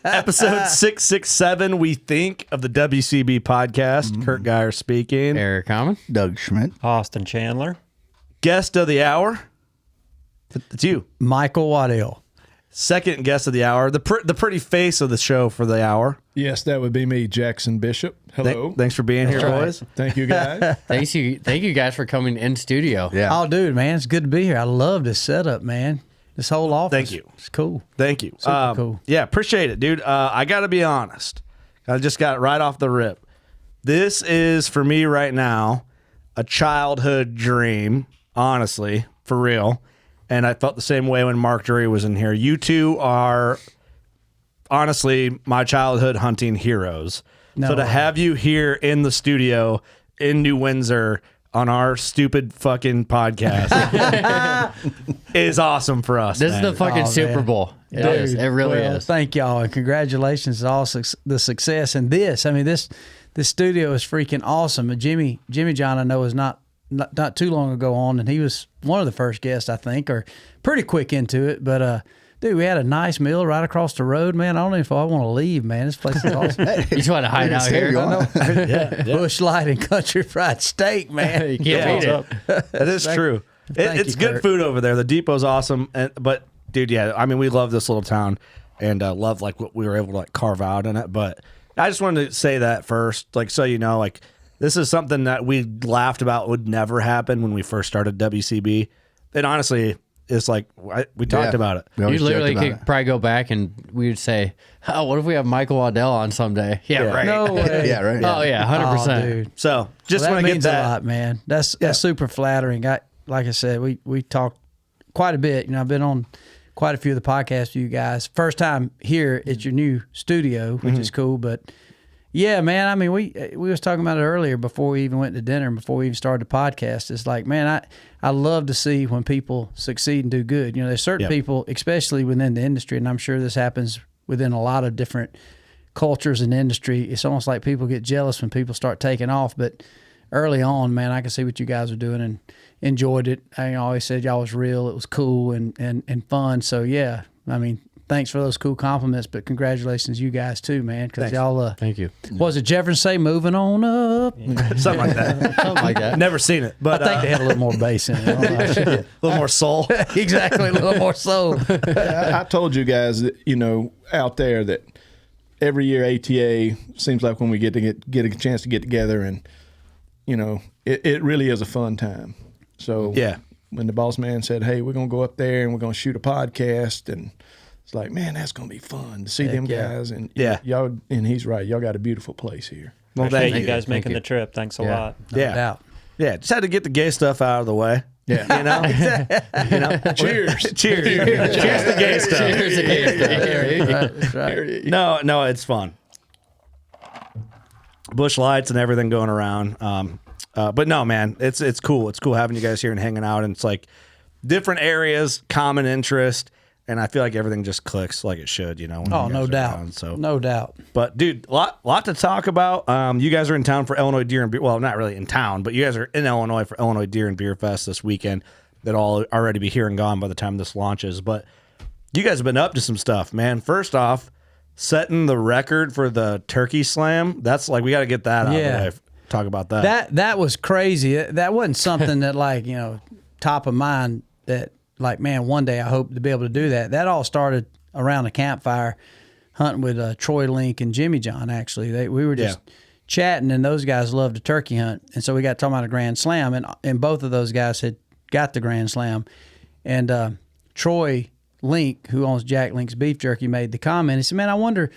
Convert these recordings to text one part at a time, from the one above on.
Episode 667, we think, of the WCB podcast. Kurt Geyer speaking. Eric Common. Doug Schmidt. Austin Chandler. Guest of the hour. It's you. Michael Waddell. Second guest of the hour. The pretty face of the show for the hour. Yes, that would be me, Jackson Bishop. Hello. Thanks for being here, boys. Thank you, guys. Thank you guys for coming in studio. Yeah. Oh, dude, man, it's good to be here. I love this setup, man. This whole office. Thank you. It's cool. Thank you. Super cool. Yeah, appreciate it, dude. I got to be honest. I just got it right off the rip. This is, for me right now, a childhood dream, honestly, for real. And I felt the same way when Mark Drury was in here. You two are, honestly, my childhood hunting heroes. No so to way. have you here in the studio in New Windsor on our stupid fucking podcast is awesome for us. This man. is the fucking Oh, Super man. Bowl. It is. It really Well, is. Thank y'all, and congratulations to all the success. And this, I mean, this studio is freaking awesome. And Jimmy John, I know, is not too long ago on, and he was one of the first guests, I think, or pretty quick into it. But dude, we had a nice meal right across the road, man. I don't know if I want to leave, man. This place is awesome. You just want to hide out here. Bush Light and country fried steak, man. You can't beat it. That is true. Thank It's you, good Kurt. food over there. The depot's awesome, but dude, yeah, I mean, we love this little town and love like what we were able to like carve out in it. But I just wanted to say that first, like so you know, like this is something that we laughed about would never happen when we first started WCB. And honestly, it's like we talked about it. We You always literally joked could about probably go back and we would say, "Oh, what if we have Michael Waddell on someday?" Yeah, right. No way. it. Yeah, right. Oh yeah, 100%. Oh, dude. So just Well, that want to get means that. a lot, man. That's super flattering. Like I said, we talked quite a bit. You know, I've been on quite a few of the podcasts with you guys. First time here at your new studio, which is cool. But yeah, man. I mean, we was talking about it earlier before we even went to dinner and before we even started the podcast. It's like, man, I love to see when people succeed and do good. You know, there's certain people, especially within the industry, and I'm sure this happens within a lot of different cultures and industry. It's almost like people get jealous when people start taking off, but early on, man, I could see what you guys were doing and enjoyed it. I always said y'all was real. It was cool and fun. So yeah, I mean, thanks for those cool compliments, but congratulations you guys too, man. Because y'all, Thank you. what was it Jefferson say? Moving on up. Something like that. Something like that. Never seen it, but I think they had a little more bass in it. a little more soul. Exactly, a little more soul. I told you guys that, you know, out there that every year ATA seems like when we get a chance to get together, and you know, it really is a fun time. So Yeah. when the boss man said, "Hey, we're gonna go up there and we're gonna shoot a podcast," and it's like, man, that's gonna be fun to see them yeah. guys. And Yeah. y'all, and he's right. Y'all got a beautiful place here. Well, Appreciate thank you guys making you. the trip. Thanks a Yeah. lot. Yeah. doubt. Yeah, just had to get the gay stuff out of the way. Yeah. You know? You know? Cheers. Cheers. Cheers to gay stuff. Cheers again. That's right. No, it's fun. Bush lights and everything going around. But no, man, it's cool. It's cool having you guys here and hanging out. And it's like different areas, common interest, and I feel like everything just clicks like it should. You know? when Oh, you no guys are doubt. around, so, No doubt. but dude, lot to talk about. You guys are in town for Illinois Deer and Beer. Well, not really in town, but you guys are in Illinois for Illinois Deer and Beer Fest this weekend. That'll all already be here and gone by the time this launches. But you guys have been up to some stuff, man. First off, setting the record for the turkey slam. That's like we got to get that out Yeah. of the way. Talk about that. That was crazy. That wasn't something that, like, you know, top of mind that, like, man, one day I hope to be able to do that. That all started around a campfire hunting with Troy Link and Jimmy John, actually. We were just chatting, and those guys loved to turkey hunt. And so we got talking about a Grand Slam, and both of those guys had got the Grand Slam. And Troy Link, who owns Jack Link's Beef Jerky, made the comment. He said, man, I wonder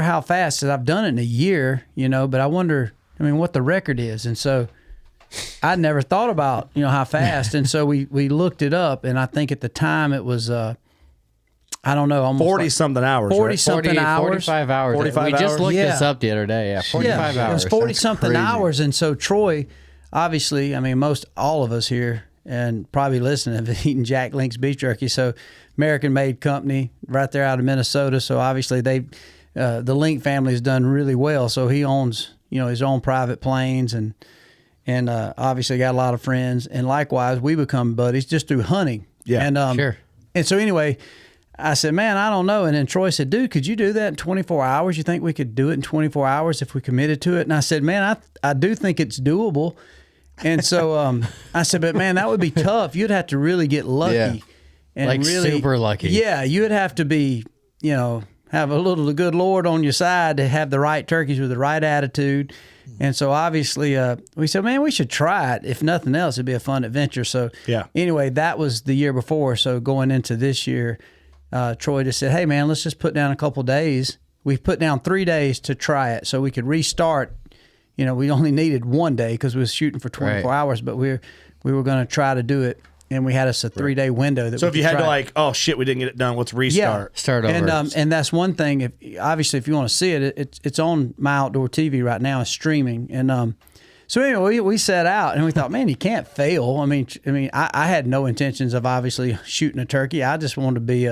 how fast, I've done it in a year, you know, but I wonder, I mean, what the record is. And so I'd never thought about, you know, how fast. And so we looked it up, and I think at the time it was, I don't know, almost 40 like something hours. 40 right? something hours. 45 hours. 45 we just hours? looked Yeah. this up the other day. Yeah, 45 yeah, hours. It was 40 something crazy. hours. And so Troy, obviously, I mean, all of us here and probably listening have eaten Jack Link's beef jerky. So American made company right there out of Minnesota. So obviously the Link family has done really well. So he owns, you know, his own private planes and obviously got a lot of friends. And likewise, we become buddies just through hunting. Yeah, and, Sure. And so anyway, I said, man, I don't know. And then Troy said, dude, could you do that in 24 hours? You think we could do it in 24 hours if we committed to it? And I said, man, I do think it's doable. And so I said, but man, that would be tough. You'd have to really get lucky. Yeah. And Like really, super lucky. Yeah, you would have to be, have a little the good Lord on your side to have the right turkeys with the right attitude. And so obviously we said, man, we should try it. If nothing else, it'd be a fun adventure. So anyway, that was the year before. So going into this year, Troy just said, hey, man, let's just put down a couple days. We put down 3 days to try it so we could restart. We only needed 1 day because we was shooting for 24 hours, but we were going to try to do it. And we had us a 3-day window. So if you had to oh shit, we didn't get it done, let's restart. Start over. And that's one thing. If you want to see it, it's on My Outdoor TV right now. It's streaming. And so anyway, we set out and we thought, man, you can't fail. I mean, I had no intentions of obviously shooting a turkey. I just wanted to be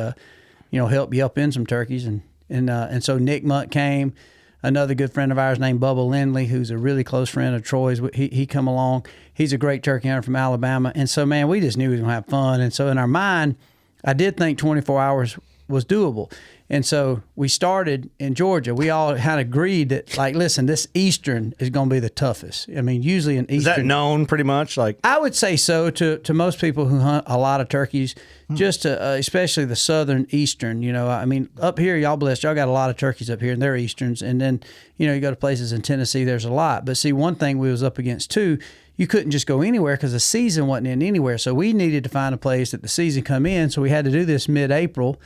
help you up in some turkeys. And so Nick Munt came. Another good friend of ours named Bubba Lindley, who's a really close friend of Troy's, he come along. He's a great turkey hunter from Alabama. And so, man, we just knew we was going to have fun. And so in our mind, I did think 24 hours was doable. And so we started in Georgia. We all kind of agreed that, listen, this Eastern is going to be the toughest. I mean, usually an Eastern. Is that known pretty much? I would say so to most people who hunt a lot of turkeys, just especially the Southern Eastern. I mean, up here, y'all blessed. Y'all got a lot of turkeys up here, and they're Easterns. And then, you go to places in Tennessee, there's a lot. But see, one thing we was up against, too, you couldn't just go anywhere because the season wasn't in anywhere. So we needed to find a place that the season come in. So we had to do this mid-April.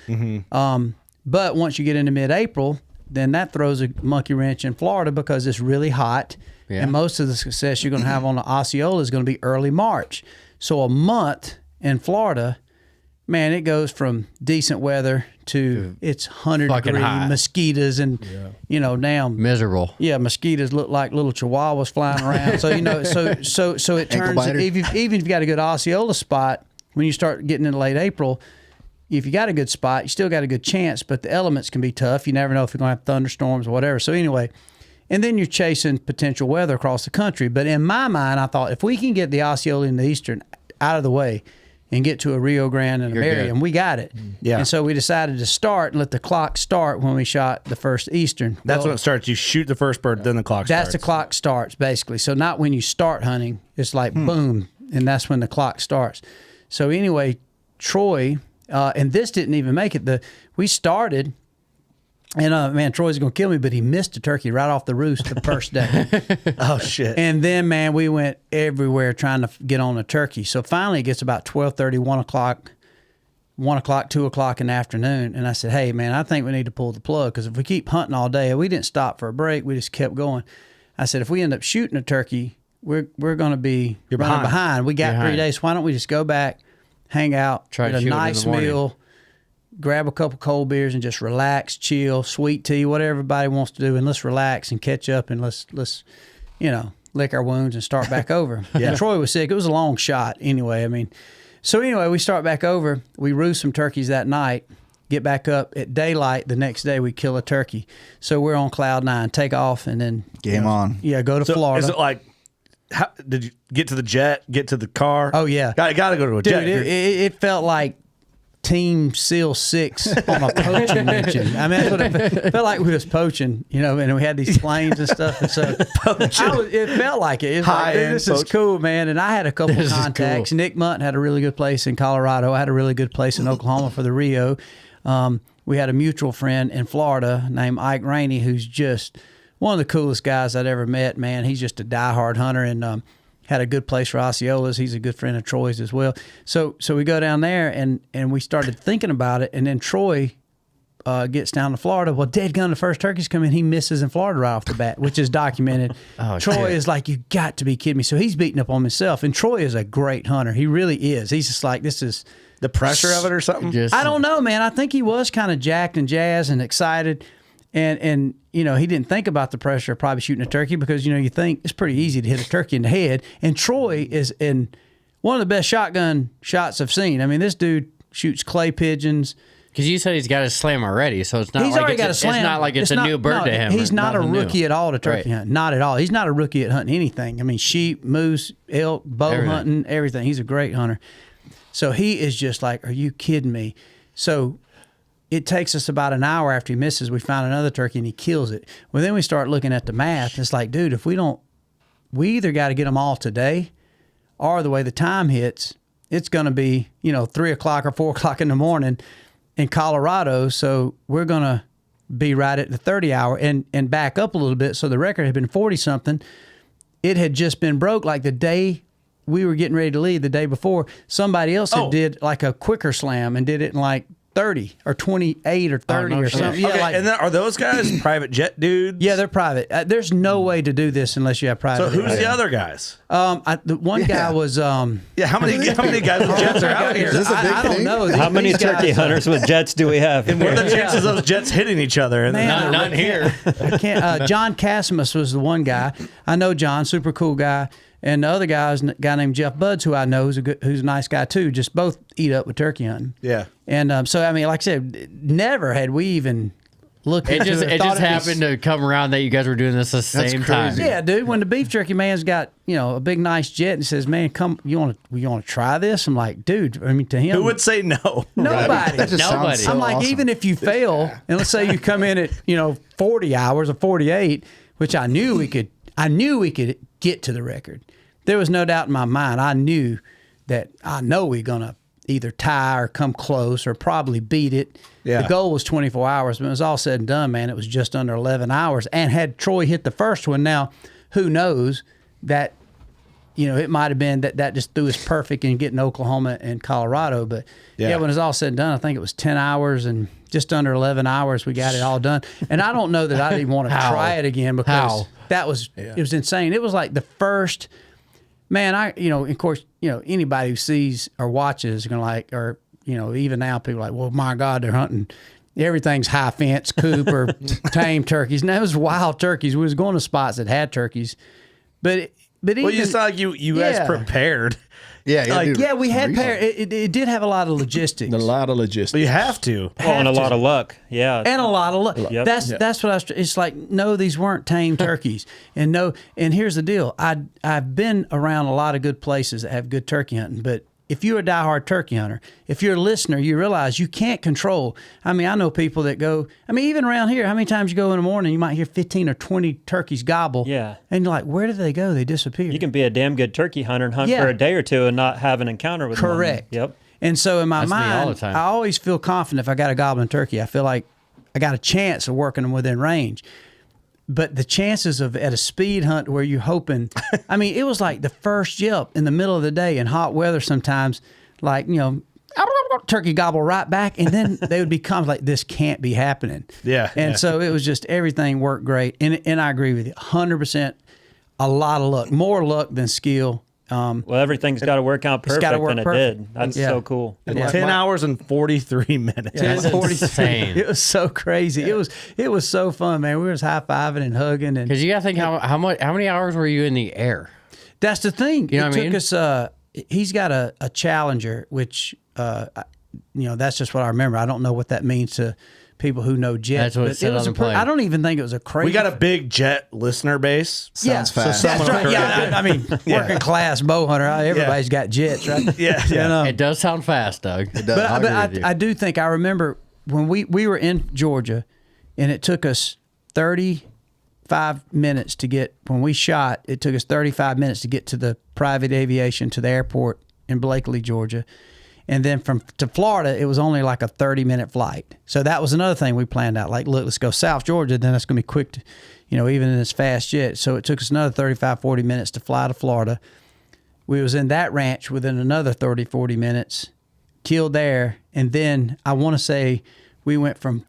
But once you get into mid-April, then that throws a monkey wrench in Florida because it's really hot. Yeah. And most of the success you're going to have on the Osceola is going to be early March. So a month in Florida, man, it goes from decent weather to it's 100-degree mosquitoes and, now miserable. Yeah, mosquitoes look like little chihuahuas flying around. So, so it turns, even if you got a good Osceola spot, when you start getting into late April, if you got a good spot, you still got a good chance, but the elements can be tough. You never know if you're going to have thunderstorms or whatever. So anyway, and then you're chasing potential weather across the country. But in my mind, I thought if we can get the Osceola and the Eastern out of the way and get to a Rio Grande and a Marion, we got it. Yeah. And so we decided to start and let the clock start when we shot the first Eastern. That's when it starts. You shoot the first bird, then the clock starts. That's the clock starts, basically. So not when you start hunting. It's like boom, and that's when the clock starts. So anyway, Troy... and this didn't even make it. We started, and man, Troy's gonna kill me, but he missed a turkey right off the roost the first day. Oh shit! And then, man, we went everywhere trying to get on a turkey. So finally, it gets about 12:30, 1 o'clock, 2 o'clock in the afternoon, and I said, "Hey, man, I think we need to pull the plug because if we keep hunting all day, we didn't stop for a break. We just kept going." I said, "If we end up shooting a turkey, we're gonna be running behind. We got 3 days. Why don't we just go back?" Hang out, get a nice meal, grab a couple cold beers, and just relax, chill, sweet tea, whatever everybody wants to do, and let's relax and catch up, and let's lick our wounds and start back over. And Troy was sick. It was a long shot anyway. I mean, so anyway, we start back over. We roost some turkeys that night, get back up at daylight. The next day, we kill a turkey. So we're on cloud 9, take off, and then game on. Yeah, go to Florida. Is it like? How, did you get to the jet? Get to the car? Oh yeah, got to go to a jet. Dude, it felt like Team SEAL 6 on a poaching mission. I mean, that's what it felt like. We was poaching, and we had these planes and stuff. And so it felt like it. It was like, this is cool, man. And I had a couple of contacts. Cool. Nick Munt had a really good place in Colorado. I had a really good place in Oklahoma for the Rio. We had a mutual friend in Florida named Ike Rainey, who's just one of the coolest guys I'd ever met, man. He's just a diehard hunter and had a good place for Osceolas. He's a good friend of Troy's as well. So we go down there and we started thinking about it. And then Troy gets down to Florida. Well, deadgun, the first turkeys come in. He misses in Florida right off the bat, which is documented. Troy is like, you got to be kidding me. So he's beating up on himself. And Troy is a great hunter. He really is. He's just like, this is the pressure of it or something. I don't know, man. I think he was kind of jacked and jazzed and excited. And he didn't think about the pressure of probably shooting a turkey because, you think it's pretty easy to hit a turkey in the head. And Troy is in one of the best shotgun shots I've seen. I mean, this dude shoots clay pigeons. Because you said he's got his slam already, so it's not it's not like it's a new bird to him. He's not a rookie at all to turkey hunt. Not at all. He's not a rookie at hunting anything. I mean, sheep, moose, elk, bow hunting, everything. He's a great hunter. So he is just like, are you kidding me? So it takes us about an hour after he misses. We find another turkey and he kills it. Well, then we start looking at the math. It's like, dude, if we either got to get them all today, or the way the time hits, it's going to be 3 o'clock or 4 o'clock in the morning in Colorado. So we're going to be right at the 30 hour and back up a little bit. So the record had been 40 something. It had just been broke like the day we were getting ready to leave. The day before, somebody else had did like a quicker slam and did it in like 30 or 28 or 30 or something. Yeah, Okay, and then are those guys private jet dudes? yeah, they're private. There's no way to do this unless you have private. So who's the other guys? The one guy was. Yeah, how many guys with jets are out here? I don't know. How many turkey hunters with jets do we have? What are the chances of those jets hitting each other? Man, Not here. I can't. John Casimus was the one guy. I know John, super cool guy. And the other guy is a guy named Jeff Buds, who I know who's a nice guy too. Just both eat up with turkey hunting. Yeah. And so I mean, like I said, never had we even looked It into just it. it just happened to come around that you guys were doing this at the same time. Yeah, dude. When the beef jerky man's got a big nice jet and says, "Man, come, you want to try this?" I'm like, dude. I mean, to him, Who would say no? nobody. That just Nobody. sounds so I'm like, awesome. even if you fail, and let's say you come in at 40 hours or 48, which I knew we could get to the record. There was no doubt in my mind. I knew that we're gonna either tie or come close or probably beat it. Yeah. The goal was 24 hours, but it was all said and done, man. It was just under 11 hours. And had Troy hit the first one, now who knows that it might have been that just threw us perfect in getting Oklahoma and Colorado. But yeah, when it's all said and done, I think it was 10 hours and just under 11 hours we got it all done. And I don't know that I'd even want to try it again because that was it was insane. It was like the first. Man, of course, anybody who sees or watches is going to like, or, even now people are like, well, my God, they're hunting. Everything's high fence, coop, or tame turkeys. And that was wild turkeys. We was going to spots that had turkeys. But even. Well, you sound like you guys prepared. Yeah, we had it did have a lot of logistics. A lot of logistics. But you have to. Well, and a lot of luck. Yeah. And a lot of luck. Yep. That's what it's like. No, these weren't tame turkeys. And here's the deal. I've been around a lot of good places that have good turkey hunting, but if you're a diehard turkey hunter, if you're a listener, you realize you can't control. I mean, I know people that go. I mean, even around here, how many times you go in the morning, you might hear 15 or 20 turkeys gobble. Yeah. And you're like, where did they go? They disappeared. You can be a damn good turkey hunter and hunt for a day or two and not have an encounter with one. Correct. Yep. And so in my That's me all mind, the time. I always feel confident if I got a gobbling turkey. I feel like I got a chance of working them within range. But the chances of at a speed hunt where you're hoping, I mean, it was like the first yelp in the middle of the day in hot weather sometimes, like, turkey gobble right back. And then they would become like, this can't be happening. Yeah. And so it was just everything worked great. And I agree with you 100%. A lot of luck, more luck than skill. Well, everything's got to work out perfect, gotta work and it perfect. did. That's Yeah. so cool. 10 hours and 43 minutes. That's insane. It was so crazy. It was so fun, man. We was high fiving and hugging, and Because you got to think how many hours were you in the air? that's the thing. You know it what I took mean? us. He's got a Challenger, which that's just what I remember. I don't know what that means to people who know jets. That's what it but said was on the plane. I don't even think it was a crazy. We got a big jet listener base. yeah, Sounds fast. That's right. Yeah, I mean, working class bow hunter. Everybody's got jets, right? Yeah. You know? It does sound fast, Doug. It does. I agree with you. I do think I remember when we were in Georgia, and it took us 35 minutes to get when we shot. It took us 35 minutes to get to the private aviation to the airport in Blakely, Georgia, and then to Florida, it was only like a 30-minute flight. So that was another thing we planned out. Like, look, let's go South Georgia, then that's going to be quick, even in this fast jet. So it took us another 35, 40 minutes to fly to Florida. We was in that ranch within another 30, 40 minutes, killed there. And then I want to say we went from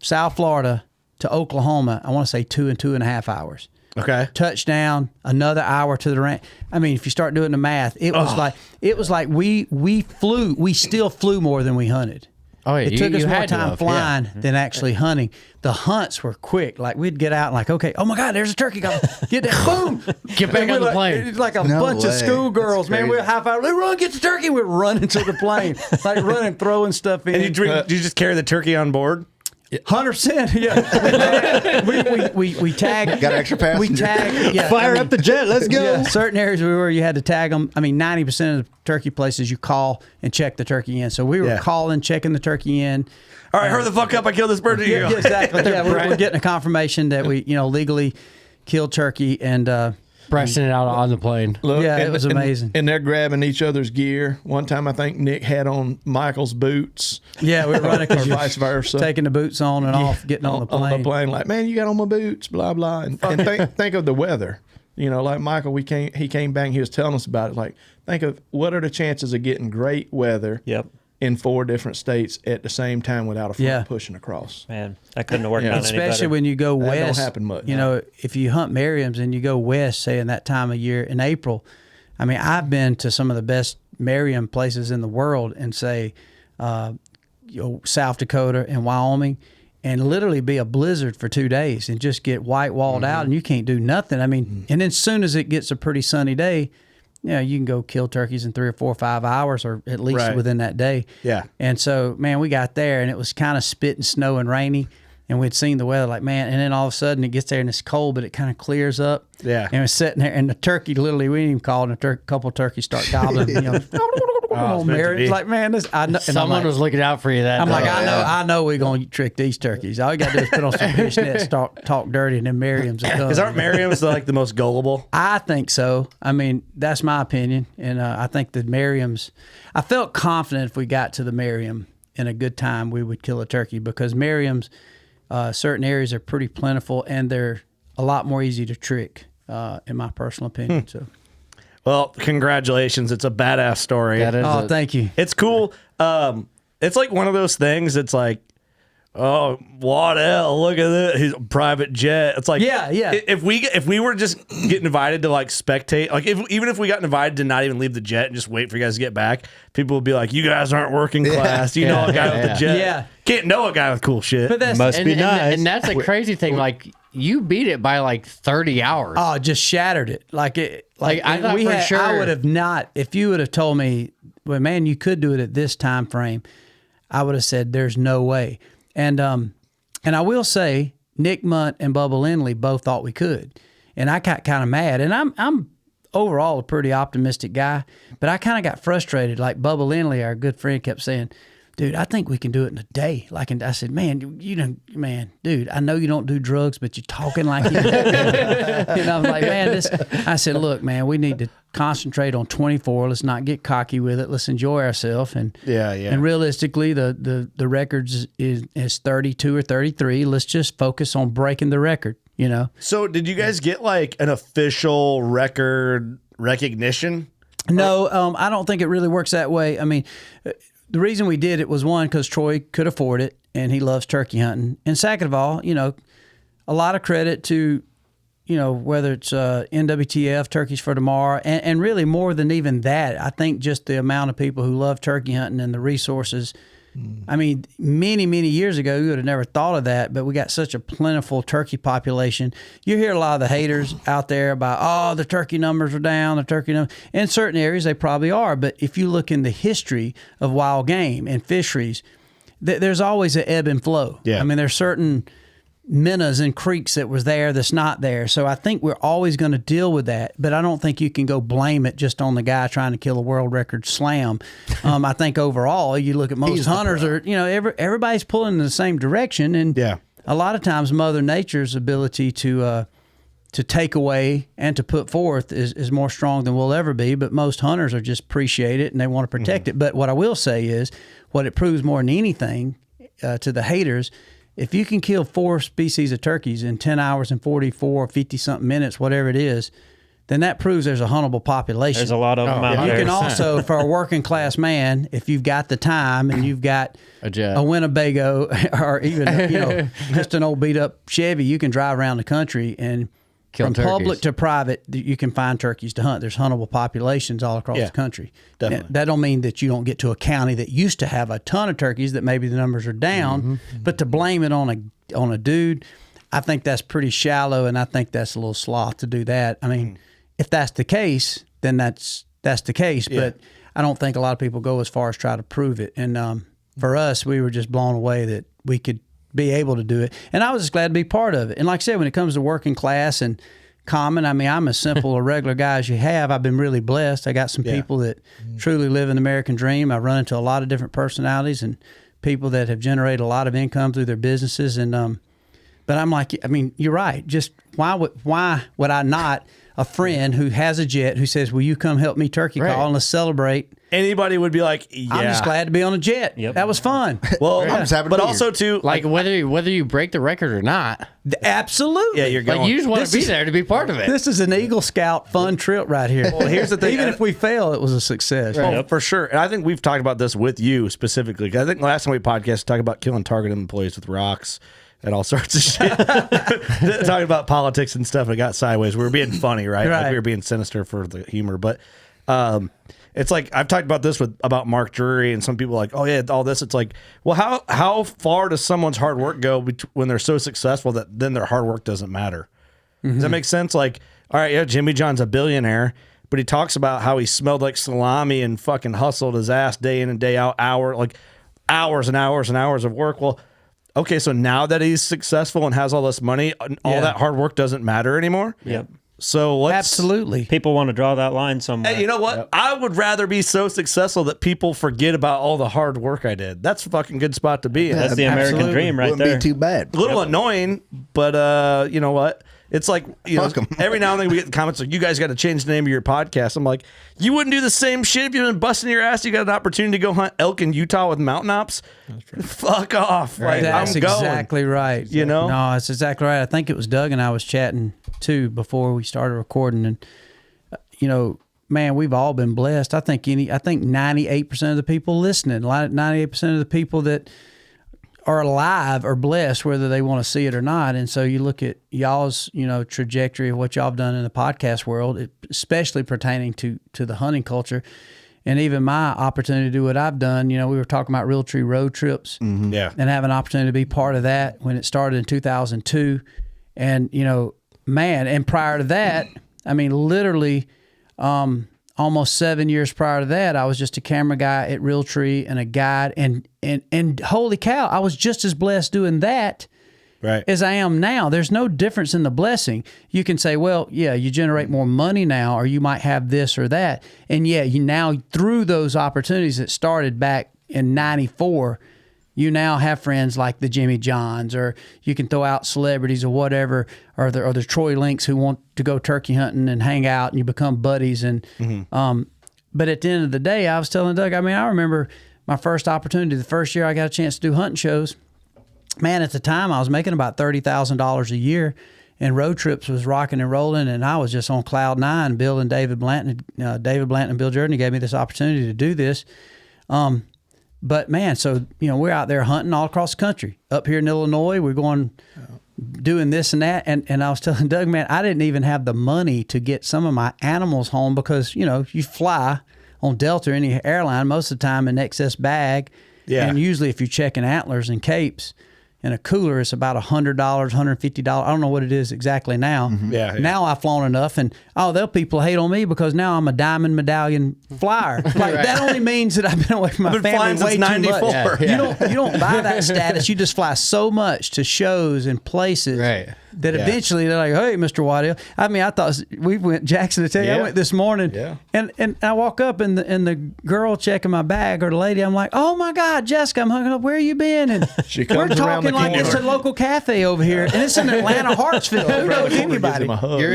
South Florida to Oklahoma, I want to say 2.5 hours. Okay. Touchdown, another hour to the ranch. I mean, if you start doing the math, it was like we still flew more than we hunted. Oh, yeah. It took us you more had to time have, flying yeah. than actually hunting. The hunts were quick. Like, we'd get out and like, okay, oh my God, there's a turkey. Get that, boom. Get back And on the we're plane. It's like a No bunch of way. schoolgirls, That's man. crazy. We're high five. Let's run, get the turkey. We're running to the plane. Like running, throwing stuff in. And do you just carry the turkey on board? 100%. Yeah. we tag. Got extra passenger. We tag. Yeah. Fire up the jet. Let's go. Yeah, certain areas where you had to tag them. I mean, 90% of the turkey places you call and check the turkey in. So we were calling, checking the turkey in. All right, hurry the fuck up! I killed this bird. Yeah, exactly. Yeah, we're getting a confirmation that we, legally killed turkey and. Pressing it out on the plane. Look, yeah, it was amazing. And they're grabbing each other's gear. One time, I think Nick had on Michael's boots. Yeah, we were running or vice versa. Taking the boots on and off, getting on the plane. On the plane, like, man, you got on my boots, blah blah. And think of the weather. Like Michael, he came back. And he was telling us about it. Like, think of what are the chances of getting great weather. Yep. In 4 different states at the same time without a front pushing across. Man, that couldn't have worked out any better. Especially when you go west. That don't happen much. If you hunt Merriam's and you go west, say in that time of year in April, I mean, I've been to some of the best Merriam places in the world and say, South Dakota and Wyoming, and literally be a blizzard for 2 days and just get white walled out and you can't do nothing. I mean, and then as soon as it gets a pretty sunny day, you can go kill turkeys in 3 or 4 or 5 hours, or at least within that day. Yeah. And so, man, we got there, and it was kind of spitting snow and rainy, and we'd seen the weather, like, man. And then all of a sudden, it gets there and it's cold, but it kind of clears up. Yeah. And we're sitting there, and the turkey literally, we didn't even call it, and a couple of turkeys start gobbling. Mary, it's like, man, this. I know. Someone was looking out for you that. I'm day. like, I know we're gonna trick these turkeys. All you gotta do is put on some fishnets, talk dirty, and then Merriam's. Because aren't Merriam's like the most gullible? I think so. I mean, that's my opinion, and I think the Merriam's. I felt confident if we got to the Merriam in a good time, we would kill a turkey because Merriam's certain areas are pretty plentiful and they're a lot more easy to trick, in my personal opinion. So. Well, congratulations. It's a badass story. Thank you. It's cool. It's like one of those things. It's like, oh, Waddell, look at this. He's a private jet. It's like, yeah. If we were just getting invited to like spectate, like even if we got invited to not even leave the jet and just wait for you guys to get back, people would be like, you guys aren't working class. You know a guy with a jet. Yeah. Can't know a guy with cool shit. But Must be nice. And that's a crazy thing. Like, you beat it by like 30 hours. Oh, just shattered it. Like I thought for sure. I would have not, if you would have told me, well, man, you could do it at this time frame, I would have said, there's no way. And I will say, Nick Munt and Bubba Lindley both thought we could. And I got kind of mad. And I'm overall a pretty optimistic guy, but I kind of got frustrated. Like Bubba Lindley, our good friend, kept saying, dude, I think we can do it in a day. Like, and I said, man, dude, I know you don't do drugs, but you're talking like you do. And I'm like, man, I said, look, man, we need to concentrate on 24. Let's not get cocky with it. Let's enjoy ourselves. And And realistically, the records is 32 or 33. Let's just focus on breaking the record, So did you guys get like an official record recognition? No, I don't think it really works that way. I mean, the reason we did it was, one, because Troy could afford it and he loves turkey hunting. And second of all, a lot of credit to, whether it's NWTF, Turkeys for Tomorrow, and really more than even that, I think just the amount of people who love turkey hunting and the resources. I mean, many, many years ago, you would have never thought of that, but we got such a plentiful turkey population. You hear a lot of the haters out there about, the turkey numbers are down, in certain areas, they probably are. But if you look in the history of wild game and fisheries, there's always an ebb and flow. Yeah. I mean, there's certain minnows and creeks that was there that's not there. So I think we're always going to deal with that, but I don't think you can go blame it just on the guy trying to kill a world record slam. I think overall, you look at most hunters are, everybody's pulling in the same direction. And a lot of times Mother Nature's ability to take away and to put forth is more strong than we'll ever be. But most hunters are just appreciate it and they want to protect it. But what I will say is what it proves more than anything to the haters, if you can kill 4 species of turkeys in 10 hours and 44, 50-something minutes, whatever it is, then that proves there's a huntable population. There's a lot of them out there. You can also, for a working class man, if you've got the time and you've got a Winnebago or even just an old beat-up Chevy, you can drive around the country and from public to private, you can find turkeys to hunt. There's huntable populations all across the country. Definitely. That don't mean that you don't get to a county that used to have a ton of turkeys that maybe the numbers are down, but to blame it on a dude, I think that's pretty shallow, and I think that's a little sloth to do that. I mean, if that's the case, then that's the case, but I don't think a lot of people go as far as try to prove it. And for us, we were just blown away that we could be able to do it. And I was just glad to be part of it. And like I said, when it comes to working class and common, I mean, I'm as simple a regular guy as you have. I've been really blessed. I got some people that truly live an American dream. I've run into a lot of different personalities and people that have generated a lot of income through their businesses. And but I'm like, I mean, you're right. Just why would I not, a friend who has a jet who says, will you come help me turkey call and let's celebrate? Anybody would be like, yeah. I'm just glad to be on a jet. Yep. That was fun. Well, I'm just happy to but be also here. too, Like whether you break the record or not, Absolutely. yeah, you're going. like you just want to be there to be part of it. This is an Eagle Scout fun trip right here. Well, here's the thing. Even if we fail, it was a success. Oh, for sure. And I think we've talked about this with you specifically. 'Cause I think last time we podcast, talked about killing target employees with rocks and all sorts of shit. Talking about politics and stuff. It got sideways. We were being funny, right? Like Right. we were being sinister for the humor. But it's like I've talked about this about Mark Drury and some people like, oh yeah, all this. It's like, well, how far does someone's hard work go when they're so successful that then their hard work doesn't matter? Does that make sense? Like, all right, yeah, Jimmy John's a billionaire, but he talks about how he smelled like salami and fucking hustled his ass day in and day out, hours and hours and hours of work. Well, okay, so now that he's successful and has all this money, all that hard work doesn't matter anymore. Yep. So let's Absolutely. People want to draw that line somewhere. Hey, you know what? I would rather be so successful that people forget about all the hard work I did. That's a fucking good spot to be in. That's the American Absolutely. dream right Wouldn't there. be too bad. A little annoying, but you know what? It's like, you know, Fuck 'em. every now and then we get the comments like, you guys got to change the name of your podcast. I'm like, you wouldn't do the same shit if you've been busting your ass. You got an opportunity to go hunt elk in Utah with mountain ops. Fuck off. Like, That's I'm going. exactly right. You know? No, that's exactly right. I think it was Doug and I was chatting too before we started recording, and you know, man, we've all been blessed. I think 98% of the people listening, 98% of the people that are alive are blessed, whether they want to see it or not. And so you look at y'all's, you know, trajectory of what y'all have done in the podcast world, especially pertaining to the hunting culture. And even my opportunity to do what I've done, you know, we were talking about Realtree road trips Yeah. and have an opportunity to be part of that when it started in 2002. And, you know, man, and prior to that, I mean, literally almost 7 years prior to that, I was just a camera guy at Realtree and a guide. And holy cow, I was just as blessed doing that Right. as I am now. There's no difference in the blessing. You can say, well, yeah, you generate more money now, or you might have this or that. And yeah, you now, through those opportunities that started back in 94, you now have friends like the Jimmy Johns, or you can throw out celebrities or whatever, or the Troy Links who want to go turkey hunting and hang out, and you become buddies. And but at the end of the day, I was telling Doug, I mean, I remember my first opportunity, the first year I got a chance to do hunting shows. Man, at the time, I was making about $30,000 a year, and road trips was rocking and rolling, and I was just on cloud nine. Bill and David Blanton and Bill Jordan gave me this opportunity to do this. But man, so, you know, we're out there hunting all across the country. Up here in Illinois, we're going doing this and that. And I was telling Doug, man, I didn't even have the money to get some of my animals home because, you know, you fly on Delta or any airline most of the time in excess bag. Yeah. And usually if you're checking antlers and capes and a cooler, it's about $100, $150. I don't know what it is exactly now. Yeah, yeah. Now I've flown enough, and people hate on me because now I'm a diamond medallion flyer. Like that only means that I've been away from my I've been family flying way since too much. 94. Yeah. You don't buy that status. You just fly so much to shows and places Right. that eventually they're like, hey, Mr. Waddell. I mean, I thought we went, Jackson, to tell you, I Yeah. went this morning, Yeah. and I walk up, and the girl checking my bag, or the lady, I'm like, oh my God, Jessica, I'm hooking up. Where you been? And She we're comes around the talking like it's a corner. local cafe over here, and it's in Atlanta, Hartsfield. Who knows anybody? You're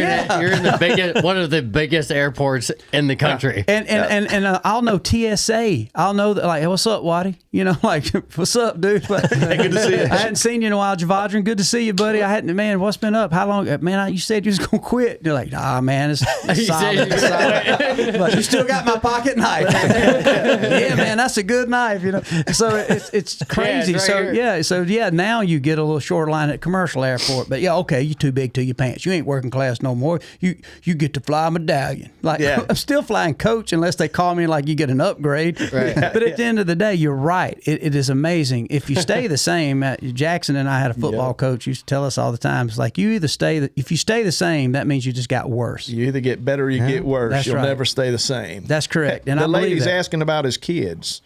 in the biggest, one of the biggest airports in the country. And I'll know TSA. I'll know that, like, hey, what's up, Waddy? You know, like, what's up, dude? Like, good to see you. I hadn't seen you in a while, Javadran. Good to see you, buddy. I hadn't, man, what's been up? How long? Man, you said you was going to quit. You're like, nah, man, it's solid. It's solid. But you still got my pocket knife. Yeah, man, that's a good knife, you know. So it's crazy. right So now you get a little short line at commercial airport. But yeah, okay, you too big to your pants. You ain't working class no more. You get to fly a medallion. Like, Yeah. I'm still flying coach unless they call me like you get an upgrade. Right. But at the end of the day, you're right. It is amazing. If you stay the same, Jackson and I had a football coach used to tell us all the time, it's like, you either if you stay the same, that means you just got worse. You either get better or you get worse. That's You'll right. never stay the same. That's correct. And the I believe lady's that. asking about his kids.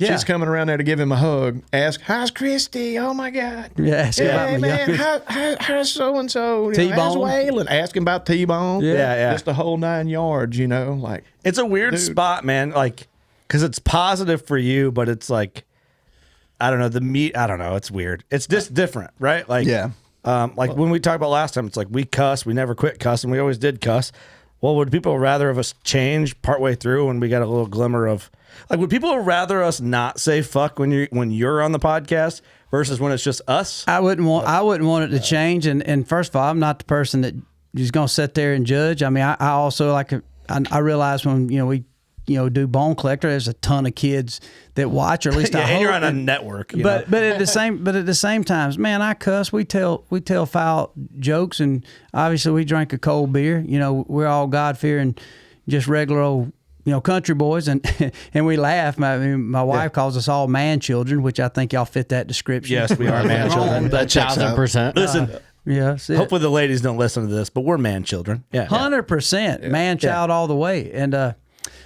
Yeah. She's coming around there to give him a hug. Ask, how's Christy? Oh my God. Yeah, ask Hey about my man, youngest. how's so and so? How's T-Bone. Waylon? Asking about T-Bone. Yeah. Just the whole 9 yards. Like It's a weird spot, man. Like, because it's positive for you, but it's like, I don't know, I don't know. It's weird. It's just different, right? Like, like when we talked about last time, it's like we cuss, we never quit cussing, we always did cuss. Well, would people rather of us change partway through when we got a little glimmer of, like, would people rather us not say fuck when you're on the podcast versus when it's just us? I wouldn't want it to change. And first of all, I'm not the person that is going to sit there and judge. I mean, I also I realize when we do Bone Collector, there's a ton of kids that watch, or at least I hope. And you're on a network. But at the same times, man, I cuss. We tell foul jokes, and obviously we drink a cold beer. We're all God fearing, just regular old country boys, and and we laugh. My wife calls us all man children, which I think y'all fit that description. Yes, we are man children. 1,000%. Listen. Yeah, hopefully the ladies don't listen to this, but we're man children. Yeah, 100% man child all the way. And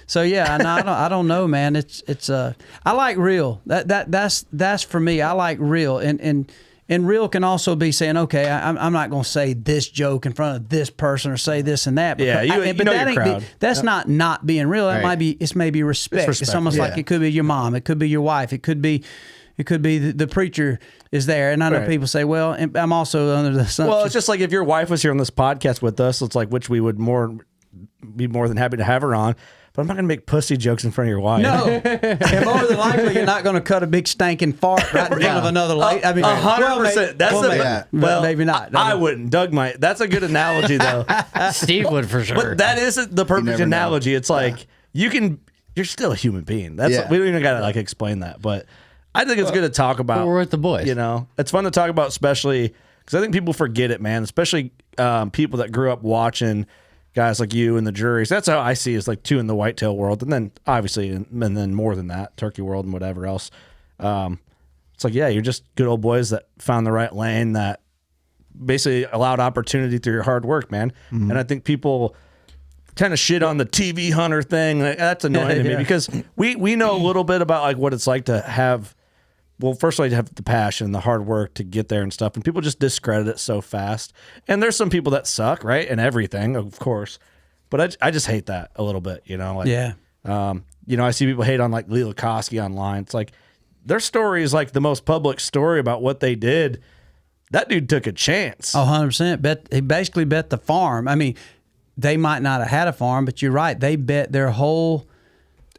so yeah, I don't know, man. It's I like real. That's for me. I like real, and real can also be saying, okay, I'm not going to say this joke in front of this person or say this and that. Yeah, but know that your ain't crowd. That's not being real. That might be. It's maybe respect. It's almost like it could be your mom. It could be your wife. It could be the preacher is there. And I know people say, well, I'm also under the assumption. Well, it's just like if your wife was here on this podcast with us, it's like, which we would be more than happy to have her on. But I'm not going to make pussy jokes in front of your wife. No. And more than likely, you're not going to cut a big stinking fart right in front of another lady. I mean, 100%. That's maybe not. I wouldn't. Doug might. That's a good analogy, though. Steve would for sure. But that isn't the perfect analogy. It's like you're still a human being. That's we don't even got to explain that. But I think it's good to talk about. We're with the boys. It's fun to talk about, especially because I think people forget it, man. Especially people that grew up watching guys like you and the juries. That's how I see it, is like two in the whitetail world, and then obviously, and then more than that, turkey world and whatever else. It's like, yeah, you're just good old boys that found the right lane that basically allowed opportunity through your hard work, man. Mm-hmm. And I think people kind of shit on the TV hunter thing. That's annoying to me because we know a little bit about like what it's like to have. Well, first, I have the passion, the hard work to get there and stuff, and people just discredit it so fast. And there's some people that suck, right, and everything, of course. But I just hate that a little bit, Yeah. I see people hate on like Lee Lukoski online. It's like their story is like the most public story about what they did. That dude took a chance. Oh, 100%. He basically bet the farm. I mean, they might not have had a farm, but you're right. They bet their whole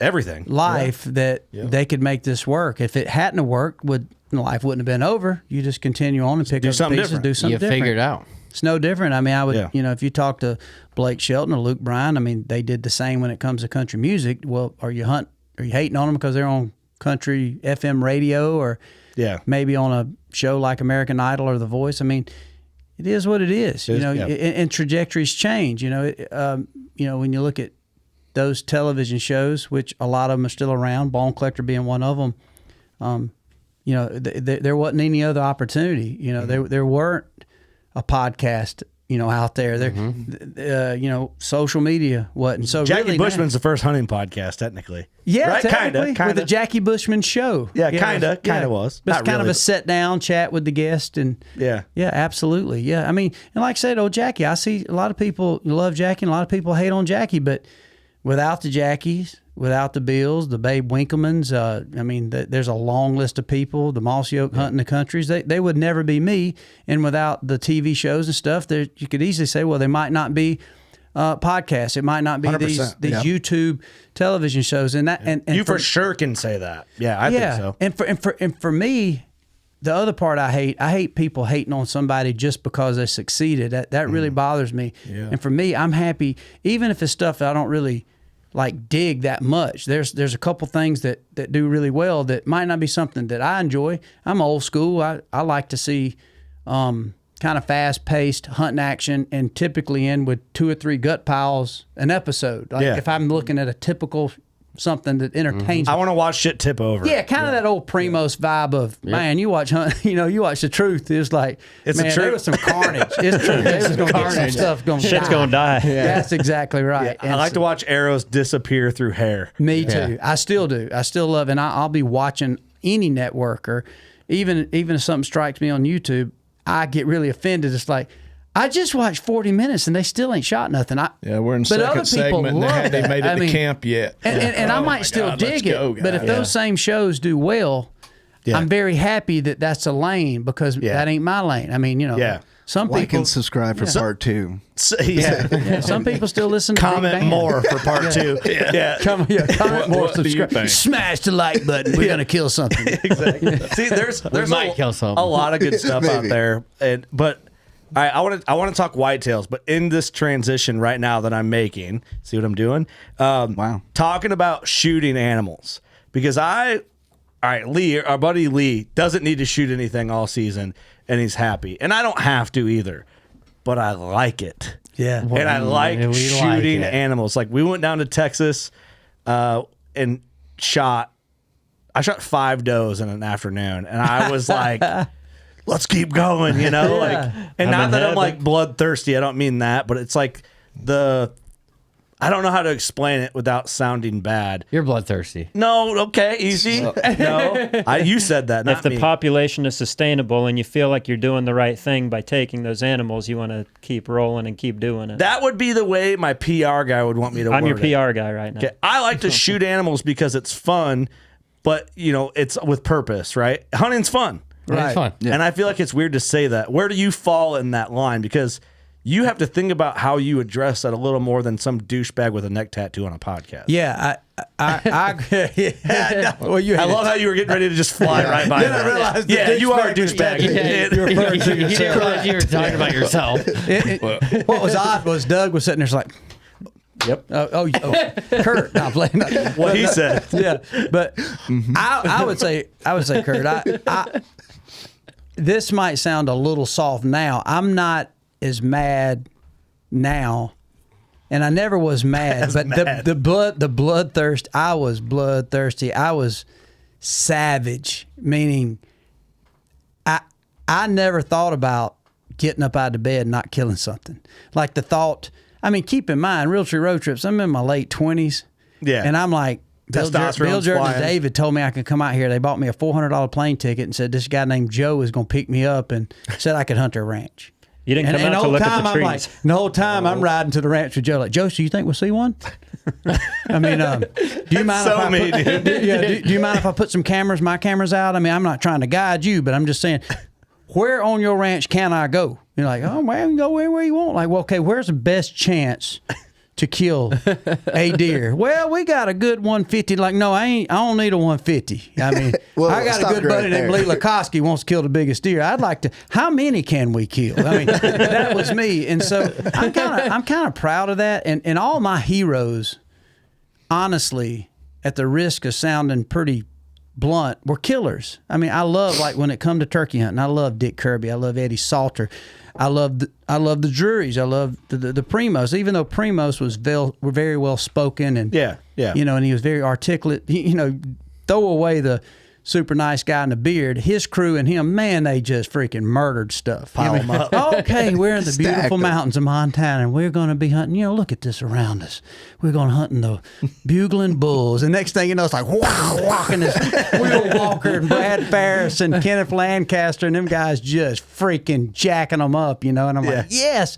everything life that they could make this work. If it hadn't worked, life wouldn't have been over. You just continue on and pick up the pieces, do something different. You figure it out. It's no different. I mean, I would, if you talk to Blake Shelton or Luke Bryan, I mean, they did the same when it comes to country music. Well, are you hating on them because they're on country FM radio or maybe on a show like American Idol or The Voice? I mean, it is what it is. And trajectories change. When you look at those television shows, which a lot of them are still around, Bone Collector being one of them, there wasn't any other opportunity. There weren't a podcast, out there. There, social media wasn't. So Jackie really Bushman's the first hunting podcast, technically. Yeah, right? Kind of. With the Jackie Bushman show. Yeah, kind of was. But it's kind of a sit down chat with the guest, and yeah, absolutely, yeah. I mean, and like I said, Jackie, I see a lot of people love Jackie, and a lot of people hate on Jackie, but without the Jackies, without the Bills, the Babe Winkelmans, there's a long list of people, the Mossy Oak Hunting the Countries, they would never be me. And without the TV shows and stuff, you could easily say, well, they might not be podcasts. It might not be these YouTube television shows. And that, and you for sure can say that. Yeah, I think so. And for me, the other part I hate people hating on somebody just because they succeeded. That really bothers me. Yeah. And for me, I'm happy, even if it's stuff that I don't really dig that much. There's a couple things that do really well that might not be something that I enjoy. I'm old school. I like to see kind of fast-paced hunting action, and typically end with 2 or 3 gut piles an episode. If I'm looking at a typical something that entertains I me. want to watch shit tip over. Yeah, kind of that old Primos vibe of man. You watch, you watch The Truth. It's like, It's man, the truth. there was some carnage. It's true. There's gonna be some stuff going. Shit's going to die. That's exactly right. I like to watch arrows disappear through hair. Me too. I still do. I still love, and I'll be watching any network, or even if something strikes me on YouTube, I get really offended. It's like, I just watched 40 minutes and they still ain't shot nothing. We're in but other second segment and they love hadn't that. made it to camp yet. And I Oh might my still God, dig let's go, it, but if guys. those same shows do well, I'm very happy that that's a lane, because that ain't my lane. I mean, some Like people and subscribe for part 2. some people still listen to Big Comment Band. more for part 2. Comment more, what do you subscribe. think? Smash the like button. We're gonna kill something. Exactly. See, there's might kill something. a lot of good stuff out Maybe. there, but I want to talk whitetails. But in this transition right now that I'm making, see what I'm doing? Wow. Talking about shooting animals, because Lee, our buddy Lee, doesn't need to shoot anything all season, and he's happy, and I don't have to either, but I like it. Yeah. And I like we like shooting it. animals. Like, we went down to Texas and shot 5 does in an afternoon. And I was like, let's keep going, And not that I'm like bloodthirsty. I don't mean that, but it's like I don't know how to explain it without sounding bad. You're bloodthirsty. No, okay, easy. No, you said that, not If the me. population is sustainable and you feel like you're doing the right thing by taking those animals, you want to keep rolling and keep doing it. That would be the way my PR guy would want me to I'm your word it. PR guy right now. Okay. I like to shoot animals because it's fun, but it's with purpose, right? Hunting's fun. It's fun. And I feel like it's weird to say that. Where do you fall in that line? Because you have to think about how you address that a little more than some douchebag with a neck tattoo on a podcast. Yeah, I well, I love how you were getting ready to just fly right by Then I that. realized the yeah, you are a douchebag douchebag. You're referring to You didn't yourself. realize you were talking about yourself. What was odd was Doug was sitting there like, Yep. oh, Kurt. No, I'm playing. What he said. Yeah, but I would say, Kurt. This might sound a little soft now. I'm not as mad now, and I never was mad. But the bloodthirst. I was bloodthirsty. I was savage. Meaning, I never thought about getting up out of bed and not killing something. Like the thought. I mean, keep in mind, Realtree Road Trips. I'm in my late 20s. Yeah. And I'm like, Bill Testosterone's Jordan and flying. David told me I could come out here. They bought me a $400 plane ticket and said this guy named Joe is going to pick me up and said I could hunt their ranch. You didn't come and out the to whole look time at the I'm trees. like, the whole time I'm riding to the ranch with Joe. Like, Joe, so you think we'll see one? I mean, do you mind so if I me, dude. do you mind if I put my cameras out? I mean, I'm not trying to guide you, but I'm just saying, where on your ranch can I go? You're like, oh, well, you can go where you want. Like, well, okay, where's the best chance to kill a deer? Well, we got a good 150. Like, no, I don't need a 150. I mean, Well, I got a stop good you right buddy named Lee there. Lakoski wants to kill the biggest deer. I'd like to. How many can we kill? I mean, that was me, and so I'm kind of proud of that. And all my heroes, honestly, at the risk of sounding pretty blunt, were killers. I mean, I love, like, when it come to turkey hunting, I love Dick Kirby. I love Eddie Salter. I love the Drurys. I love the Primos. Even though Primos was were very well spoken and Yeah. and he was very articulate. Throw away the super nice guy in the beard. His crew and him, man, they just freaking murdered stuff. Pile 'em up. Okay, we're in the Stacked beautiful 'em. mountains of Montana, and we're going to be hunting. Look at this around us. We're going hunting the bugling bulls. And next thing you know, it's like walking this Will Walker and Brad Ferris and Kenneth Lancaster, and them guys just freaking jacking them up, And I'm like, yes.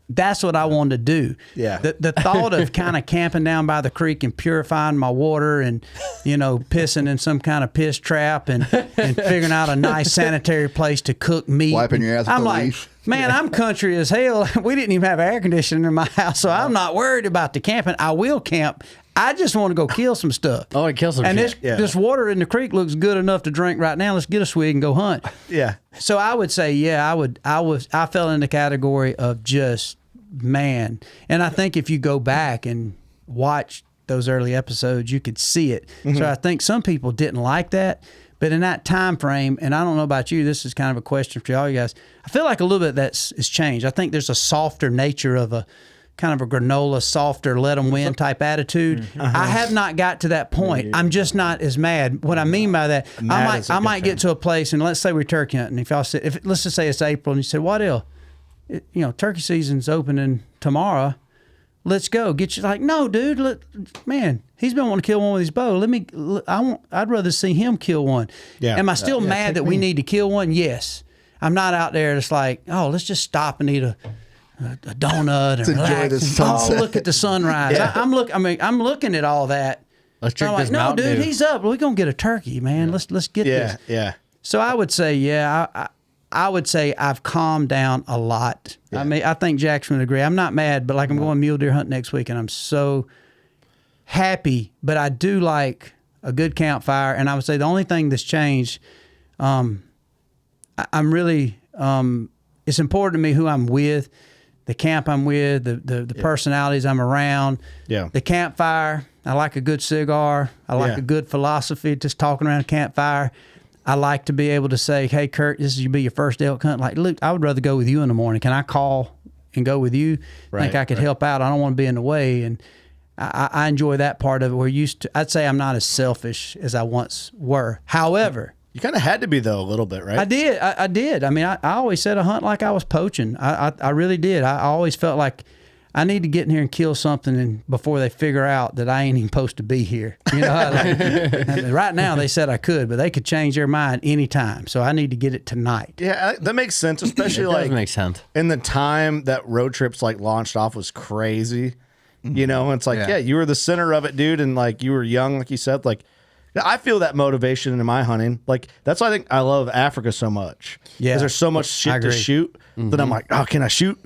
That's what I wanted to do. Yeah. The thought of kind of camping down by the creek and purifying my water and, pissing in some kind of piss trap and figuring out a nice sanitary place to cook meat. Wiping your ass with I'm a like, leash. man, I'm country as hell. We didn't even have air conditioning in my house, so I'm not worried about the camping. I will camp. I just want to go kill some stuff. I want to kill some And shit. this water in the creek looks good enough to drink right now. Let's get a swig and go hunt. Yeah. So I would say, I fell in the category of just, man. And I think if you go back and watch those early episodes, you could see it. Mm-hmm. So I think some people didn't like that. But in that time frame, and I don't know about you, this is kind of a question for all you guys. I feel like a little bit that's changed. I think there's a softer nature of a kind of a granola, softer, let them win type attitude. I have not got to that point. I'm just not as mad. What I mean by that, I might get to a place, and let's say we're turkey hunting. If y'all said, let's just say it's April, and you said, Waddell, turkey season's opening tomorrow. Let's go. Get you like, no, dude. Man, he's been wanting to kill one with his bow. I'd rather see him kill one. Yeah. Am I still mad that we need to kill one? Yes. I'm not out there just like, oh, let's just stop and eat a donut and relax. Enjoy the sunset. Oh, look at the sunrise. I'm looking at all that. Let's drink I'm like, this no, Mountain dude, Dew. he's up. We're gonna get a turkey, man. Let's get this. Yeah. So I would say, I would say I've calmed down a lot. I mean, I think Jackson would agree. I'm not mad, but like I'm going mule deer hunt next week, and I'm so happy. But I do like a good campfire, and I would say the only thing that's changed, I'm really, it's important to me who I'm with, the camp I'm with, the personalities I'm around. Yeah. The campfire. I like a good cigar. I like a good philosophy, just talking around a campfire. I like to be able to say, hey, Kurt, this is your first elk hunt. Like, Luke, I would rather go with you in the morning. Can I call and go with you? I think I could help out. I don't want to be in the way. And I enjoy that part of it. I'd say I'm not as selfish as I once were. However, You kind of had to be, though, a little bit, right? I did. I did. I mean, I always said a hunt like I was poaching. I really did. I always felt like I need to get in here and kill something before they figure out that I ain't even supposed to be here. Right now they said I could, but they could change their mind anytime. So I need to get it tonight. Yeah, that makes sense, especially It does make sense. in the time that road trips launched off was crazy. It's like, you were the center of it, dude, and you were young, like you said. I feel that motivation in my hunting. That's why I think I love Africa so much. Yeah, because there's so much shit to shoot that I'm like, oh, can I shoot?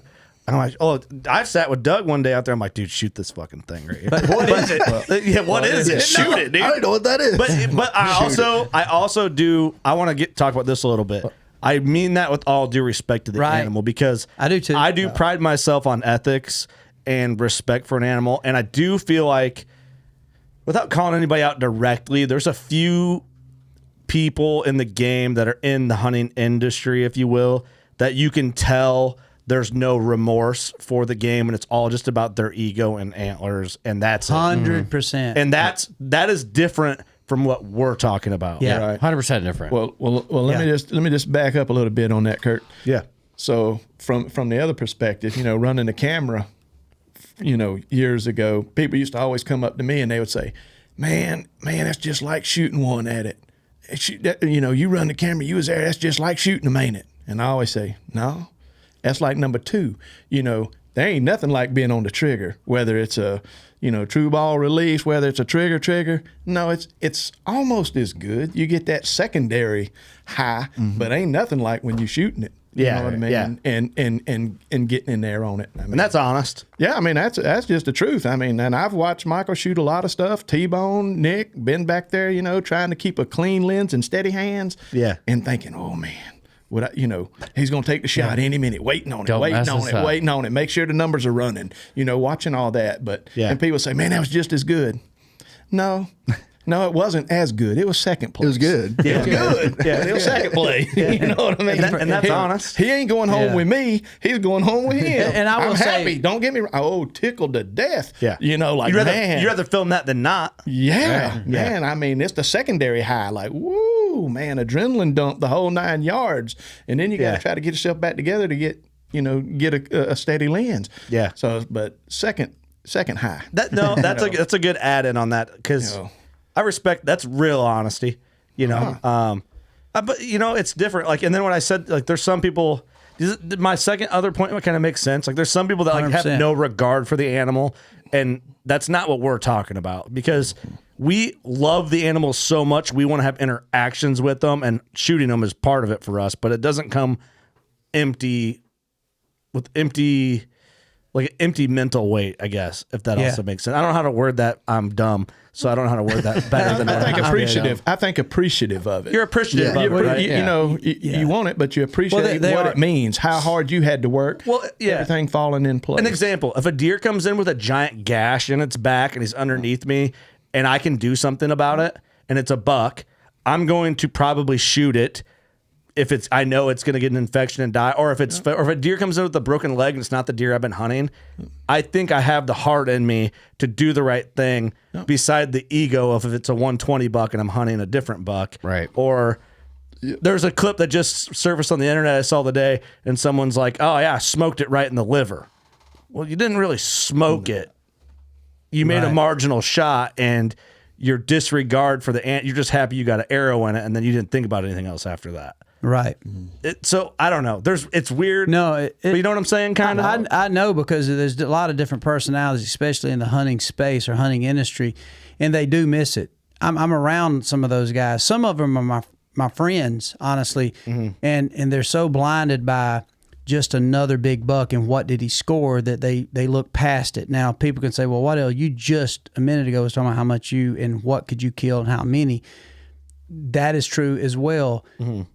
I'm like, oh, I sat with Doug one day out there. I'm like, dude, shoot this fucking thing right here. What is it? Yeah, what is it? Shoot it, dude. I don't know what that is. But I also do. I want to talk about this a little bit. I mean that with all due respect to the animal, because I do too. I do pride myself on ethics and respect for an animal, and I do feel like, without calling anybody out directly, there's a few people in the game that are in the hunting industry, if you will, that you can tell there's no remorse for the game, and it's all just about their ego and antlers, and that's 100%. And that is different from what we're talking about. Yeah, right. 100% different. Well, let me just back up a little bit on that, Kurt. Yeah. So from the other perspective, running the camera, years ago, people used to always come up to me and they would say, man, that's just like shooting one at it. You run the camera, you was there, that's just like shooting them, ain't it? And I always say, no, that's like number two. There ain't nothing like being on the trigger, whether it's a, true ball release, whether it's a trigger. No, it's almost as good. You get that secondary high, but ain't nothing like when you're shooting it. You know what I mean? Yeah. And getting in there on it. I mean, And that's honest. yeah, I mean, that's just the truth. I mean, and I've watched Michael shoot a lot of stuff. T-Bone, Nick, been back there, trying to keep a clean lens and steady hands. Yeah. And thinking, oh man, he's going to take the shot any minute, waiting on it, make sure the numbers are running, watching all that. But, and people say, man, that was just as good. No, it wasn't as good. It was second place. It was good. Yeah. Good. Yeah, it was second place. You know what I mean? And that's honest. He ain't going home with me. He's going home with him. And I will I'm say, happy. Don't get me wrong. Oh, tickled to death. Yeah. You'd rather film that than not. Yeah, man. I mean, it's the secondary high. Like, woo, man, adrenaline dump the whole 9 yards, and then you got to try to get yourself back together to get a steady lens. Yeah. So, but second high. That's a good add-in on that, because I respect, that's real honesty, but it's different. And then when I said, there's some people, my other point kind of makes sense. There's some people that have 100%. no regard for the animal, and that's not what we're talking about, because we love the animals so much. We want to have interactions with them, and shooting them is part of it for us, but it doesn't come empty mental weight, I guess, if that also makes sense. I don't know how to word that. I'm dumb, so I don't know how to word that better than I think appreciative. I think appreciative of it. You're appreciative of it, right? You want it, but you appreciate what it means, how hard you had to work. Well, everything falling in place. An example: if a deer comes in with a giant gash in its back and he's underneath me, and I can do something about it, and it's a buck, I'm going to probably shoot it if it's, I know it's going to get an infection and die, or if it's, or if a deer comes in with a broken leg and it's not the deer I've been hunting, I think I have the heart in me to do the right thing beside the ego of if it's a 120 buck and I'm hunting a different buck. Right. Or there's a clip that just surfaced on the internet I saw the day and someone's like, oh yeah, I smoked it right in the liver. Well, you didn't really smoke it. You made a marginal shot, and your disregard for the ant, you're just happy you got an arrow in it, and then you didn't think about anything else after that. Right. So I don't know. It's weird. No, but you know what I'm saying? Kind of. I know, because there's a lot of different personalities, especially in the hunting space or hunting industry, and they do miss it. I'm around some of those guys. Some of them are my friends, honestly, and they're so blinded by just another big buck and what did he score that they look past it. Now, people can say, well, Waddell, you just a minute ago was talking about how much you and what could you kill and how many. That is true as well.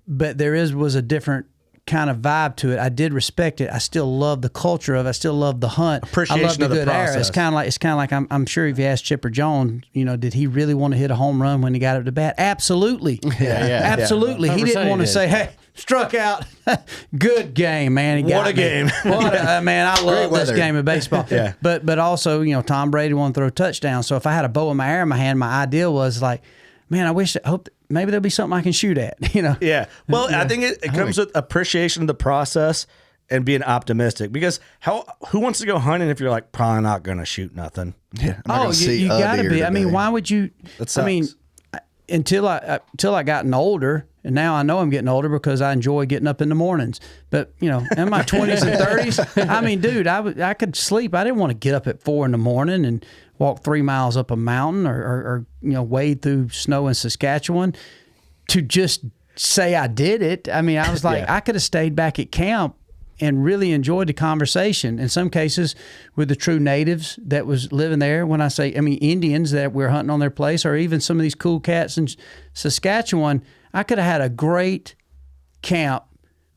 But there was a different kind of vibe to it. I did respect it. I still love the culture of it. I still love the hunt. Appreciation I love the of the good arrow. process. It's kind of like I'm sure if you asked Chipper Jones, did he really want to hit a home run when he got up to bat? Absolutely. Absolutely. He didn't want to say, hey, struck out. Good game, man. He got What a me. game. Man, I love this weather. game of baseball. But also, Tom Brady wanted to throw touchdowns. So if I had a bow and my arrow in my hand, my idea was like, man, I hope maybe there'll be something I can shoot at, Yeah. Well, I think it comes with appreciation of the process and being optimistic, because who wants to go hunting if you're like, probably not going to shoot nothing? Yeah. I'm not gonna see you a got to deer be. I mean, today. why would you? That I mean, sucks. until I gotten older, and now I know I'm getting older because I enjoy getting up in the mornings. But in my 20s and 30s, I mean, dude, I could sleep. I didn't want to get up at 4 a.m. and walk 3 miles up a mountain or wade through snow in Saskatchewan to just say I did it. I mean, I was like, I could have stayed back at camp and really enjoyed the conversation. In some cases with the true natives that was living there. When I say, Indians that we're hunting on their place, or even some of these cool cats in Saskatchewan, I could have had a great camp.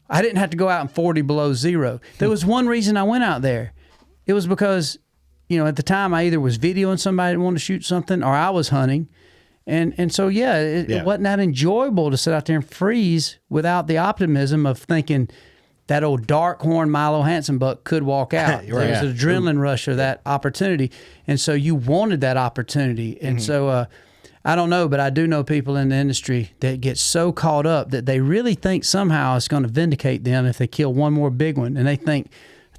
I didn't have to go out in 40 below zero. There was one reason I went out there. It was because, at the time I either was videoing somebody that wanted to shoot something, or I was hunting. And so, it wasn't that enjoyable to sit out there and freeze without the optimism of thinking that old dark horn Milo Hansen buck could walk out. There was an adrenaline rush of that opportunity. And so you wanted that opportunity. And so I don't know, but I do know people in the industry that get so caught up that they really think somehow it's going to vindicate them if they kill one more big one. And they think,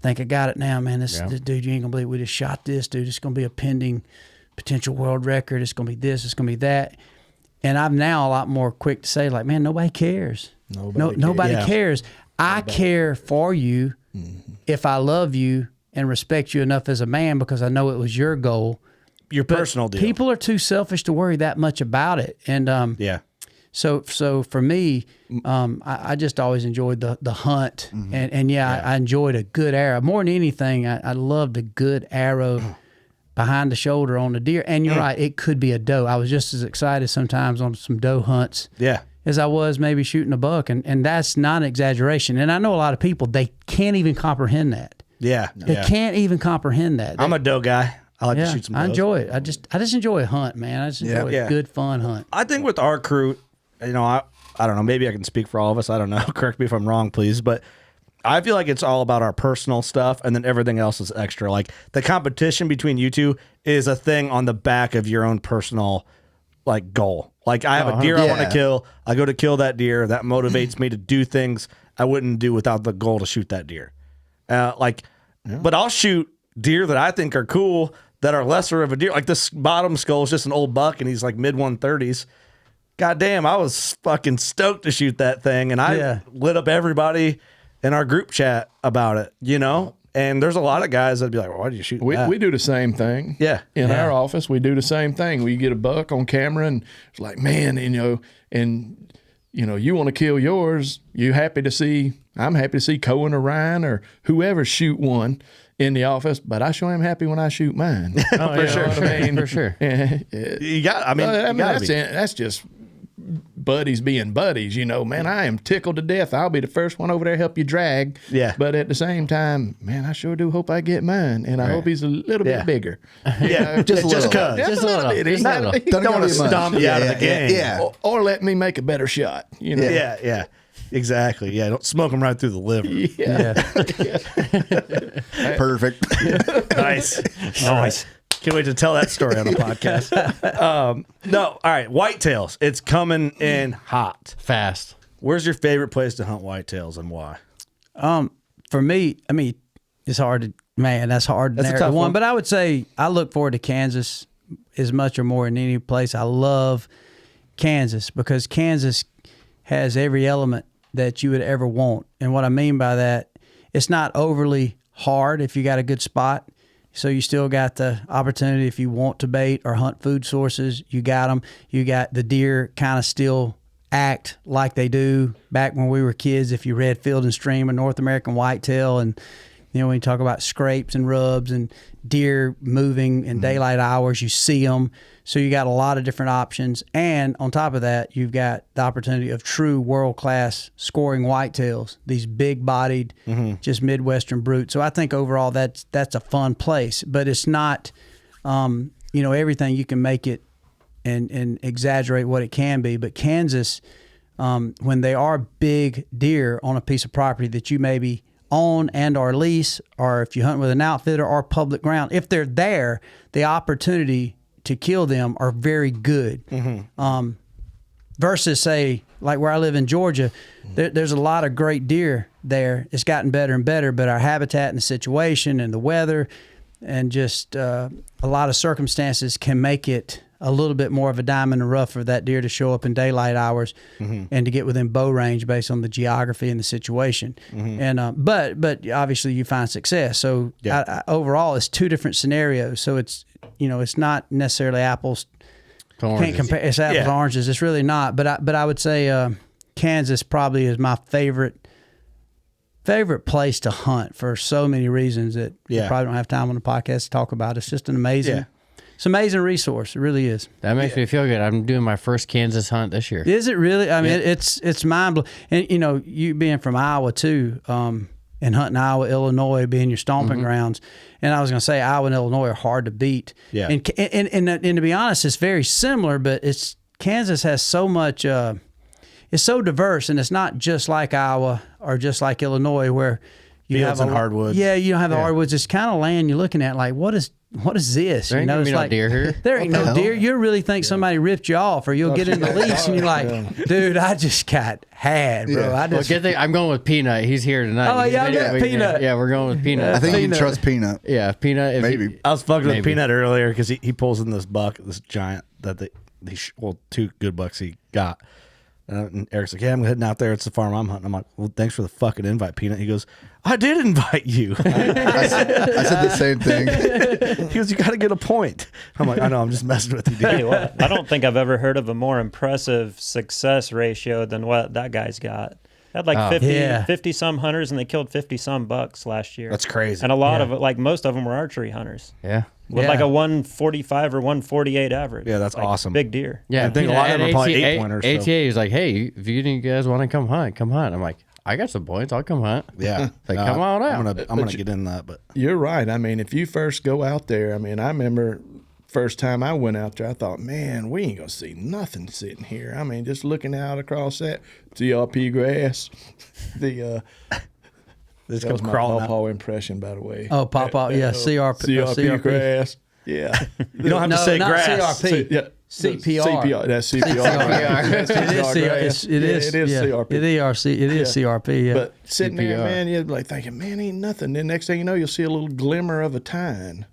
I got it now, man. This dude, you ain't going to believe we just shot this dude. It's going to be a pending potential world record. It's going to be this. It's going to be that. And I'm now a lot more quick to say, like, man, nobody cares. Nobody cares. I care for you if I love you and respect you enough as a man, because I know it was your goal. Your personal deal. People are too selfish to worry that much about it. And so for me, I just always enjoyed the hunt. And I enjoyed a good arrow. More than anything, I loved a good arrow behind the shoulder on the deer. And you're right, it could be a doe. I was just as excited sometimes on some doe hunts as I was maybe shooting a buck. And that's not an exaggeration. And I know a lot of people, they can't even comprehend that. They can't even comprehend that. I'm a doe guy. I like to shoot some does. I enjoy it. I just enjoy a hunt, man. I just enjoy a good, fun hunt. I think with our crew, I don't know, maybe I can speak for all of us. I don't know. Correct me if I'm wrong, please. But I feel like it's all about our personal stuff, and then everything else is extra. Like, the competition between you two is a thing on the back of your own personal, like, goal. Like, I have a deer I want to kill. I go to kill that deer. That motivates me to do things I wouldn't do without the goal to shoot that deer. But I'll shoot deer that I think are cool that are lesser of a deer. Like, this bottom skull is just an old buck, and he's like mid 130s. God damn, I was fucking stoked to shoot that thing, and I lit up everybody in our group chat about it, And there's a lot of guys that'd be like, well, why did you shoot that? We do the same thing. In our office, we do the same thing. We get a buck on camera, and it's like, man, you want to kill yours. I'm happy to see Cohen or Ryan or whoever shoot one in the office, but I sure am happy when I shoot mine. For sure. For sure. You got, that's just buddies being buddies, man. I am tickled to death. I'll be the first one over there to help you drag. Yeah. But at the same time, man, I sure do hope I get mine, and I hope he's a little bit bigger. Just because. Just a little. Don't want to stomp you out of the game. Or let me make a better shot. Yeah. Exactly. Yeah, don't smoke them right through the liver. Perfect. Nice. Nice. Can't wait to tell that story on the podcast. No, all right. Whitetails. It's coming in hot. Fast. Where's your favorite place to hunt whitetails and why? For me, I mean, it's hard to, man, that's hard to That's a narrow tough one. one. But I would say I look forward to Kansas as much or more than any place. I love Kansas because Kansas has every element that you would ever want. And what I mean by that, it's not overly hard if you got a good spot. So you still got the opportunity if you want to bait or hunt food sources, you got them. You got the deer kind of still act like they do back when we were kids. If you read Field and Stream and North American Whitetail, and you know when you talk about scrapes and rubs and deer moving in daylight hours, you see them. So you got a lot of different options, and on top of that, you've got the opportunity of true world-class scoring whitetails. These big-bodied, just Midwestern brutes. So I think overall that's a fun place, but it's not, everything you can make it and exaggerate what it can be. But Kansas, when they are big deer on a piece of property that you maybe own and or lease, or if you hunt with an outfitter or public ground, if they're there, the opportunity to kill them are very good. Versus say like where I live in Georgia, there's a lot of great deer there. It's gotten better and better, but our habitat and the situation and the weather and just a lot of circumstances can make it a little bit more of a diamond in the rough for that deer to show up in daylight hours and to get within bow range based on the geography and the situation. And but obviously you find success. So overall, it's two different scenarios. So it's it's not necessarily apples. Can't compare. It's apples and oranges. It's really not. But I would say Kansas probably is my favorite place to hunt for so many reasons that we probably don't have time on the podcast to talk about. It's just an amazing. It's an amazing resource. It really is. That makes me feel good. I'm doing my first Kansas hunt this year. Is it really? I mean, it's mind blowing. And you being from Iowa too, and hunting Iowa, Illinois being your stomping grounds. And I was going to say Iowa and Illinois are hard to beat. Yeah. And to be honest, it's very similar, but Kansas has so much. It's so diverse, and it's not just like Iowa or just like Illinois where you Fields have and hardwoods. Yeah, you don't have the hardwoods. It's kind of land you're looking at like what is this? There ain't gonna be no deer here. There ain't no deer. You really think somebody ripped you off, or you'll get in the lease and you're like, dude, I just got had, bro. I'm going with Peanut. He's here tonight. Oh, yeah, I got Peanut. Yeah, we're going with Peanut. I think you can trust Peanut. Yeah, Peanut. Maybe. I was fucking with Peanut earlier because he pulls in this buck, this giant that two good bucks he got. And Eric's like, yeah, I'm heading out there. It's the farm I'm hunting. I'm like, well, thanks for the fucking invite, Peanut. He goes, I did invite you. I said the same thing. He goes, you got to get a point. I'm like, I know, I'm just messing with you, dude. Tell you what, I don't think I've ever heard of a more impressive success ratio than what that guy's got. Had like 50 some hunters, and they killed 50 some bucks last year. That's crazy. And a lot of it, like most of them were archery hunters. Yeah. With like a 145 or 148 average. Yeah, that's awesome. Big deer. Yeah, I think a lot of them are probably 8-pointers. ATA is like, hey, if you guys want to come hunt, come hunt. I'm like, I got some points. I'll come hunt. Yeah. Like, come on out. I'm gonna get in that, but You're right. I mean, if you first go out there, I remember first time I went out there, I thought, man, we ain't gonna see nothing sitting here. I mean, just looking out across that CRP grass, this that was my pawpaw impression, by the way. Oh, pawpaw, yeah, CRP grass. Yeah. you don't have to say not grass. CRP. CPR. CPR. That's CPR. It is CRP. It is CRP. Yeah. But sitting there, man, you'd be like thinking, man, ain't nothing. Then next thing you know, you'll see a little glimmer of a tine.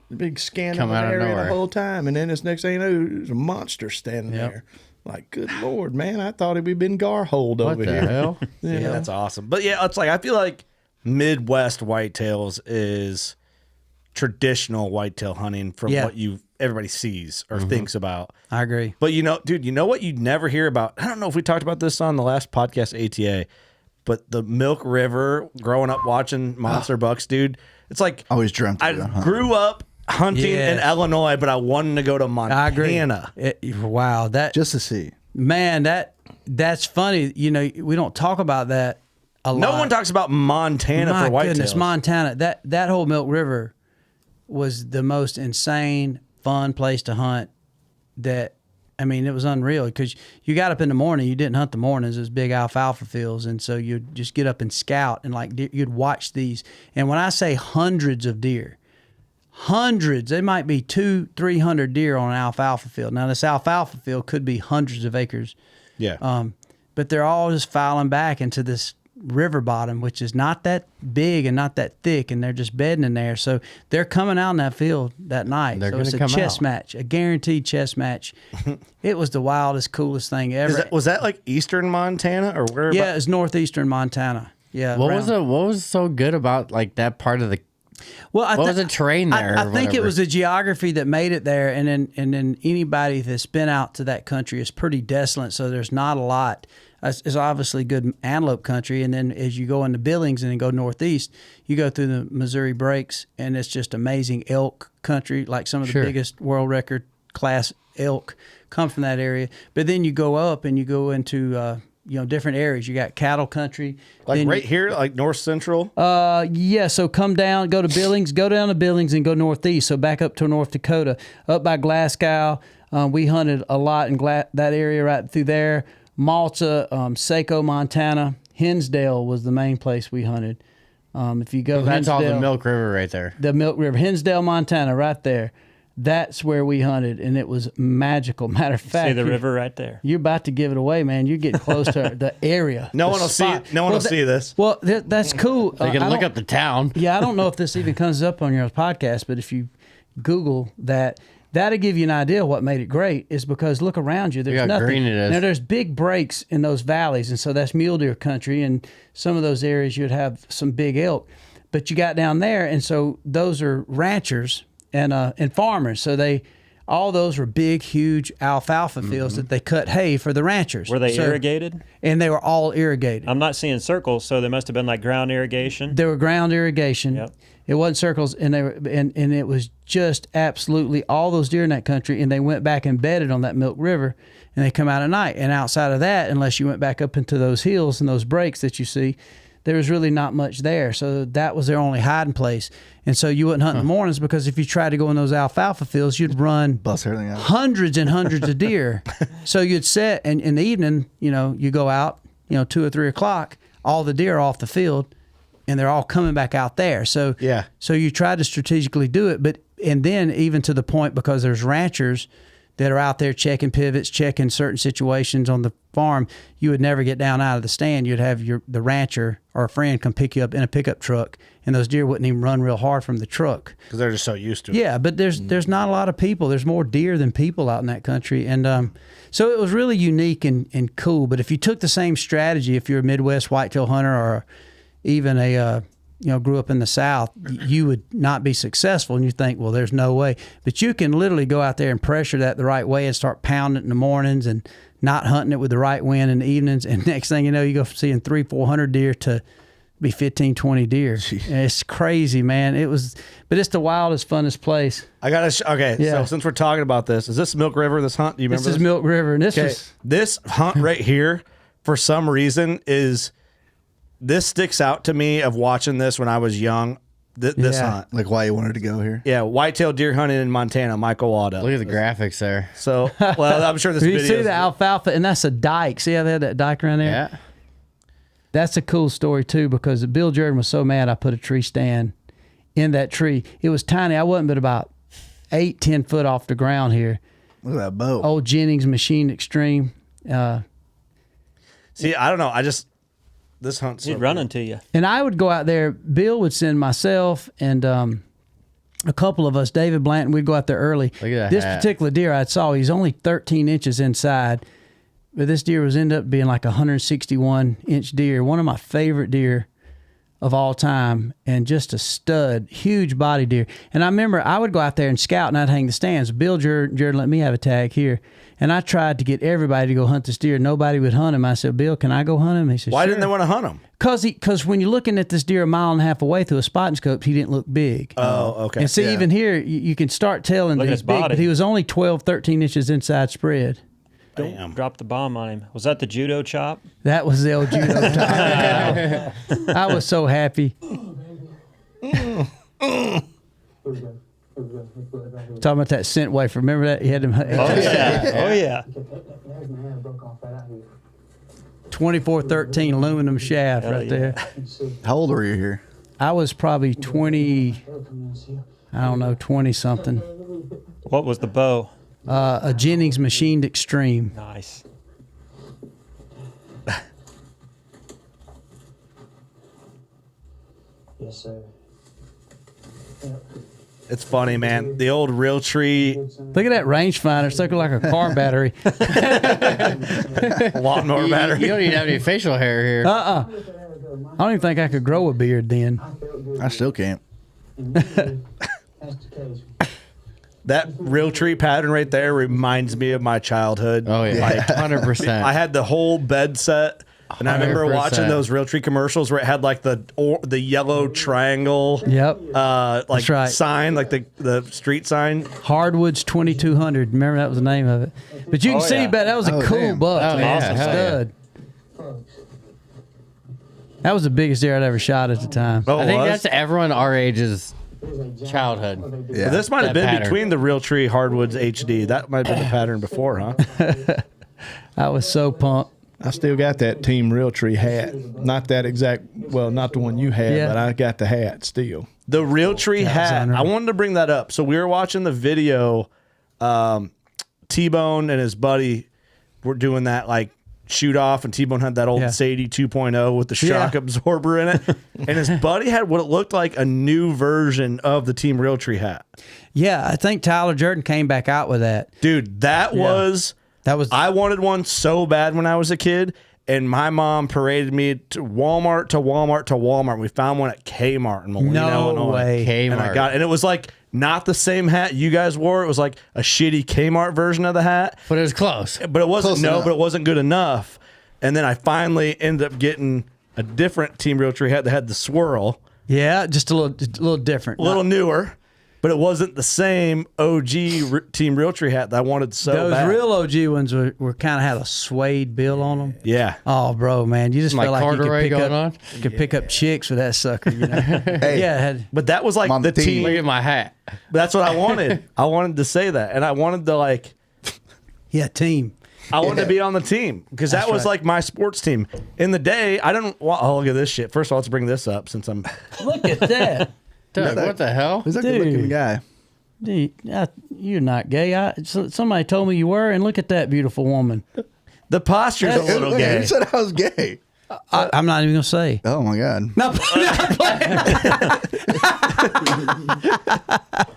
The big scan of an area the whole time. And then this next thing you know, there's a monster standing there. Like, good Lord, man, I thought we'd been gar-holed over here. What the hell? Yeah, that's awesome. But yeah, it's like I feel like Midwest whitetails is traditional whitetail hunting from what everybody sees or thinks about. I agree. But dude, you know what you'd never hear about? I don't know if we talked about this on the last podcast, ATA, but the Milk River, growing up watching monster bucks, dude. It's like Always dreamt of I that, huh? grew up hunting in Illinois, but I wanted to go to Montana. I agree. Wow, that Just to see. man, that's funny. We don't talk about that a lot. No one talks about Montana My for whitetails. goodness, Montana. That whole Milk River was the most insane, fun place to hunt that I mean, it was unreal because you got up in the morning. You didn't hunt the mornings. It was big alfalfa fields. And so you'd just get up and scout and like you'd watch these. And when I say hundreds of deer, hundreds, there might be 200-300 deer on an alfalfa field. Now, this alfalfa field could be hundreds of acres. Yeah. But they're all just filing back into this river bottom, which is not that big and not that thick, and they're just bedding in there. So they're coming out in that field that night. They're so it's a gonna come chess out. match, a guaranteed chess match. It was the wildest, coolest thing ever. Was that like eastern Montana or where? Yeah, it's northeastern Montana. Yeah. What was so good about like that part of the? Well, What was the terrain there? I or think it whatever? was the geography that made it there, and then anybody that's been out to that country is pretty desolate. So there's not a lot. It's obviously good antelope country, and then as you go into Billings and then go northeast, you go through the Missouri Breaks, and it's just amazing elk country. Like some of the Sure. biggest world record class elk come from that area. But then you go up and you go into different areas. You got cattle country, like then right here, like north central. yeah, so come down, go to Billings, go down to Billings and go northeast. So back up to North Dakota, up by Glasgow. We hunted a lot in that area right through there. Malta, Saco, Montana. Hinsdale was the main place we hunted. If you go That's all the Hinsdale- Milk River right there. the Milk River, Hinsdale, Montana, right there. That's where we hunted, and it was magical. Matter of fact, See the river right there. you're about to give it away, man. You're getting close to the area. No the one will see spot. it. No one will see this. Well, that's cool. They can I look don't- up the town. Yeah, I don't know if this even comes up on your podcast, but if you Google that, that'll give you an idea of what made it great. Is because look around you, there's Look how nothing. green it is. Now there's big breaks in those valleys, and so that's mule deer country, and some of those areas you'd have some big elk. But you got down there, and so those are ranchers and farmers. So all those were big, huge alfalfa fields that they cut hay for the ranchers. Were they So- irrigated? And they were all irrigated. I'm not seeing circles, so they must have been like ground irrigation. There were ground irrigation. Yep. It wasn't circles, and they were, and it was just absolutely all those deer in that country, and they went back and bedded on that Milk River, and they come out at night. And outside of that, unless you went back up into those hills and those breaks that you see, there was really not much there. So that was their only hiding place. And so you wouldn't hunt in the mornings because if you tried to go in those alfalfa fields, you'd run Bust everything out. hundreds and hundreds of deer. So you'd set, and in the evening, you go out, 2 or 3 o'clock, all the deer are off the field, and they're all coming back out there. So Yeah. So you try to strategically do it, and then even to the point because there's ranchers that are out there checking pivots, checking certain situations on the farm, you would never get down out of the stand. You'd have the rancher or a friend come pick you up in a pickup truck, and those deer wouldn't even run real hard from the truck. Because they're just so used to it. Yeah, but there's not a lot of people. There's more deer than people out in that country, and so it was really unique and cool. But if you took the same strategy, if you're a Midwest whitetail hunter or even a grew up in the South, you would not be successful, and you think, well, there's no way. But you can literally go out there and pressure that the right way and start pounding it in the mornings and not hunting it with the right wind in the evenings, and next thing you know, you go from seeing 300-400 deer to be 15-20 deer. It's crazy, man. But it's the wildest, funnest place. I gotta. Okay, Yeah. so since we're talking about this, is this Milk River? This hunt? Do you remember This is Milk River, and this Okay, was this hunt right here, for some reason, this sticks out to me of watching this when I was young. This Yeah. hunt. Like why you wanted to go here? Yeah, whitetail deer hunting in Montana, Michael Waddell. Look at the graphics there. So, well, I'm sure this you video. see the alfalfa, and that's a dike. See how they had that dike around there? Yeah. That's a cool story too, because Bill Jordan was so mad I put a tree stand in that tree. It was tiny. I wasn't but about 8-10 foot off the ground here. Look at that bow. Old Jennings Machine Extreme. See, I don't know. This hunt's He's so running to you. And I would go out there. Bill would send myself and a couple of us, David Blanton, we'd go out there early. Look at that This hat. particular deer I saw, he's only 13 inches inside, but this deer was ended up being like a 161-inch deer, one of my favorite deer of all time, and just a stud, huge body deer. And I remember I would go out there and scout, and I'd hang the stands. Bill Jordan let me have a tag here, and I tried to get everybody to go hunt this deer. Nobody would hunt him. I said, Bill, can I go hunt him? He said, Why sure. didn't they want to hunt him? Because when you're looking at this deer a mile and a half away through a spotting scope, he didn't look big. Oh, okay. And see, Yeah. even here, you can start telling Look that at he's his big, body. but he was only 12, 13 inches inside spread. Don't drop the bomb on him. Was that the judo chop? That was the old judo time. I was so happy. Talking about that scent wafer. Remember that? You had them. Oh yeah. Oh yeah. 2413 aluminum shaft Hell right yeah. there. How old were you here? I was probably 20, I don't know, 20 something. What was the bow? A Jennings machined extreme. Nice. Yes, sir. It's funny, man. The old Realtree Look at that rangefinder. It's looking like a car battery. lawnmower You battery. don't even have any facial hair here. I don't even think I could grow a beard then. I still can't. That Realtree pattern right there reminds me of my childhood. Oh yeah, Like, 100%. I had the whole bed set, and I remember 100%. watching those Realtree commercials where it had like the yellow triangle, Yep. like That's right. sign, like the street sign. Hardwoods 2200. Remember that was the name of it. But you can Oh, see, yeah. but that was a cool damn. buck. Oh, man. yeah, hell yeah. Stud. That was the biggest deer I'd ever shot at the time. Oh, I it think was? that's everyone our age's childhood. Yeah. But this might have That been pattern. between the Realtree Hardwoods HD. That might have been the pattern before, huh? I was so pumped. I still got that Team Realtree hat. Not that exact, well, not the one you had, Yeah. but I got the hat still. The Realtree hat. unreal. I wanted to bring that up. So we were watching the video. T-Bone and his buddy were doing that like shoot off, and T-Bone had that old Yeah. Sadie 2.0 with the shock Yeah. absorber in it. And his buddy had what it looked like a new version of the Team Realtree hat. Yeah, I think Tyler Jordan came back out with that. Dude, that was I wanted one so bad when I was a kid, and my mom paraded me to Walmart to Walmart to Walmart. We found one at Kmart in Moline, No Illinois. way. And I Kmart. got it. And it was like not the same hat you guys wore. It was like a shitty Kmart version of the hat. But it was close. But it wasn't Close enough. but it wasn't good enough. And then I finally ended up getting a different Team Realtree hat that had the swirl, Yeah, just a little different. a little newer, but it wasn't the same OG Team Realtree hat that I wanted so Those bad. real OG ones were kind of had a suede bill on them. Yeah. Oh, bro, man, you just Like felt like you corduroy could pick going up, on? you could pick up chicks with that sucker. You know? Hey, Yeah, it had, But that was like I'm on the the team. Look team. at my hat. That's what I wanted. I wanted to say that, and I wanted to like. yeah, team. I wanted to be on the team because that was right. like my sports team. In the day, I didn't. Well, oh, look at this shit. First of all, let's bring this up since I'm. Look at that. Dude, what the hell? Who's that good looking Dude. guy? Dude, you're not gay. Somebody told me you were, and look at that beautiful woman. The posture's a little Who gay. said I was gay? I'm not even gonna say. Oh my god. No,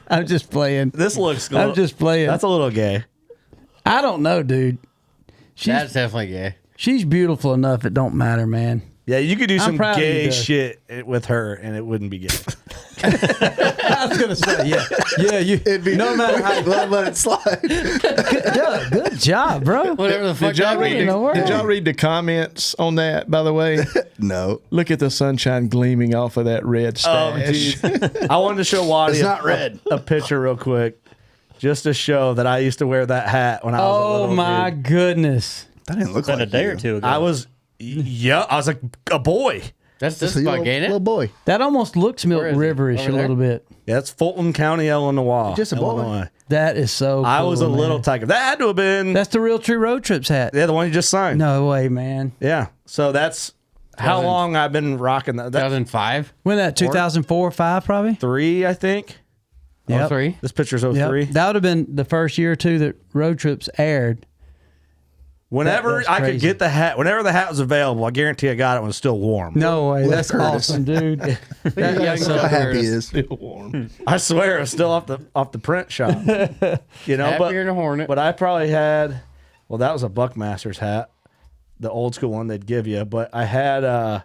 I'm just playing. This looks. I'm just playing. That's a little gay. I don't know, dude. That's definitely gay. She's beautiful enough. It don't matter, man. Yeah, you could do some proud of you, gay Doug. shit with her, and it wouldn't be gay. I was gonna say, yeah. You. No matter how. Let it slide. Good job, bro. Whatever the fuck Did y'all, that read means. the world? did y'all read the comments on that, by the way? No. Look at the sunshine gleaming off of that red Oh, stash. dude. I wanted to show Waddy It's not red. a picture real quick, just to show that I used to wear that hat when I was a Oh little my dude. goodness. That didn't look Been like a day you. or two ago. I was like a boy. That's Just this a bug, little, ain't little it? boy. That almost looks Milk Where is it? Riverish Over a there? little bit. Yeah, that's Fulton County, Illinois. Just a boy. Illinois. That is so. I was a cool, little man. tiger. That had to have been That's the Real Tree Road Trips hat. the one you just signed. No way, man. Yeah. So that's how long I've been rocking that. 2005? When that 2004 or 5 probably. 3, I think. Yep. 03? This picture's Yep. 03. That would have been the first year or two that Road Trips aired. Whenever that's I could crazy. get the hat, whenever the hat was available, I guarantee I got it when it was still warm. No way. That's Curtis. awesome, dude. That's so How happy Curtis. he is. Still warm. I swear it was still off the print shop. You know, Happier than a hornet. but I probably had. Well, that was a Buckmaster's hat, the old school one they'd give you. But I had. I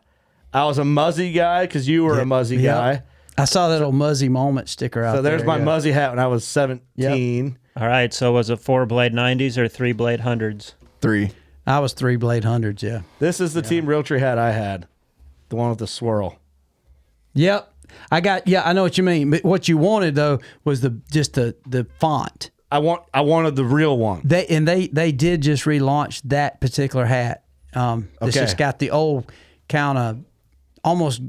was a Muzzy guy because you were a Muzzy Yep. guy. I saw that old Muzzy Moment sticker out So there's there. my yeah. Muzzy hat when I was 17. All right, so was it 4-blade 90s or 3-blade 100s? 3. I was 3-blade 100s, yeah. This is the Team Realtree hat I had, the one with the swirl. Yep. I know what you mean. But what you wanted though was the font. I wanted the real one. They did just relaunch that particular hat. It's Okay. just got the old kind of almost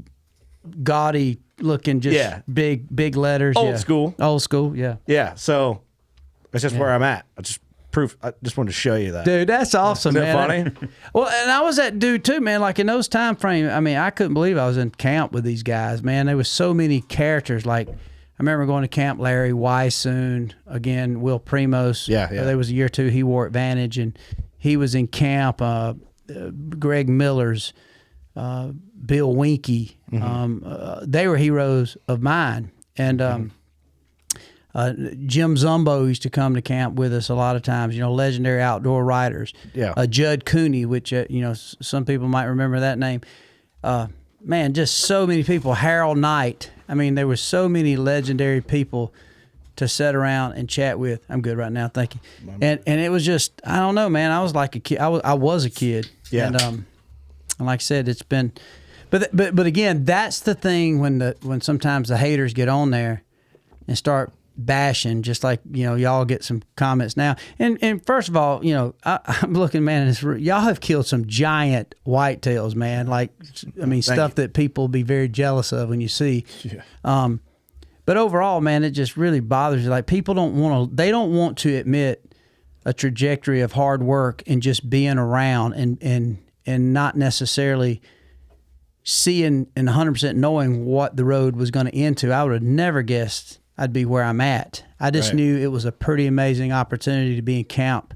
gaudy looking, just big letters. Old school. Old school, yeah. Yeah, so that's just where I'm at. I just wanted to show you that. Dude, that's awesome, Isn't man. it funny? Well, and I was that dude too, man. Like in those time frames, I mean, I couldn't believe I was in camp with these guys, man. There was so many characters. Like I remember going to camp Larry Weissoon, again, Will Primos. Yeah. There was a year or two he wore Advantage, and he was in camp. Greg Miller's, Bill Winky. They were heroes of mine. And Jim Zumbo used to come to camp with us a lot of times, legendary outdoor riders. Yeah. Judd Cooney, which, some people might remember that name. Man, just so many people. Harold Knight. I mean, there were so many legendary people to sit around and chat with. I'm good right now, thank you. And it was just, I don't know, man. I was like a kid. I was a kid. Yeah. And like I said, it's been, but again, that's the thing when sometimes the haters get on there and start bashing, just like y'all get some comments now. And first of all, I'm looking, man, y'all have killed some giant whitetails, man. Like, I mean, stuff that people be very jealous of when you see. Yeah. But overall, man, it just really bothers you. Like, people don't want to admit a trajectory of hard work and just being around and not necessarily seeing and 100% knowing what the road was going to end to. I would have never guessed I'd be where I'm at. I just knew it was a pretty amazing opportunity to be in camp,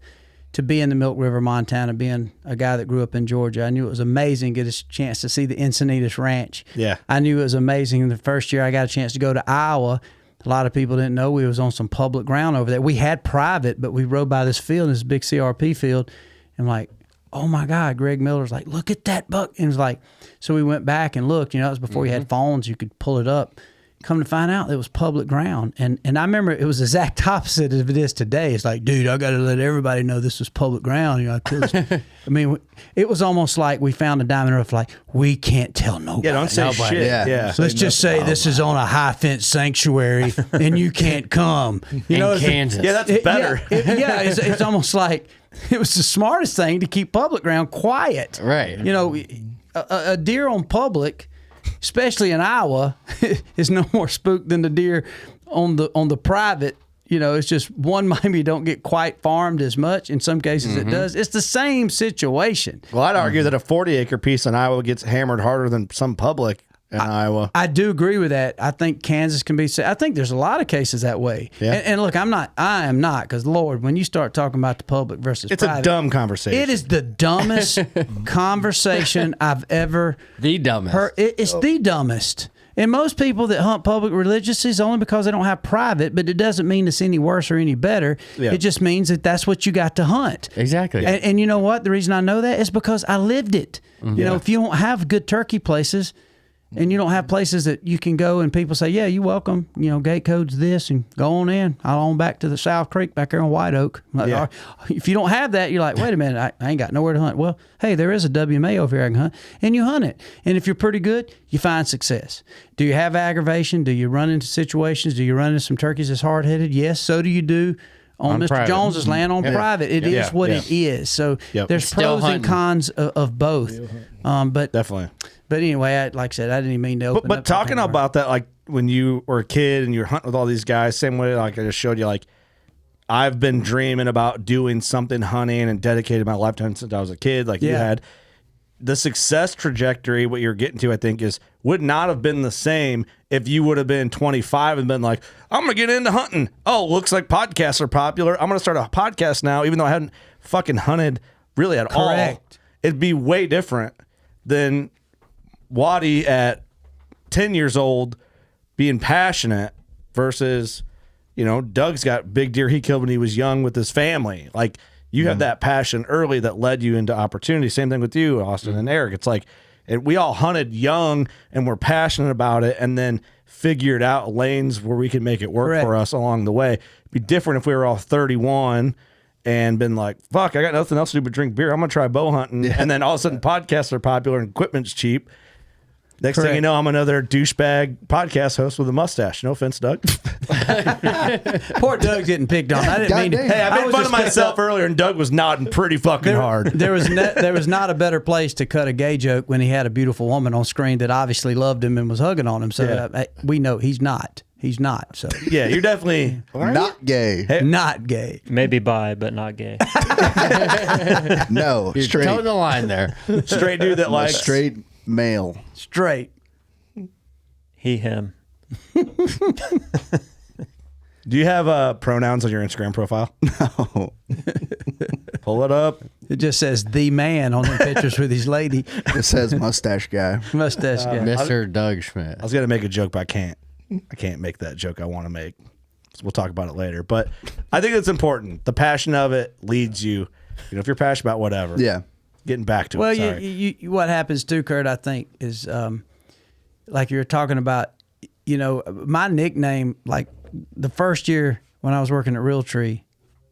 to be in the Milk River, Montana, being a guy that grew up in Georgia. I knew it was amazing to get a chance to see the Encinitas Ranch. Yeah. I knew it was amazing. The first year I got a chance to go to Iowa, a lot of people didn't know we was on some public ground over there. We had private, but we rode by this field, this big CRP field, and like, oh my God, Greg Miller's like, look at that buck. And it was like, so we went back and looked, it was before you had phones, you could pull it up. Come to find out, it was public ground. And I remember it was the exact opposite of it is today. It's like, dude, I got to let everybody know this was public ground. I mean, it was almost like we found a diamond rough, like, we can't tell nobody. Yeah, don't say shit. Yeah. So let's just say this is on a high fence sanctuary and you can't come. In Kansas. Yeah, that's better. It's almost like it was the smartest thing to keep public ground quiet. Right. A deer on public, especially in Iowa, is no more spooked than the deer on the private. It's just one maybe don't get quite farmed as much. In some cases it does. It's the same situation. Well, I'd argue that a 40-acre piece in Iowa gets hammered harder than some public in Iowa. I do agree with that. I think Kansas can be. I think there's a lot of cases that way. Yeah. And look, I am not, because Lord, when you start talking about the public versus It's private, a dumb conversation. it is the dumbest conversation I've ever The dumbest. heard. It's the dumbest. And most people that hunt public religiously is only because they don't have private, but it doesn't mean it's any worse or any better. Yeah. It just means that that's what you got to hunt. Exactly. And you know what? The reason I know that is because I lived it. If you don't have good turkey places, and you don't have places that you can go and people say, yeah, you're welcome. Gate code's this, and go on in. I'll on back to the South Creek back there on White Oak. Yeah. If you don't have that, you're like, wait a minute, I ain't got nowhere to hunt. Well, hey, there is a WMA over here I can hunt, and you hunt it. And if you're pretty good, you find success. Do you have aggravation? Do you run into situations? Do you run into some turkeys that's hard-headed? Yes, so do you do on Mr. private. Jones's land on private. It is what it is. So there's Still pros hunting. and cons of both. But Definitely. But anyway, like I said, I didn't even mean to open But up. talking about that, like when you were a kid and you're hunting with all these guys, same way like I just showed you, like I've been dreaming about doing something hunting and dedicated my lifetime since I was a kid. Like you had the success trajectory, what you're getting to, I think, would not have been the same if you would have been 25 and been like, I'm going to get into hunting. Oh, looks like podcasts are popular. I'm going to start a podcast now, even though I hadn't fucking hunted really at all. It'd be way different than Waddy at 10 years old being passionate versus, Doug's got big deer he killed when he was young with his family. Like, you have that passion early that led you into opportunity. Same thing with you, Austin and Eric. It's like we all hunted young and we're passionate about it, and then figured out lanes where we could make it work for us along the way. It'd be different if we were all 31 and been like, fuck, I got nothing else to do but drink beer. I'm going to try bow hunting. And then all of a sudden podcasts are popular and equipment's cheap. Next thing you know, I'm another douchebag podcast host with a mustache. No offense, Doug. Poor Doug's getting picked on. I didn't mean to. Hey, I made fun of myself earlier, and Doug was nodding pretty fucking hard. There was not a better place to cut a gay joke when he had a beautiful woman on screen that obviously loved him and was hugging on him. So we know he's not. He's not. So yeah, you're definitely Not gay. Hey. not gay. Maybe bi, but not gay. No, You're straight. towing the line there. straight dude that likes Straight male. Straight. He, him. Do you have pronouns on your Instagram profile? No. Pull it up. It just says the man on the pictures with his lady It says mustache guy. mustache guy. Mr. Doug Schmidt. I was gonna make a joke, but I can't. I can't make that joke I want to make. So we'll talk about it later. But I think it's important. The passion of it leads you. You know, if you're passionate about whatever. Yeah. Getting back to Well, it. Sorry. you what happens too, Kurt, I think, is like you were talking about, you know, my nickname, like the first year when I was working at Realtree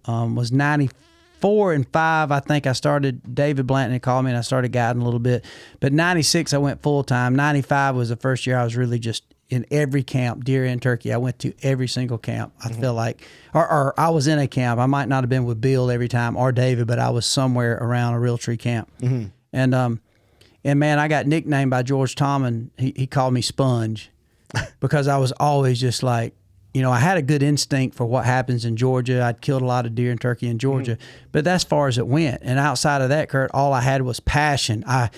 was 94 and 5. I think I started, David Blanton had called me and I started guiding a little bit. But 96, I went full time. 95 was the first year I was really just in every camp, deer and turkey. I went to every single camp. I feel like, or I was in a camp. I might not have been with Bill every time or David, but I was somewhere around a Realtree camp. And man, I got nicknamed by George Tomlin. He called me Sponge because I was always just like, you know, I had a good instinct for what happens in Georgia. I'd killed a lot of deer and turkey in Georgia, but that's far as it went. And outside of that, Kurt, all I had was passion. I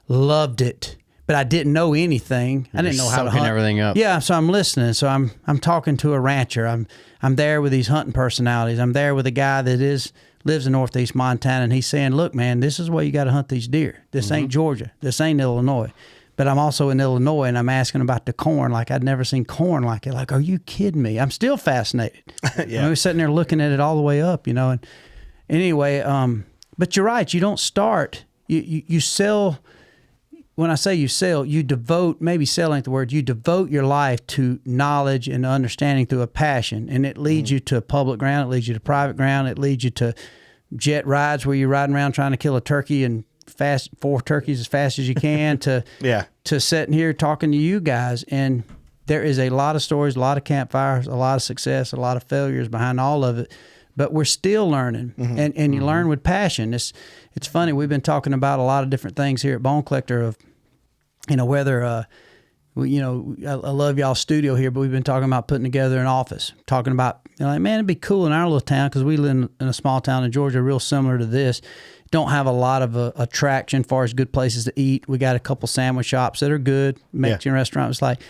loved it. But I didn't know anything. I didn't know how to soaking hunt. everything up. Yeah, so I'm listening. So I'm talking to a rancher. I'm there with these hunting personalities. I'm there with a guy that lives in Northeast Montana, and he's saying, "Look, man, this is where you got to hunt these deer. This ain't Georgia. This ain't Illinois." But I'm also in Illinois, and I'm asking about the corn. Like I'd never seen corn like it. Like, are you kidding me? I'm still fascinated. Yeah. I was sitting there looking at it all the way up, you know. And anyway, but you're right. You don't start. You sell. When I say you sell, you devote, maybe sell ain't the word, you devote your life to knowledge and understanding through a passion. And it leads you to public ground, it leads you to private ground, it leads you to jet rides where you're riding around trying to kill a turkey and 4 turkeys as fast as you can to sitting here talking to you guys. And there is a lot of stories, a lot of campfires, a lot of success, a lot of failures behind all of it. But we're still learning, and you learn with passion. It's funny. We've been talking about a lot of different things here at Bone Collector of, you know, whether, I love y'all's studio here, but we've been talking about putting together an office, talking about, you know, like, man, it'd be cool in our little town because we live in a small town in Georgia, real similar to this. Don't have a lot of attraction as far as good places to eat. We got a couple sandwich shops that are good, Mexican restaurant. It's like,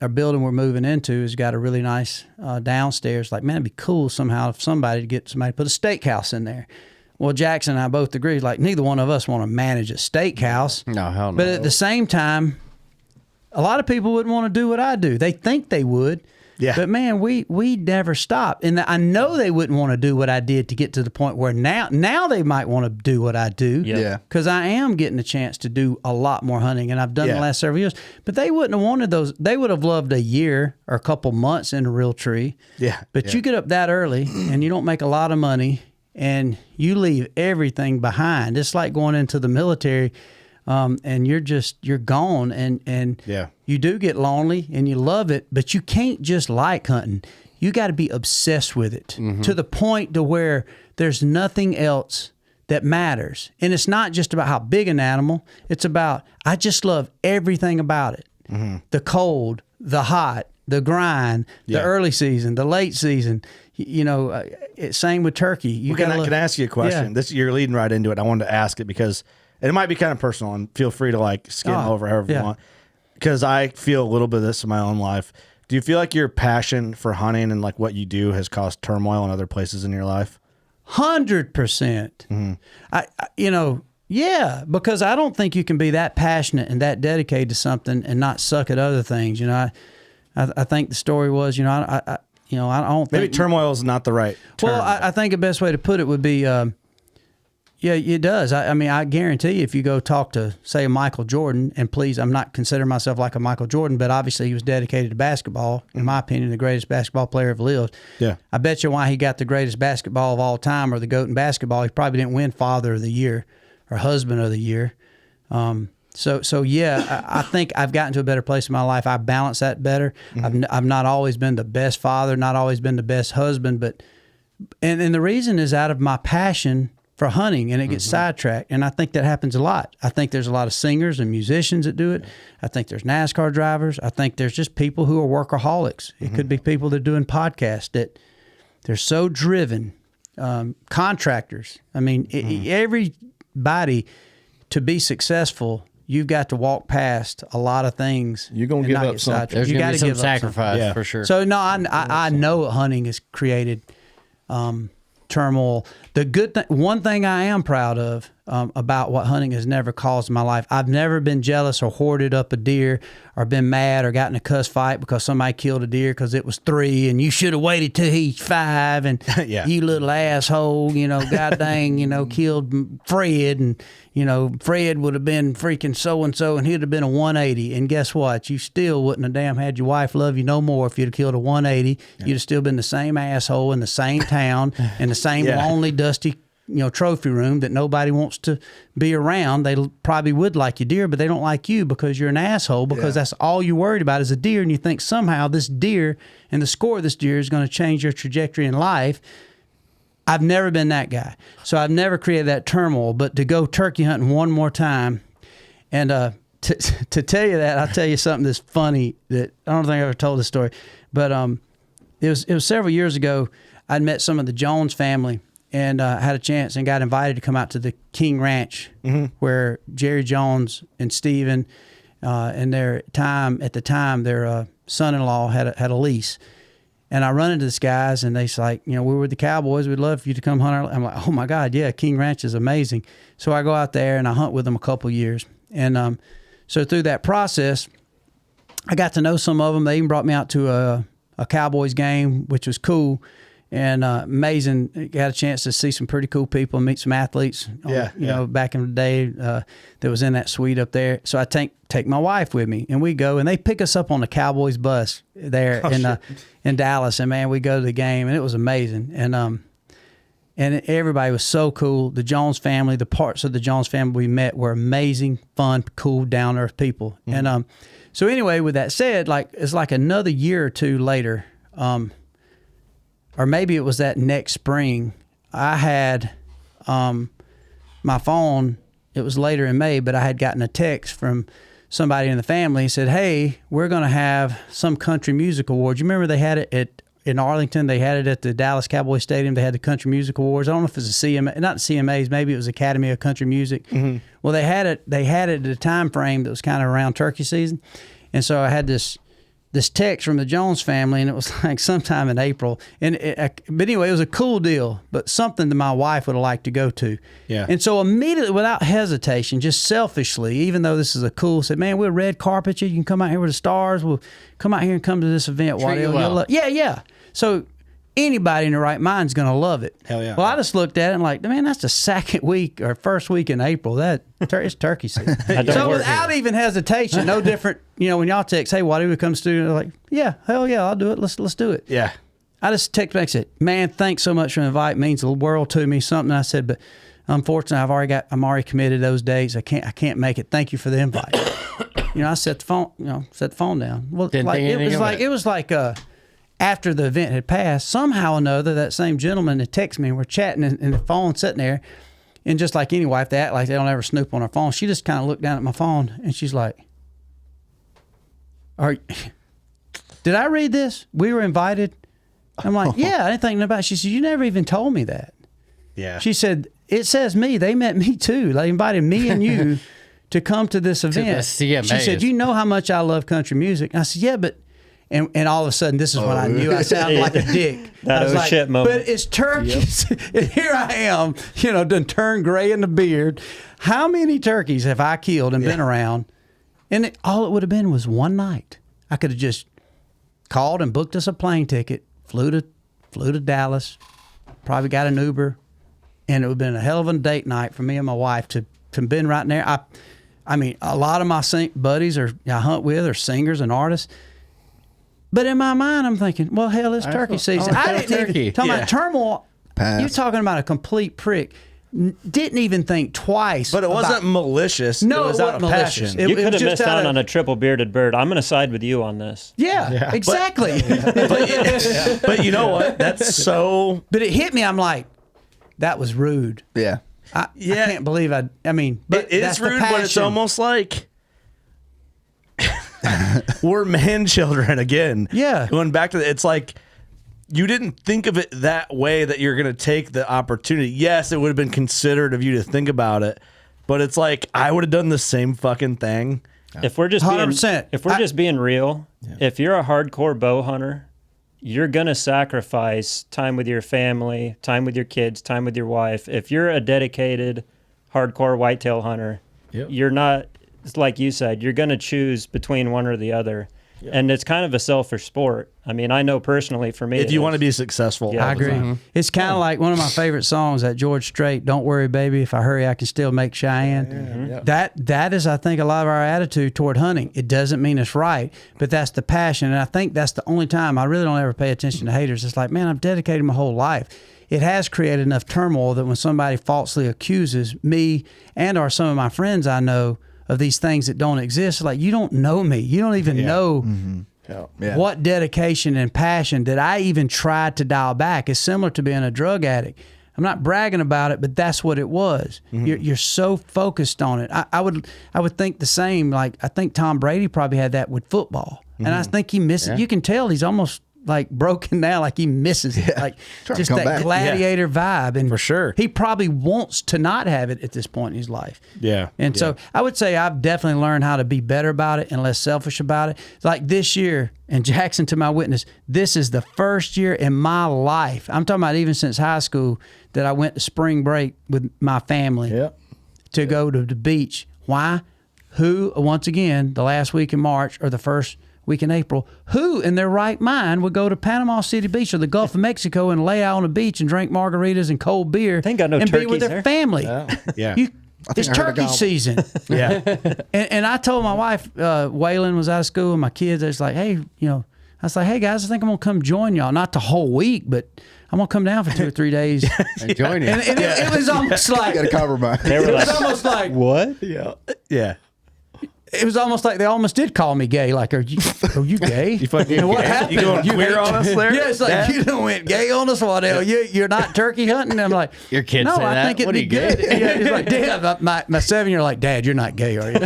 our building we're moving into has got a really nice downstairs. Like, man, it'd be cool somehow if somebody to put a steakhouse in there. Well, Jackson and I both agree, like, neither one of us want to manage a steakhouse. No, hell no. But at the same time, a lot of people wouldn't want to do what I do. They think they would. Yeah. But, man, we never stop. And I know they wouldn't want to do what I did to get to the point where now they might want to do what I do. Yeah. Because I am getting a chance to do a lot more hunting, and I've done it the last several years. But they wouldn't have wanted those. They would have loved a year or a couple months in a Realtree. Yeah. But you get up that early, and you don't make a lot of money, and you leave everything behind. It's like going into the military, and you're gone, and you do get lonely, and you love it, but you can't just like hunting. You got to be obsessed with it to the point to where there's nothing else that matters. And it's not just about how big an animal. It's about, I just love everything about it. The cold, the hot, the grind, the early season, the late season. You know, same with turkey. Can I ask you a question? Yeah. You're leading right into it. I wanted to ask it because it might be kind of personal, and feel free to like skim over however you want. Because I feel a little bit of this in my own life. Do you feel like your passion for hunting and like what you do has caused turmoil in other places in your life? 100%. Because I don't think you can be that passionate and that dedicated to something and not suck at other things. You know, I think the story was, I don't think Maybe turmoil is not the right term. Well, I think the best way to put it would be, it does. I mean, I guarantee you, if you go talk to, say, Michael Jordan, and please, I'm not considering myself like a Michael Jordan, but obviously he was dedicated to basketball. In my opinion, the greatest basketball player ever lived. Yeah. I bet you why he got the greatest basketball of all time, or the GOAT in basketball, he probably didn't win Father of the Year or Husband of the Year. So yeah, I think I've gotten to a better place in my life. I balance that better. I've not always been the best father, not always been the best husband, but and the reason is out of my passion for hunting, and it gets sidetracked. And I think that happens a lot. I think there's a lot of singers and musicians that do it. I think there's NASCAR drivers. I think there's just people who are workaholics. It could be people that are doing podcasts that they're so driven. Contractors. I mean, everybody, to be successful, you've got to walk past a lot of things. You're going to give up something. There's going to be some sacrifice Yeah. for sure. So no, I know hunting has created turmoil. The good thing, one thing I am proud of about what hunting has never caused in my life. I've never been jealous or hoarded up a deer or been mad or gotten a cuss fight because somebody killed a deer because it was 3 and you should have waited till he's 5 and you little asshole, god dang, killed Fred and Fred would have been freaking so and he'd have been a 180, and guess what? You still wouldn't have damn had your wife love you no more if you'd have killed a 180. You'd have still been the same asshole in the same town in the same lonely, dusty trophy room that nobody wants to be around. They probably would like your deer, but they don't like you because you're an asshole, because that's all you're worried about is a deer, and you think somehow this deer and the score of this deer is going to change your trajectory in life. I've never been that guy. So I've never created that turmoil, but to go turkey hunting one more time, and to tell you that, I'll tell you something that's funny that I don't think I ever told this story, but it was several years ago. I'd met some of the Jones family, and had a chance and got invited to come out to the King Ranch, where Jerry Jones and Steven, and their son-in-law had a lease. And I run into these guys, and they's like, we're with the Cowboys. We'd love for you to come hunt. I'm like, oh my God, yeah, King Ranch is amazing. So I go out there and I hunt with them a couple years. And so through that process, I got to know some of them. They even brought me out to a Cowboys game, which was cool. And amazing. Got a chance to see some pretty cool people and meet some athletes. Back in the day that was in that suite up there. So I take my wife with me, and we go, and they pick us up on the Cowboys bus there in Dallas. And man, we go to the game, and it was amazing. And everybody was so cool. The Jones family, the parts of the Jones family we met were amazing, fun, cool, down to earth people. And so anyway, with that said, it's like another year or two later. Or maybe it was that next spring, I had my phone, it was later in May, but I had gotten a text from somebody in the family and said, hey, we're going to have some country music awards. You remember they had it in Arlington? They had it at the Dallas Cowboys Stadium. They had the country music awards. I don't know if it was a CMA, not CMAs, maybe it was Academy of Country Music. Well, they had it at a time frame that was kind of around turkey season. And so I had this text from the Jones family, and it was like sometime in April. But anyway, it was a cool deal, but something that my wife would have liked to go to. Yeah. And so immediately, without hesitation, just selfishly, even though this is a cool, said, man, we'll red carpet you. You can come out here with the stars. We'll come out here and come to this event. Waddell. Well. Yeah. So anybody in their right mind is going to love it. Hell yeah. Well, I just looked at it and like, man, that's the second week or first week in April. It's turkey season. So without even hesitation, no different. When y'all text, hey, why do we come to studio? Like, yeah, hell yeah, I'll do it. Let's do it. Yeah. I just text back and said, man, thanks so much for the invite. It means the world to me. Something I said, but unfortunately, I'm already committed those days. I can't make it. Thank you for the invite. I set the phone down. Well, it was like after the event had passed, somehow or another, that same gentleman had texted me, and we're chatting, and the phone sitting there. And just like any wife, they act like they don't ever snoop on her phone. She just kind of looked down at my phone, and she's like, did I read this? We were invited. I'm like, yeah, I didn't think about it. She said, you never even told me that. Yeah. She said, it says me. They met me too. They invited me and you to come to this event. She said, you know how much I love country music. And I said, yeah, but... And all of a sudden, this is when I knew I sounded like a dick. That was like, shit moment. But it's turkeys. And here I am, done turned gray in the beard. How many turkeys have I killed and been around? And all it would have been was one night. I could have just called and booked us a plane ticket, flew to Dallas, probably got an Uber, and it would have been a hell of a date night for me and my wife to been right in there. I mean, a lot of my buddies I hunt with are singers and artists. But in my mind, I'm thinking, well, hell, it's turkey season. I didn't even talking about turmoil. You're talking about a complete prick. didn't even think twice. But it wasn't malicious. No, it was it out of wasn't malicious. passion. You it could was have just missed out out of- on a triple bearded bird. I'm going to side with you on this. Yeah, exactly. But you know what? That's so. But it hit me. I'm like, that was rude. Yeah. I can't believe I mean, but It that's is the rude, but it's passion. almost like we're man children again. Yeah. Going back to it's like you didn't think of it that way that you're going to take the opportunity. Yes, it would have been considerate of you to think about it, but it's like I would have done the same fucking thing. If we're just 100%. just being real, if you're a hardcore bow hunter, you're going to sacrifice time with your family, time with your kids, time with your wife. If you're a dedicated hardcore whitetail hunter, you're not, it's like you said, you're going to choose between one or the other. And it's kind of a selfish sport. I mean, I know personally for me, If you want to be successful, Yeah. I agree. It's kind of like one of my favorite songs, that George Strait, "Don't Worry, Baby, If I Hurry, I Can Still Make Cheyenne." That is, I think, a lot of our attitude toward hunting. It doesn't mean it's right, but that's the passion. And I think that's the only time I really don't ever pay attention to haters. It's like, man, I've dedicated my whole life. It has created enough turmoil that when somebody falsely accuses me and or some of my friends I know of these things that don't exist, like, you don't know me. You don't even know Yeah. what dedication and passion that I even tried to dial back. Is similar to being a drug addict. I'm not bragging about it, but that's what it was. You're so focused on it. I would think the same. Like, I think Tom Brady probably had that with football, and I think he misses. You can tell he's almost like broken down, like he misses it, like Trying to just come that back. gladiator vibe. And For sure. he probably wants to not have it at this point in his life. Yeah. And so I would say I've definitely learned how to be better about it and less selfish about it. Like this year, and Jackson, to my witness, this is the first year in my life, I'm talking about even since high school, that I went to spring break with my family to go to the beach. Why? Who, once again, the last week in March or the first week in April, who in their right mind would go to Panama City Beach or the Gulf of Mexico and lay out on the beach and drink margaritas and cold beer They ain't got no and be with turkeys their there. family? Yeah. It's I heard a turkey gobble. season. Yeah. And I told my wife, Waylon was out of school, and my kids, I was like, hey, I was like, hey guys, I think I'm gonna come join y'all. Not the whole week, but I'm gonna come down for 2 or 3 days. And join you. And it was almost like Got to compromise. They were it was like, almost like what? Yeah. it was almost like they almost did call me gay. Like, are you gay? You fucking And what gay? happened? You going queer on us there? Yeah, it's like Dad? you done went gay on us, Waddell. You're not turkey hunting. I'm like, Your kids no, say I that? think it'd What be are you, gay? good. Yeah, it's like, Dad, my 7-year-old like, Dad, you're not gay, are you?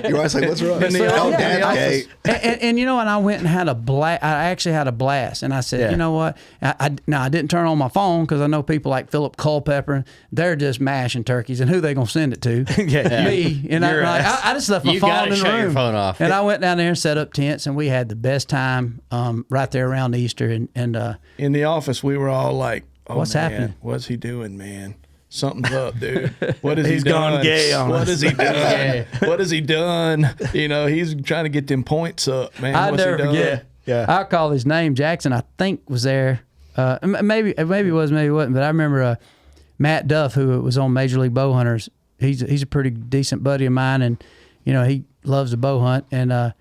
Your wife's like, what's wrong? In the Oh, office. Dad's gay. And and I went and had a blast. I actually had a blast. And I said, Yeah. you know what? I didn't turn on my phone because I know people like Philip Culpepper, they're just mashing turkeys. And who they going to send it to? Yeah. Me. And Your ass. I just left my You phone gotta in the shut room. your phone off. And I went down there and set up tents, and we had the best time right there around Easter. And In the office, we were all like, oh, What's man, happening? What's he doing, man? Something's up, dude. What has He's he done? gone gay on What us. has he done? What has he done? He's trying to get them points up, man. I'll What's never he done? forget. Yeah. I'll call his name. Jackson, I think, was there. Maybe it was, maybe it wasn't. But I remember Matt Duff, who was on Major League Bow Hunters. He's a pretty decent buddy of mine, and he loves to bow hunt. And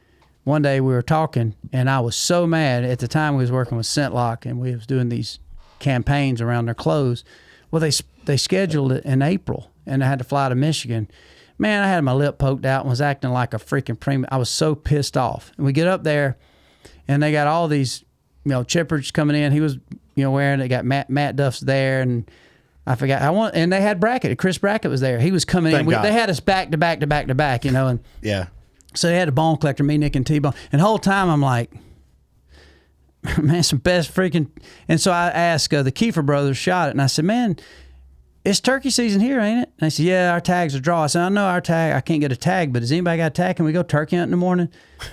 one day we were talking, and I was so mad. At the time, we was working with Scentlock, and we was doing these campaigns around their clothes. Well, they scheduled it in April, and I had to fly to Michigan. Man, I had my lip poked out and was acting like a freaking prima. I was so pissed off. And we get up there, and they got all these, chippers coming in. He was, wearing. They got Matt Duff's there, and I forgot. And they had Brackett. Chris Brackett was there. He was coming Thank in. God. They had us back to back to back to back. And Yeah. so they had a bone collector, me, Nick, and T-Bone. And the whole time I'm like, man, some best freaking. And so I asked the Kiefer brothers, shot it, and I said, man, it's turkey season here, ain't it? And they said, yeah, our tags are draw. I said, I know our tag. I can't get a tag, but has anybody got a tag? Can we go turkey hunting in the morning?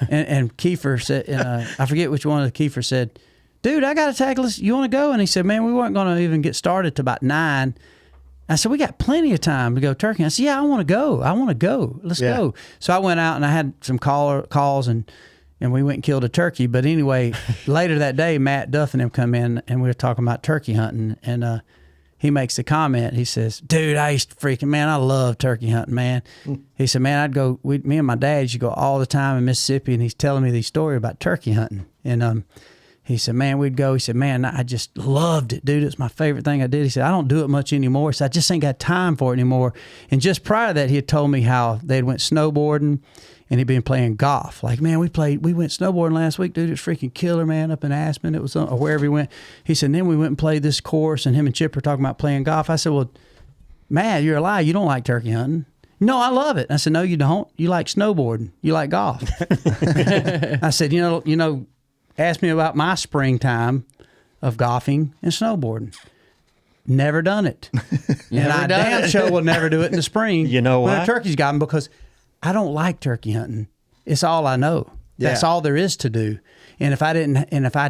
and Kiefer said, I forget which one of the Kiefer said, dude, I got a tag. You want to go? And he said, man, we weren't going to even get started till about 9. I said, we got plenty of time to go turkey. I said, yeah, I want to go. Let's go. So I went out and I had some calls and we went and killed a turkey. But anyway, later that day, Matt Duff and them come in and we were talking about turkey hunting. And he makes the comment. He says, dude, I love turkey hunting, man. He said, man, me and my dad used to go all the time in Mississippi. And he's telling me these stories about turkey hunting. And He said, man, we'd go. He said, man, I just loved it, dude. It's my favorite thing I did. He said, I don't do it much anymore. So I just ain't got time for it anymore. And just prior to that, he had told me how they'd went snowboarding and he'd been playing golf. Like, man, we went snowboarding last week, dude. It was freaking killer, man, up in Aspen. It was, or wherever we went. He said, and then we went and played this course, and him and Chip were talking about playing golf. I said, well, Matt, you're a lie. You don't like turkey hunting. No, I love it. I said, no, you don't. You like snowboarding. You like golf. I said, you know, ask me about my springtime of golfing and snowboarding. Never done it. And I damn sure will never do it in the spring. You know when why? a turkey's got 'em, because I don't like turkey hunting. It's all I know. That's all there is to do. And if I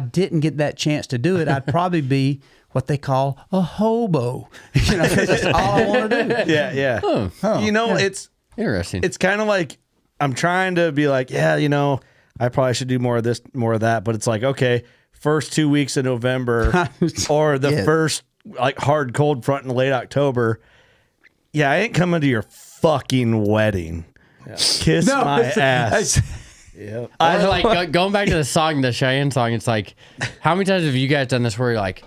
didn't get that chance to do it, I'd probably be what they call a hobo. You know, 'cause that's all I want to do. Yeah. You know, it's Interesting. it's kind of like I'm trying to be like, yeah, you know, I probably should do more of this, more of that. But it's like, okay, first 2 weeks of November or the first like hard cold front in late October. Yeah, I ain't coming to your fucking wedding. Kiss my ass. Or like going back to the song, the Cheyenne song, it's like, how many times have you guys done this where you're like,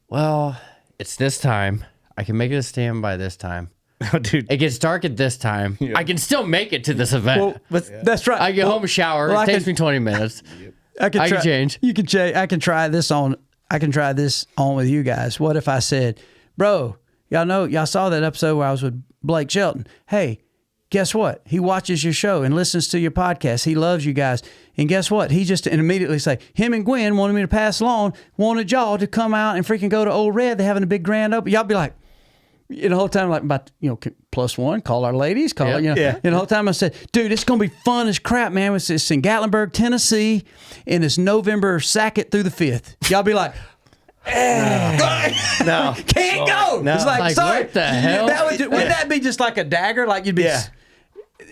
well, it's this time. I can make it a stand by this time. Oh, dude. It gets dark at this time. I can still make it to this event. Well, but that's right. I get home, shower. Well, it takes me 20 minutes. I can change. You can change. I can try this on with you guys. What if I said, bro, y'all saw that episode where I was with Blake Shelton. Hey, guess what? He watches your show and listens to your podcast. He loves you guys. And guess what? He just and immediately say, him and Gwen wanted me to pass along, wanted y'all to come out and freaking go to Old Red. They're having a big grand open. Y'all be like, the whole time, like, about, +1, call our ladies, call it, Yeah. And the whole time I said, dude, it's going to be fun as crap, man. It's in Gatlinburg, Tennessee, and it's November 2nd through the 5th. Y'all be like, No. can't go. No. It's like, sorry. What the hell? Wouldn't that be just like a dagger? Like you'd be,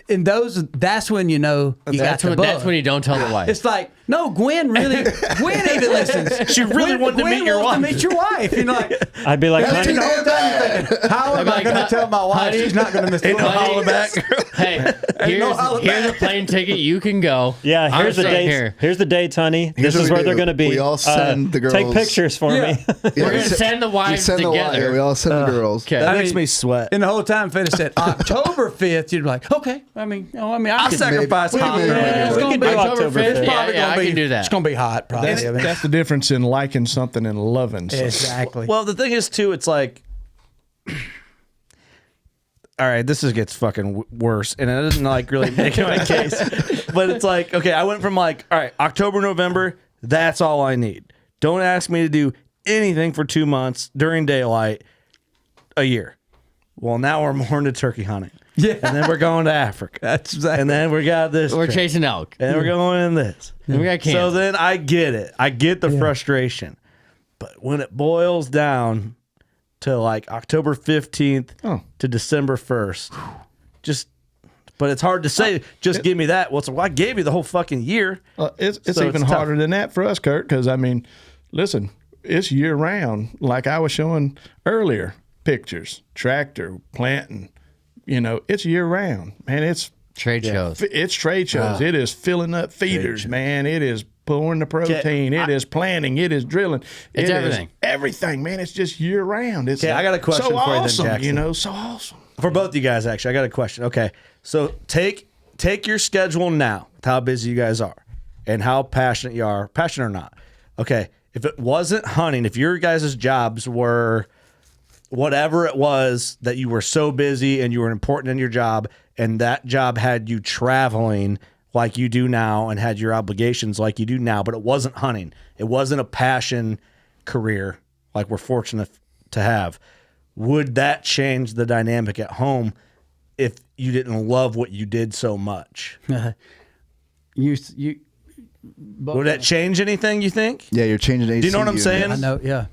and that's when you know you got the bug. That's when you don't tell the wife. It's like, no, Gwen even listens. She really wanted to meet your wife. To meet your wife. You know, like, I'd be like, that's honey, the whole time you're thinking, how am I going to tell my wife she's not going to miss the Honey, back. Hey, here's a plane ticket. You can go. yeah, I'm here's the staying dates. here. Here's the dates, honey. Here's This what is we where they're do. going to be. We all send the girls. Take pictures for me. We're gonna send the wives together. Yeah, we all send the girls. Okay. That makes me sweat. And the whole time, if it said October 5th, you'd be like, okay. I'll sacrifice maybe- holiday. It's We going can to be do October 5th. Yeah, I can do that. It's going to be hot, probably. That's the difference in liking something and loving something. Exactly. Well, the thing is, too, it's like, all right, this gets fucking worse, and it doesn't like really make my case. But it's like, okay, I went from like, all right, October, November, that's all I need. Don't ask me to do anything for 2 months during daylight, a year. Well, now we're more into turkey hunting. Yeah. And then we're going to Africa. That's exactly. And then we got this. We're trip. chasing elk. And we're going in this. And we got So Kansas. then I get it. I get the frustration. But when it boils down to like October 15th to December 1st, but it's hard to say, just give me that. Well, I gave you the whole fucking year. It's So even it's harder tough. than that for us, Kurt, because, I mean, listen, it's year round. Like I was showing earlier, pictures, tractor, planting, it's year round. Man, it's Trade shows. trade shows. It is filling up feeders, man. It is pouring the protein. It is planting. It is drilling. It's It is everything. everything, man. It's just year round. It's Okay, I got a question so for you then, awesome, Jackson. so awesome. For both you guys, actually, I got a question. Okay, so take your schedule now, with how busy you guys are, and how passionate you are, passionate or not. Okay, if it wasn't hunting, if your guys' jobs were whatever it was that you were so busy and you were important in your job, and that job had you traveling like you do now and had your obligations like you do now, but it wasn't hunting. It wasn't a passion career like we're fortunate to have. Would that change the dynamic at home if you didn't love what you did so much? Would that change anything, you think? Yeah, you're changing AC. Do you know what I'm saying? I know, yeah.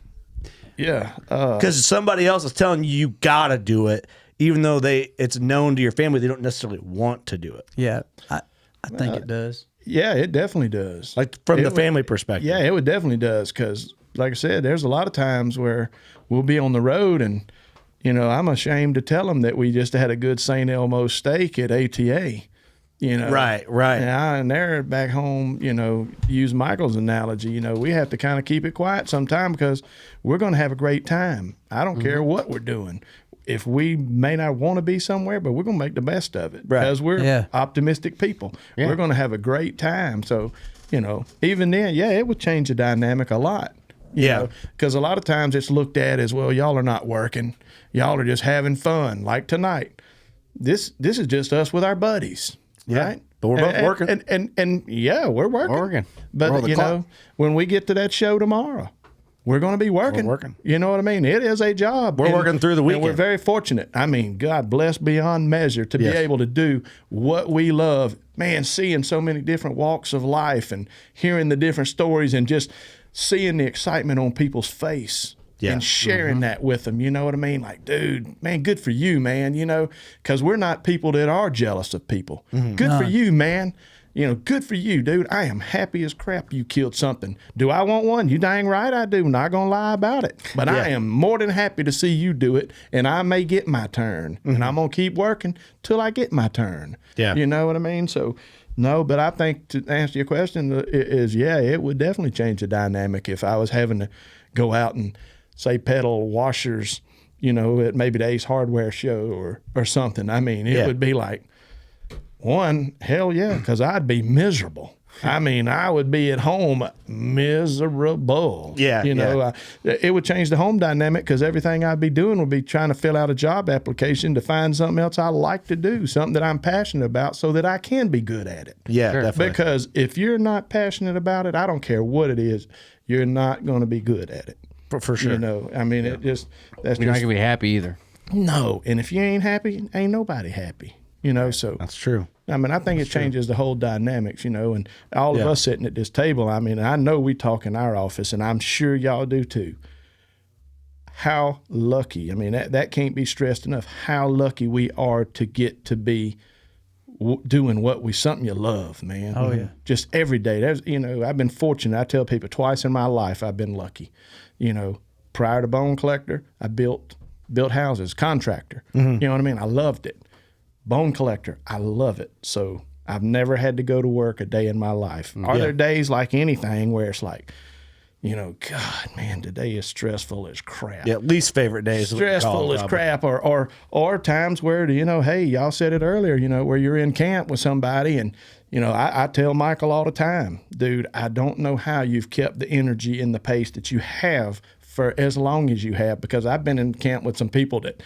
Yeah. Because somebody else is telling you got to do it, even though it's known to your family they don't necessarily want to do it. Yeah, I think it does. Yeah, it definitely does. Like from It the would- family perspective. Yeah, it would definitely does because, like I said, there's a lot of times where we'll be on the road and, I'm ashamed to tell them that we just had a good St. Elmo steak at ATA. You know, Right. And they're back home, you know, use Michael's analogy, you know, we have to kind of keep it quiet sometime because we're going to have a great time. I don't care what we're doing. If we may not want to be somewhere, but we're going to make the best of it because we're optimistic people. We're going to have a great time. So, you know, even then, it would change the dynamic a lot. Because a lot of times it's looked at as, well, y'all are not working. Y'all are just having fun. Like tonight, this is just us with our buddies. Right, but we're both working, and we're working. We're working. But you know, when we get to that show tomorrow, we're going to be working. We're working. You know what I mean? It is a job. We're working through the weekend. And we're very fortunate. I mean, God bless beyond measure to be able to do what we love. Man, seeing so many different walks of life and hearing the different stories and just seeing the excitement on people's face. And sharing that with them, you know what I mean? Like, dude, man, good for you, man, you know, because we're not people that are jealous of people. Good for you, man. You know, good for you, dude. I am happy as crap you killed something. Do I want one? You dang right I do. Not going to lie about it. But I am more than happy to see you do it, and I may get my turn. And I'm going to keep working till I get my turn. Yeah. You know what I mean? So, no, but I think to answer your question is, it would definitely change the dynamic if I was having to go out and say pedal washers, you know, at maybe the Ace Hardware show or something. I mean, it would be like, one, hell yeah, because I'd be miserable. I mean, I would be at home miserable. You know, it would change the home dynamic because everything I'd be doing would be trying to fill out a job application to find something else I like to do, something that I'm passionate about so that I can be good at it. Yeah, definitely. Because if you're not passionate about it, I don't care what it is, you're not going to be good at it. For sure. You know, I mean, it just, that's You're not just, gonna be happy either. no. And if you ain't happy, ain't nobody happy, you know, so. That's true. I mean, I think it changes the whole dynamics, you know, and all of us sitting at this table, I mean, I know we talk in our office, and I'm sure y'all do too. How lucky, I mean, that can't be stressed enough, how lucky we are to get to be doing something you love, man. Oh, yeah. Just every day. There's, you know, I've been fortunate. I tell people twice in my life I've been lucky. You know, prior to Bone Collector, I built houses, contractor. You know what I mean? I loved it. Bone Collector, I love it. So I've never had to go to work a day in my life. Are there days like anything where it's like, you know, God, man, today is stressful as crap. Yeah, least favorite days. Stressful as crap, or times where, you know, hey, y'all said it earlier, you know, where you're in camp with somebody, and you know, I tell Michael all the time, dude, I don't know how you've kept the energy and the pace that you have for as long as you have, because I've been in camp with some people that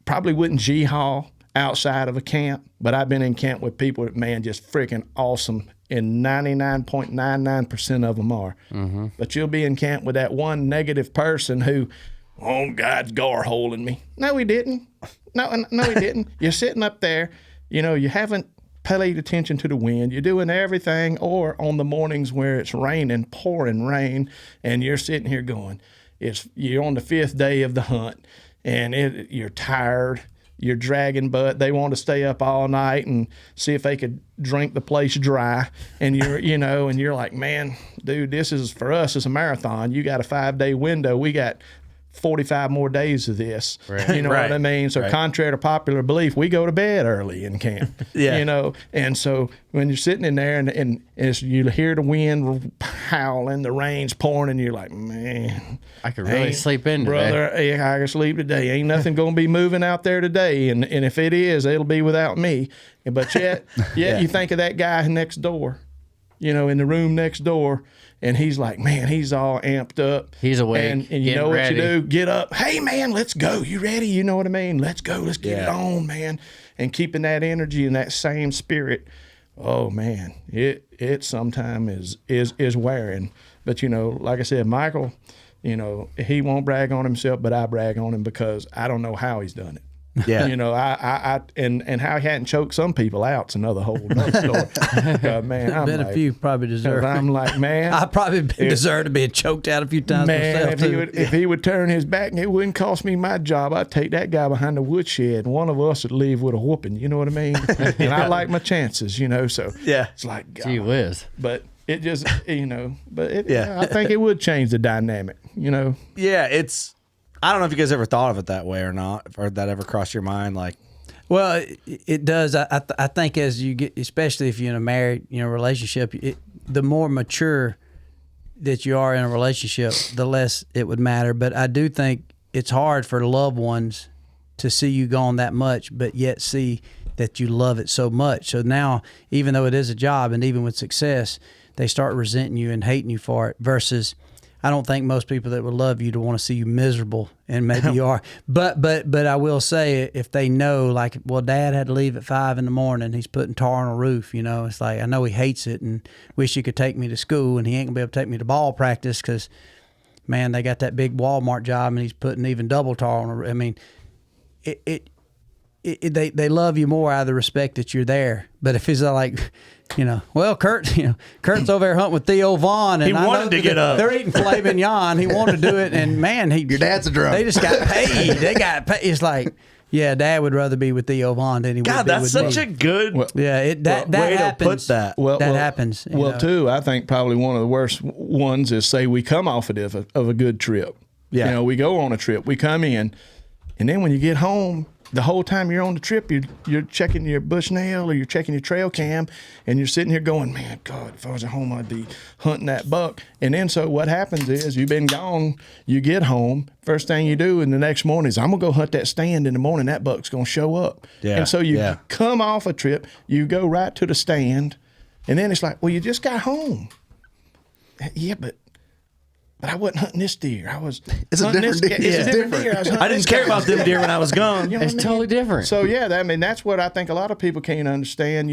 probably wouldn't G-haul outside of a camp, but I've been in camp with people that, man, just freaking awesome, and 99.99% of them are. But you'll be in camp with that one negative person who, oh, God's gar holding me. No, he didn't. No, he didn't. You're sitting up there, you know, you haven't paid attention to the wind. You're doing everything, or on the mornings where it's raining, pouring rain, and you're sitting here going, you're on the 5th day of the hunt, and you're tired. You're dragging butt. They want to stay up all night and see if they could drink the place dry. And you're, you know, and you're like, man, dude, this is, for us, it's a marathon. You got a 5-day window. We got 45 more days of this. You know what I mean? So contrary to popular belief, we go to bed early in camp. You know, and so when you're sitting in there and you hear the wind howling, the rain's pouring, and you're like, man, I could really sleep in today. Brother, I can sleep today. Ain't nothing going to be moving out there today. And if it is, it'll be without me. But yet you think of that guy next door, you know, in the room next door, and he's like, man, he's all amped up. He's awake. And you know what you do? Get up. Hey, man, let's go. You ready? You know what I mean? Let's go. Let's get it on, man. And keeping that energy and that same spirit. Oh, man, it sometimes is wearing. But, you know, like I said, Michael, you know, he won't brag on himself, but I brag on him because I don't know how he's done it. Yeah. You know, and how he hadn't choked some people out's another whole nother story. Man, I'm been like, a few probably deserve. I'm like, man, I probably deserve to be choked out a few times myself too. If he would turn his back, it wouldn't cost me my job. I'd take that guy behind the woodshed, and one of us would leave with a whooping. You know what I mean? And I like my chances, you know. So it's like, God. Gee whiz. But it just, you know, I think it would change the dynamic, you know. Yeah, I don't know if you guys ever thought of it that way or not, or that ever crossed your mind. Like, Well, it does. I think as you get, especially if you're in a married relationship, the more mature that you are in a relationship, the less it would matter. But I do think it's hard for loved ones to see you gone that much, but yet see that you love it so much. So now, even though it is a job, and even with success, they start resenting you and hating you for it. Versus, I don't think most people that would love you to want to see you miserable, and maybe you are. But I will say, if they know, like, well, Dad had to leave at 5 a.m. He's putting tar on a roof. It's like, I know he hates it and wish he could take me to school, and he ain't gonna be able to take me to ball practice because, man, they got that big Walmart job, and he's putting even double tar on a roof. I mean, they love you more out of the respect that you're there. But if he's like, well, Kurt's over there hunting with Theo Vaughn, and He wanted to get up. They're eating filet mignon. He wanted to do it, and man, Your dad's a drunk. They just got paid. They got paid. It's like, yeah, Dad would rather be with Theo Vaughn than he would God, be that's with such me. a good that way happens. to put that. That happens. you know. Too, I think probably one of the worst ones is, say we come off of a good trip. Yeah. We go on a trip, we come in, and then when you get home, the whole time you're on the trip, you're checking your Bushnell or you're checking your trail cam, and you're sitting here going, man, God, if I was at home, I'd be hunting that buck. And then so what happens is, you've been gone, you get home, first thing you do in the next morning is, I'm going to go hunt that stand in the morning, that buck's going to show up. Yeah, And so you yeah. come off a trip, you go right to the stand, and then it's like, well, you just got home. Yeah, but I wasn't hunting this deer. I was. It's a hunting different this deer. guy. It's Yeah. a different deer. I didn't care about them deer when I was gone. You know It's what I mean? totally different. So yeah, that's what I think a lot of people can't understand.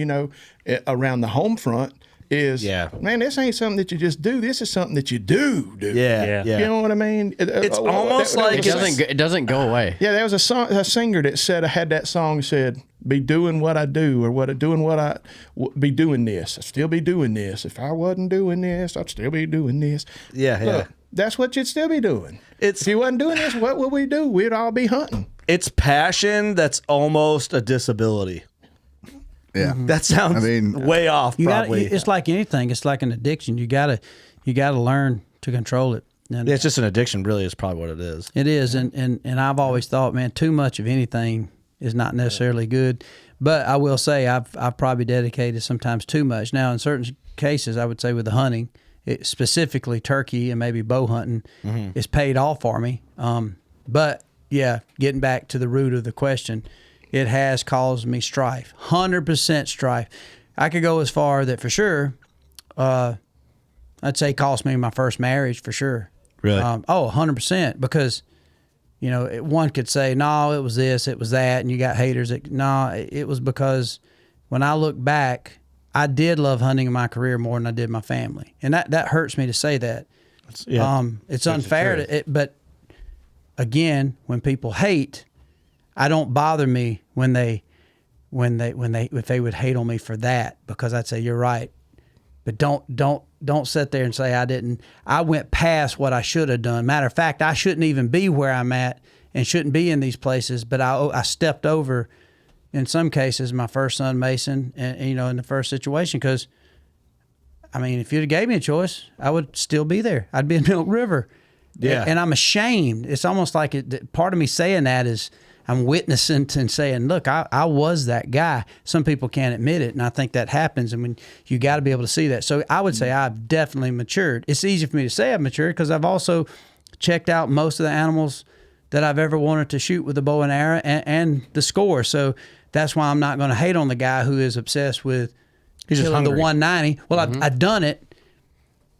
Around the home front is, man, this ain't something that you just do. This is something that you do. Yeah. You know what I mean? It's almost like it doesn't go away. Yeah, there was a singer that had that song said, "Be doing what I do, or be doing this. I'd still be doing this. If I wasn't doing this, I'd still be doing this." Yeah. Look, that's what you'd still be doing. If you wasn't doing this, what would we do? We'd all be hunting. It's passion that's almost a disability. Yeah. That sounds way off. Probably. It's like anything. It's like an addiction. You gotta learn to control it. And it's just an addiction. Really, is probably what it is. it is, and I've always thought, man, too much of anything is not necessarily good. But I will say, I've probably dedicated sometimes too much. Now, in certain cases, I would say with the hunting, specifically turkey and maybe bow hunting, it's paid off for me. But yeah, getting back to the root of the question, it has caused me strife, 100% strife. I could go as far that for sure, I'd say it cost me my first marriage for sure. Really? 100%, because one could say, no, it was this, it was that, and you got haters. No, it was because when I look back, I did love hunting in my career more than I did my family, and that hurts me to say that. It's unfair but again, when people hate, I don't bother me if they would hate on me for that, because I'd say you're right, but don't sit there and say I went past what I should have done. Matter of fact, I shouldn't even be where I'm at and shouldn't be in these places, but I stepped over, in some cases, my first son Mason, and in the first situation, because if you'd have gave me a choice, I would still be there. I'd be in Milk River. Yeah. And I'm ashamed. It's almost like part of me saying that is I'm witnessing and saying, look, I was that guy. Some people can't admit it, and I think that happens. You got to be able to see that. So I would say I've definitely matured. It's easy for me to say I've matured because I've also checked out most of the animals that I've ever wanted to shoot with a bow and arrow and the score. So that's why I'm not going to hate on the guy who is obsessed with killing the 190. Well, I've done it.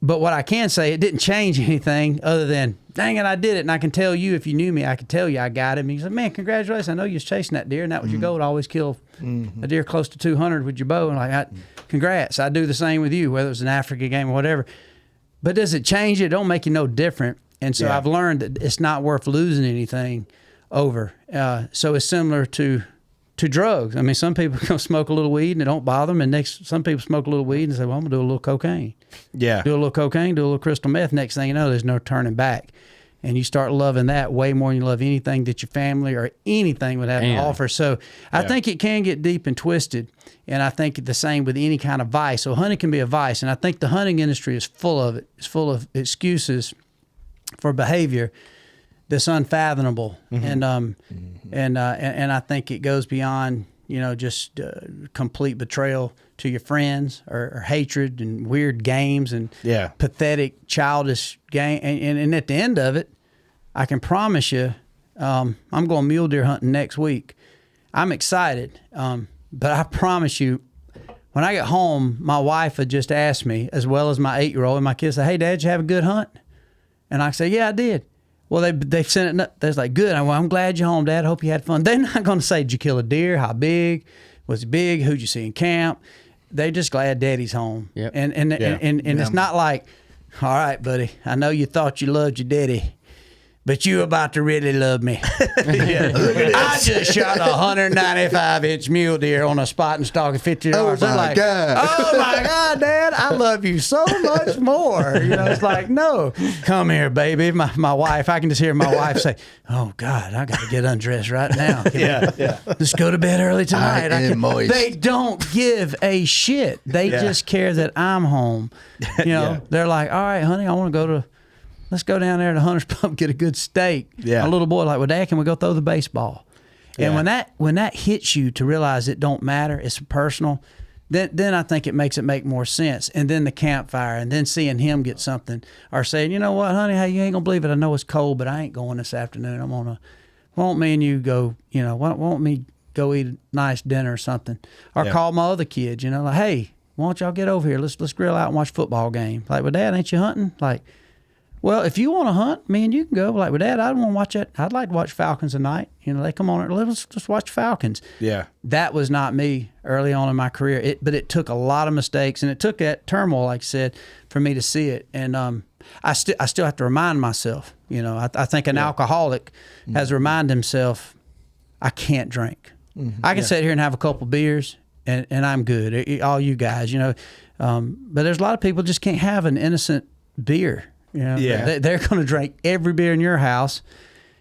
But what I can say, it didn't change anything other than, dang it, I did it. And I can tell you, if you knew me, I could tell you I got him. And he's like, man, congratulations. I know you was chasing that deer, and that was your goal, to always kill a deer close to 200 with your bow. And congrats. I do the same with you, whether it's an Africa game or whatever. But does it change it? It don't make you no different. And so I've learned that it's not worth losing anything over. So it's similar to drugs. Some people go smoke a little weed and it don't bother them, and some people smoke a little weed and say, well, I'm gonna do a little cocaine. Yeah. Do a little cocaine, do a little crystal meth. Next thing you know, there's no turning back. And you start loving that way more than you love anything that your family or anything would have to offer. So I think it can get deep and twisted. And I think the same with any kind of vice. So hunting can be a vice. And I think the hunting industry is full of it. It's full of excuses for behavior that's unfathomable, and I think it goes beyond just complete betrayal to your friends or hatred and weird games and pathetic childish game. And at the end of it, I can promise you, I'm going mule deer hunting next week. I'm excited, but I promise you, when I get home, my wife had just asked me, as well as my 8-year-old, and my kids say, "Hey, Dad, did you have a good hunt?" And I say, "Yeah, I did." Well, they sent it. They're like, "Good. I'm glad you're home, Dad. Hope you had fun." They're not going to say, "Did you kill a deer? How big? Was it big? Who'd you see in camp?" They just glad Daddy's home. Yep. And it's not like, "All right, buddy, I know you thought you loved your daddy, but you about to really love me." I just shot a 195-inch mule deer on a spot and stalk at 50 yards. Oh, They're my like, God. "Oh my God, Dad, I love you so much more." It's like, no, come here, baby. My wife, I can just hear my wife say, "Oh God, I got to get undressed right now. Let's go to bed early tonight." I am moist. They don't give a shit. They just care that I'm home. They're like, "All right, honey, I want to go to. Let's go down there to Hunter's Pub, get a good steak." Yeah. My little boy like, "Well, Dad, can we go throw the baseball?" And when that hits you to realize it don't matter, it's personal, then I think it makes it make more sense. And then the campfire, and then seeing him get something, or saying, "You know what, honey, hey, you ain't gonna believe it. I know it's cold, but I ain't going this afternoon. Won't me and you go? Won't me go eat a nice dinner or something?" Or call my other kids. Like, "Hey, why don't y'all get over here? Let's grill out and watch a football game." Like, "Well, Dad, ain't you hunting?" Like, "Well, if you want to hunt, me and you can go." Like, "Well, Dad, I don't want to watch it. I'd like to watch Falcons tonight." They come on. Let's just watch Falcons. Yeah. That was not me early on in my career. But it took a lot of mistakes, and it took that turmoil, like I said, for me to see it. And I still have to remind myself. I think an alcoholic has to remind himself, I can't drink. I can sit here and have a couple beers, and I'm good. All you guys, but there's a lot of people just can't have an innocent beer. They're going to drink every beer in your house,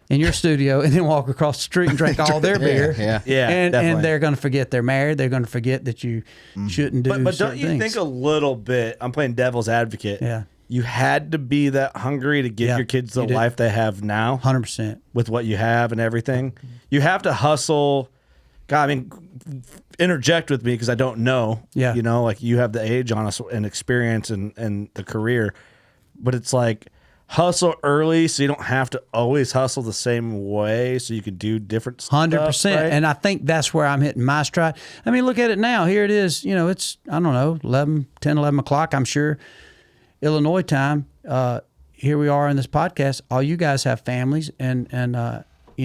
in your studio, and then walk across the street and drink all their beer. And they're going to forget they're married. They're going to forget that you shouldn't do. But don't you think a little bit? I'm playing devil's advocate. Yeah. You had to be that hungry to give your kids the life they have now. 100%. With what you have and everything, you have to hustle. God, I mean, interject with me because I don't know. Yeah. Like you have the age on us and experience and the career. But it's like hustle early so you don't have to always hustle the same way so you can do different stuff. 100%. Right? And I think that's where I'm hitting my stride. I mean, look at it now. Here it is. It's, I don't know, 10, 11 o'clock, I'm sure, Illinois time. Here we are in this podcast. All you guys have families and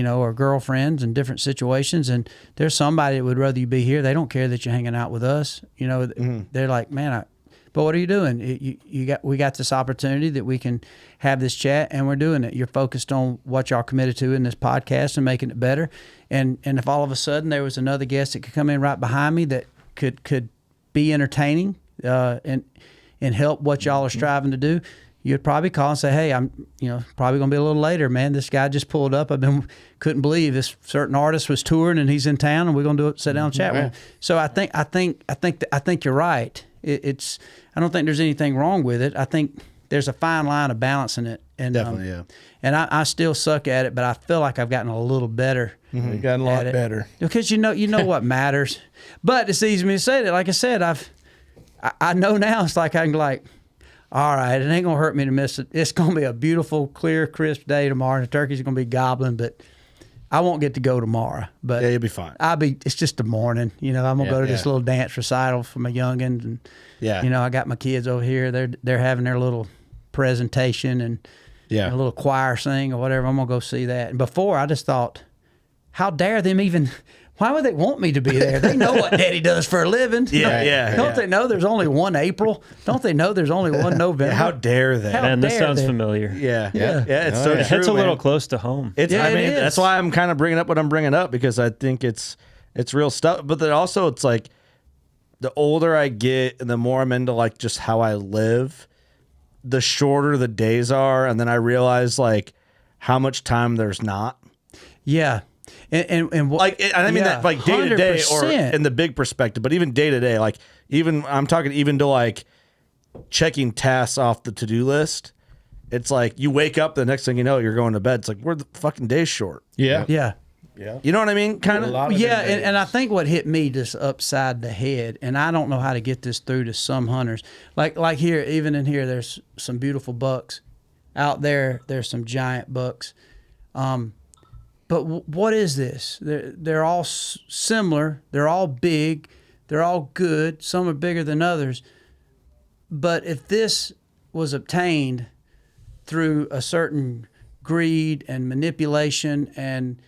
or girlfriends and different situations. And there's somebody that would rather you be here. They don't care that you're hanging out with us. They're like, "Man, but what are you doing? We got this opportunity that we can have this chat, and we're doing it. You're focused on what y'all committed to in this podcast and making it better. And if all of a sudden there was another guest that could come in right behind me that could be entertaining and help what y'all are striving to do, you'd probably call and say, "Hey, I'm probably gonna be a little later, man. This guy just pulled up. Couldn't believe this certain artist was touring and he's in town, and we're gonna sit down and chat with him." So I think you're right. I don't think there's anything wrong with it. I think there's a fine line of balancing it. And Definitely, yeah. And I still suck at it, but I feel like I've gotten a little better. You've gotten a lot better. Because you know what matters. But it's easy for me to say that. Like I said, I know now. It's like I can all right, it ain't gonna hurt me to miss it. It's gonna be a beautiful, clear, crisp day tomorrow. The turkeys are gonna be gobbling, but I won't get to go tomorrow. But yeah, you'll be fine. It's just the morning. I'm gonna go to this little dance recital for my youngins, and I got my kids over here. They're having their little presentation and a little choir sing or whatever. I'm gonna go see that. And before, I just thought, how dare them even? Why would they want me to be there? They know what Daddy does for a living. Don't they know there's only one April? Don't they know there's only one November? How dare they? Man, this sounds familiar. Yeah. It's so true. It's a little man. close to home. It is. That's why I'm kind of bringing up what I'm bringing up, because I think it's real stuff. But then also, it's like the older I get and the more I'm into like just how I live, the shorter the days are, and then I realize like how much time there's not. Yeah. And like, I mean that like day to day or in the big perspective, but even day to day, like even I'm talking even to like checking tasks off the to-do list. it's like you wake up, the next thing you know, you're going to bed. It's like, we're the fucking day's short. Yeah. Yeah. You know what I mean? Kind of. Yeah, and I think what hit me just upside the head, and I don't know how to get this through to some hunters. Like here, even in here, there's some beautiful bucks. Out there, there's some giant bucks. But what is this? They're all similar. They're all big. They're all good. Some are bigger than others. But if this was obtained through a certain greed and manipulation and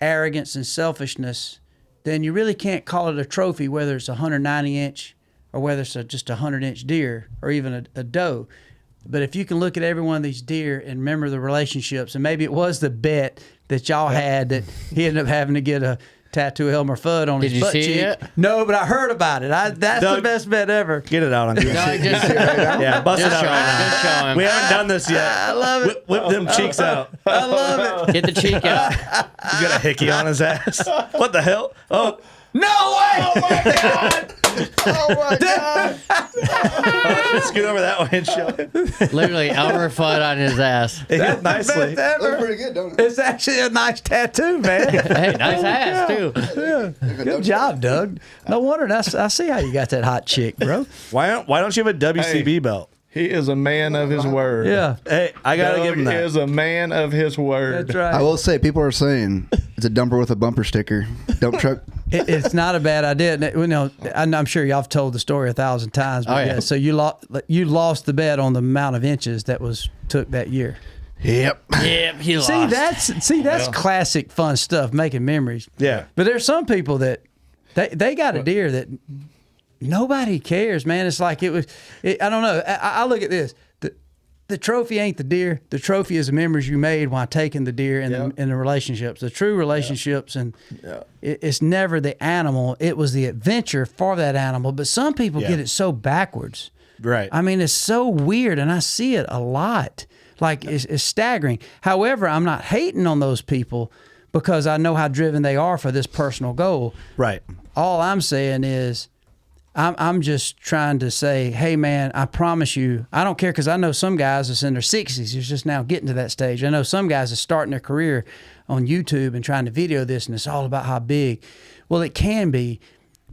arrogance and selfishness, then you really can't call it a trophy, whether it's a 190-inch or whether it's just a 100-inch deer or even a doe. But if you can look at every one of these deer and remember the relationships, and maybe it was the bet that y'all had that he ended up having to get a tattoo Elmer Fudd on his butt cheek. Did you see it? No, but I heard about it. That's Doug, the best bet ever. Get it out on YouTube. No, just, Yeah, bust it just show him. out. Just show him. We haven't done this yet. I love it. Whip them cheeks out. I love it. Get the cheek out. He's got a hickey on his ass. What the hell? Oh, No way! Oh my god! Oh my god! scoot over that way and show it. Literally, Elmer Fudd on his ass. It hit nicely. Best Looks ever. pretty good, don't it? It's actually a nice tattoo, man. Hey, nice ass, too. Good job, Doug. No wonder. I see how you got that hot chick, bro. Why don't you have a WCB belt? He is a man of his word. Yeah, Hey, I gotta Doug give him that. is a man of his word. that's right. I will say, people are saying it's a dumper with a bumper sticker. Dump truck. It's not a bad idea. You know, I'm sure y'all have told the story 1,000 times. But Oh, yeah. So you lost the bet on the amount of inches that was took that year. Yep. Yep, he lost. See, that's classic fun stuff, making memories. Yeah. But there's some people that they got a deer that nobody cares, man. It's like I don't know. I look at this. The trophy ain't the deer. The trophy is the memories you made while taking the deer and the relationships, the true relationships. And it's never the animal. It was the adventure for that animal. But some people get it so backwards. Right. I mean, it's so weird, and I see it a lot. Like, it's staggering. However, I'm not hating on those people because I know how driven they are for this personal goal. Right. All I'm saying is I'm just trying to say, hey, man, I promise you, I don't care, because I know some guys that's in their 60s who's just now getting to that stage. I know some guys are starting their career on YouTube and trying to video this, and it's all about how big. Well, it can be,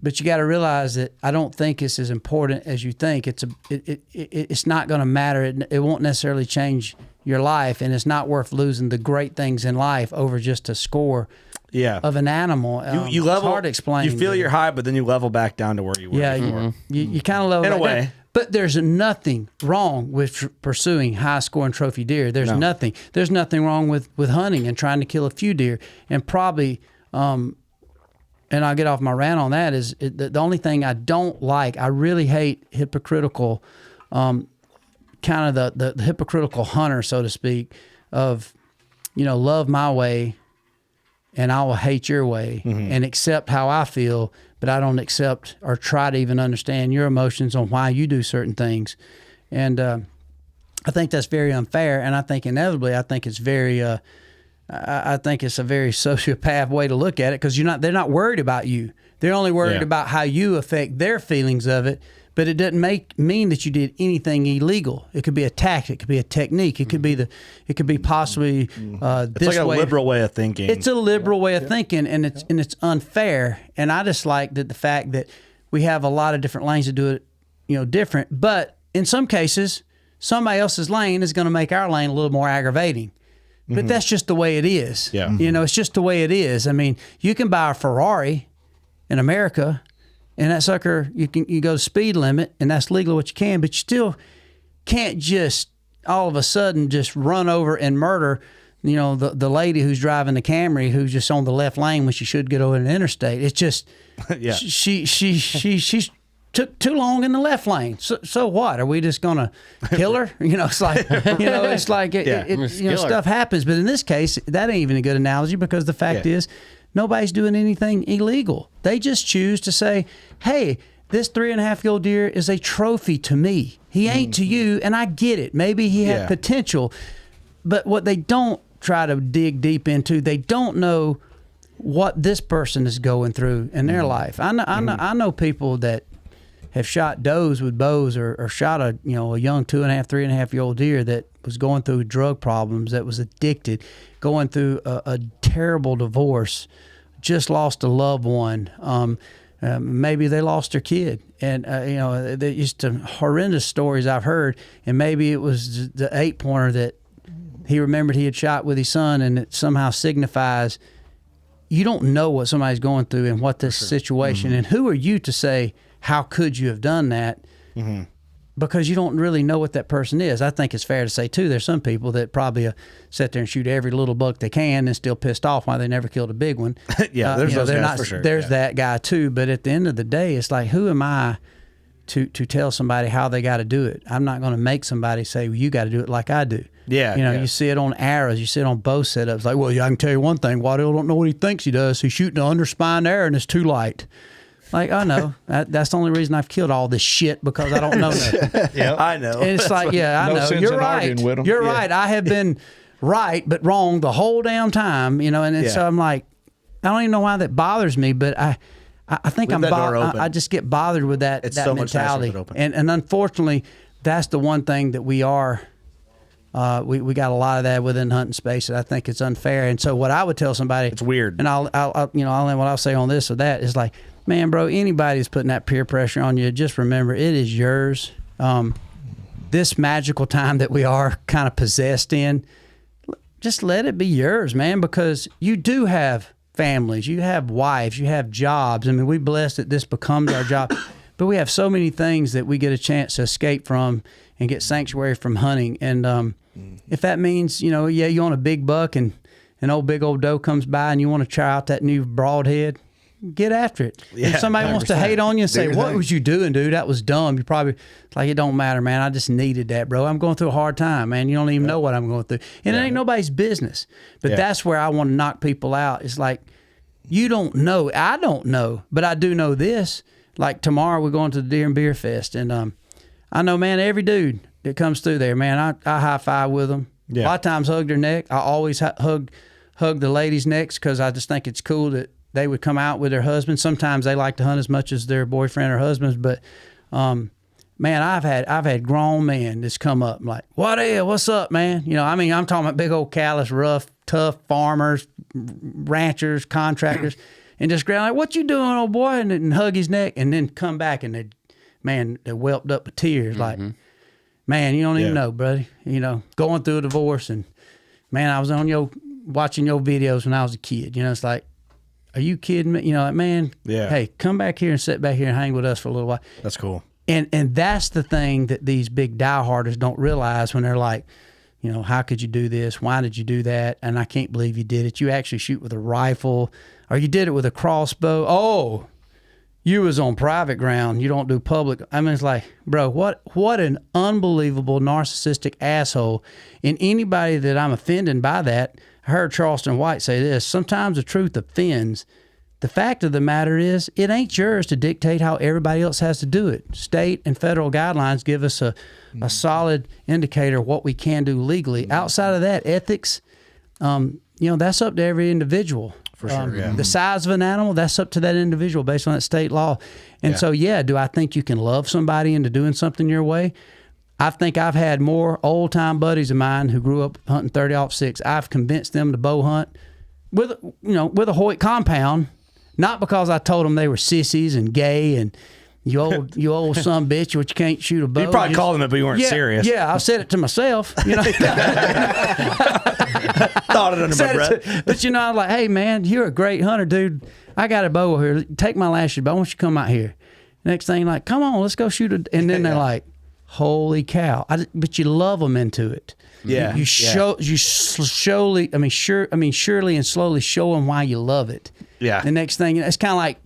but you got to realize that I don't think it's as important as you think. It's not going to matter. It won't necessarily change your life, and it's not worth losing the great things in life over just a score of an animal. You level. It's hard to explain. You feel you're high, but then you level back down to where you were. Yeah, before. you kind of level In a back way. down. But there's nothing wrong with pursuing high-scoring trophy deer. There's nothing. There's nothing wrong with hunting and trying to kill a few deer. And probably, and I'll get off my rant on that, is the only thing I don't like, I really hate hypocritical, kind of the hypocritical hunter, so to speak, of, love my way and I will hate your way and accept how I feel, but I don't accept or try to even understand your emotions on why you do certain things. And I think that's very unfair, and I think inevitably, I think it's very, I think it's a very sociopath way to look at it, because they're not worried about you. They're only worried about how you affect their feelings of it. But it doesn't mean that you did anything illegal. It could be a tactic, it could be a technique, it could be possibly It's this like a way. liberal way of thinking. It's a liberal way of thinking, and it's unfair. And I just like the fact that we have a lot of different lanes to do it, different. But in some cases, somebody else's lane is going to make our lane a little more aggravating. But that's just the way it is. Yeah. It's just the way it is. I mean, you can buy a Ferrari in America, and that sucker, you go to speed limit, and that's legally what you can, but you still can't just all of a sudden just run over and murder, the lady who's driving the Camry who's just on the left lane when she should get over the interstate. It's just she took too long in the left lane. So what? Are we just gonna kill her? It's like it's like stuff happens. But in this case, that ain't even a good analogy, because the fact is, nobody's doing anything illegal. They just choose to say, hey, this 3.5-year-old deer is a trophy to me. He ain't to you, and I get it. Maybe he had potential. But what they don't try to dig deep into, they don't know what this person is going through in their life. I know people that have shot does with bows, or shot a young 2.5, 3.5-year-old deer that was going through drug problems, that was addicted, going through a terrible divorce, just lost a loved one. Maybe they lost their kid, and they used to horrendous stories I've heard. And maybe it was the 8-pointer that he remembered he had shot with his son, and it somehow signifies you don't know what somebody's going through and what this situation. And who are you to say how could you have done that? Because you don't really know what that person is. I think it's fair to say, too, there's some people that probably sit there and shoot every little buck they can and still pissed off why they never killed a big one. There's those guys for sure. There's that guy, too. But at the end of the day, it's like, who am I to tell somebody how they got to do it? I'm not going to make somebody say, well, you got to do it like I do. Yeah. You see it on arrows. You see it on bow setups. Like, well, yeah, I can tell you one thing. Waddell don't know what he thinks he does. He's shooting an underspine arrow and it's too light. Like, I know. That's the only reason I've killed all this shit, because I don't know that. Yeah, I know. And it's like, yeah, I No know. sense You're in right. arguing with 'em. You're Yeah. right. I have been right but wrong the whole damn time, and then, so I'm like, I don't even know why that bothers me, but I think Leave that door open. I just get bothered with that It's that so much nicer mentality. if it open. And unfortunately, that's the one thing that we are. We got a lot of that within hunting space, and I think it's unfair. And so what I would tell somebody, It's weird. and what I'll say on this or that is like, man, bro, anybody who's putting that peer pressure on you, just remember it is yours. This magical time that we are kind of possessed in, just let it be yours, man, because you do have families, you have wives, you have jobs. I mean, we're blessed that this becomes our job, but we have so many things that we get a chance to escape from and get sanctuary from hunting. And if that means, you want a big buck and an big old doe comes by and you want to try out that new broadhead, get after it. Yeah, if somebody wants to 100%. hate on you and say, your what thing. was you doing, dude? That was dumb. You probably, it's like, it don't matter, man. I just needed that, bro. I'm going through a hard time, man. You don't even know what I'm going through. And it ain't nobody's business. But that's where I want to knock people out. It's like, you don't know. I don't know. But I do know this. Like tomorrow we're going to the Deer and Beer Fest. And I know, man, every dude that comes through there, man, I high five with them. Yeah. A lot of times hug their neck. I always hug the ladies' necks because I just think it's cool that they would come out with their husbands. Sometimes they like to hunt as much as their boyfriend or husbands, but man, I've had grown men that's come up like, Waddell, what's up, man? I'm talking about big old callous, rough, tough farmers, ranchers, contractors, and just grab like, what you doing, old boy? And hug his neck, and then come back and they whelped up with tears like, man, you don't even know, buddy. Going through a divorce, and man, I was on watching your videos when I was a kid. It's like, are you kidding me? Like, man, hey, come back here and sit back here and hang with us for a little while. That's cool. And that's the thing that these big dieharders don't realize when they're like, how could you do this? Why did you do that? And I can't believe you did it. You actually shoot with a rifle, or you did it with a crossbow. Oh, you was on private ground. You don't do public. I mean, it's like, bro, what an unbelievable narcissistic asshole. And anybody that I'm offending by that, I heard Charleston White say this, sometimes the truth offends. The fact of the matter is, it ain't yours to dictate how everybody else has to do it. State and federal guidelines give us a solid indicator of what we can do legally. Outside of that, ethics, that's up to every individual. For sure, yeah. The size of an animal, that's up to that individual based on that state law. And so, do I think you can love somebody into doing something your way? I think I've had more old-time buddies of mine who grew up hunting 30-06. I've convinced them to bow hunt with a Hoyt compound, not because I told them they were sissies and gay and you old son bitch, what you can't shoot a bow. You probably called them it, but you weren't serious. Yeah, I said it to myself. Thought it under my breath. But I'm like, hey man, you're a great hunter, dude. I got a bow here. Take my last bow. I want you to come out here. Next thing, like, come on, let's go shoot it. And then they're like, holy cow! But you love them into it. Yeah, you surely and slowly show them why you love it. Yeah. The next thing, it's kind of like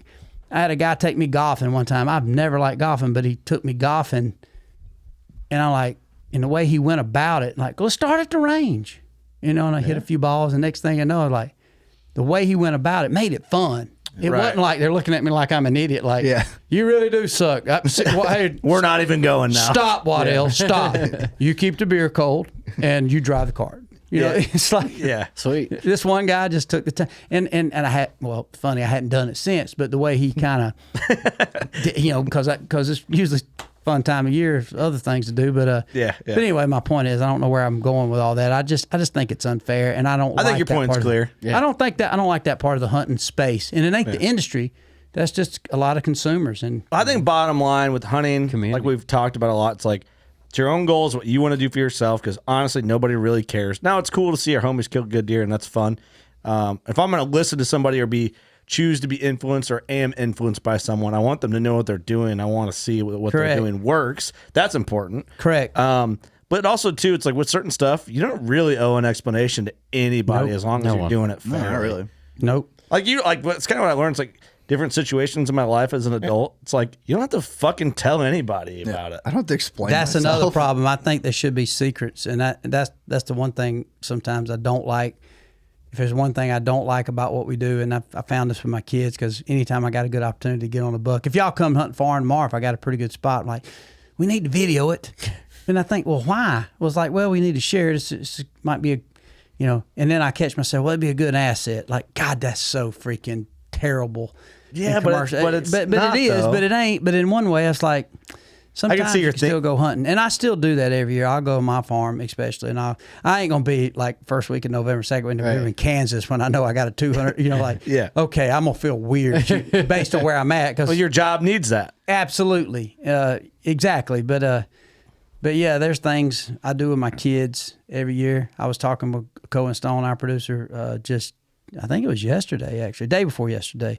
I had a guy take me golfing one time. I've never liked golfing, but he took me golfing, and I like, in the way he went about it, like, let's start at the range, and I hit a few balls. And next thing I know, like, the way he went about it made it fun. It wasn't like they're looking at me like I'm an idiot. Like, you really do suck. Hey, we're not even going now. Stop, Waddell. Stop. You keep the beer cold and you drive the cart. It's like, Sweet. This one guy just took the time, and I had, funny, I hadn't done it since, but the way he kind of, because it's usually fun time of year, other things to do. But Yeah. But anyway, my point is, I don't know where I'm going with all that. I just think it's unfair, and I don't. I think like your that point's part of clear. I don't like that part of the hunting space, and it ain't the industry. That's just a lot of consumers, and I think bottom line with hunting, Community. like we've talked about a lot, it's like it's your own goals, what you want to do for yourself, because honestly, nobody really cares. Now, it's cool to see our homies kill good deer, and that's fun. If I'm going to listen to somebody or choose to be influenced or am influenced by someone, I want them to know what they're doing. I want to see what they're Correct. doing works. That's important. correct. But also, too, it's like with certain stuff, you don't really owe an explanation to anybody as long as you're doing it fair. Not really. Nope. It's kind of what I learned. It's like different situations in my life as an adult. It's like you don't have to fucking tell anybody about it. I don't have to explain. That's myself. another problem. I think there should be secrets, and that's the one thing sometimes I don't like. If there's one thing I don't like about what we do, and I found this with my kids, because anytime I got a good opportunity to get on a buck, if y'all come hunting far and tomorrow, if I got a pretty good spot, I'm like, we need to video it. And I think, well, why? Well, it's like, well, we need to share it. This might be and then I catch myself, well, it'd be a good asset. Like, God, that's so freaking terrible. Yeah, and but commercial. it's but not, it is, though. but it ain't. But in one way, it's like, sometimes see you your can still thing. go hunting, and I still do that every year. I'll go to my farm, especially, and I ain't gonna be like first week in November, second week in November in Kansas when I know I got a 200. Yeah. Okay, I'm gonna feel weird based on where I'm at, because Well, your job needs that. absolutely, exactly. But yeah, there's things I do with my kids every year. I was talking with Cohen Stone, our producer, I think it was yesterday, actually, day before yesterday,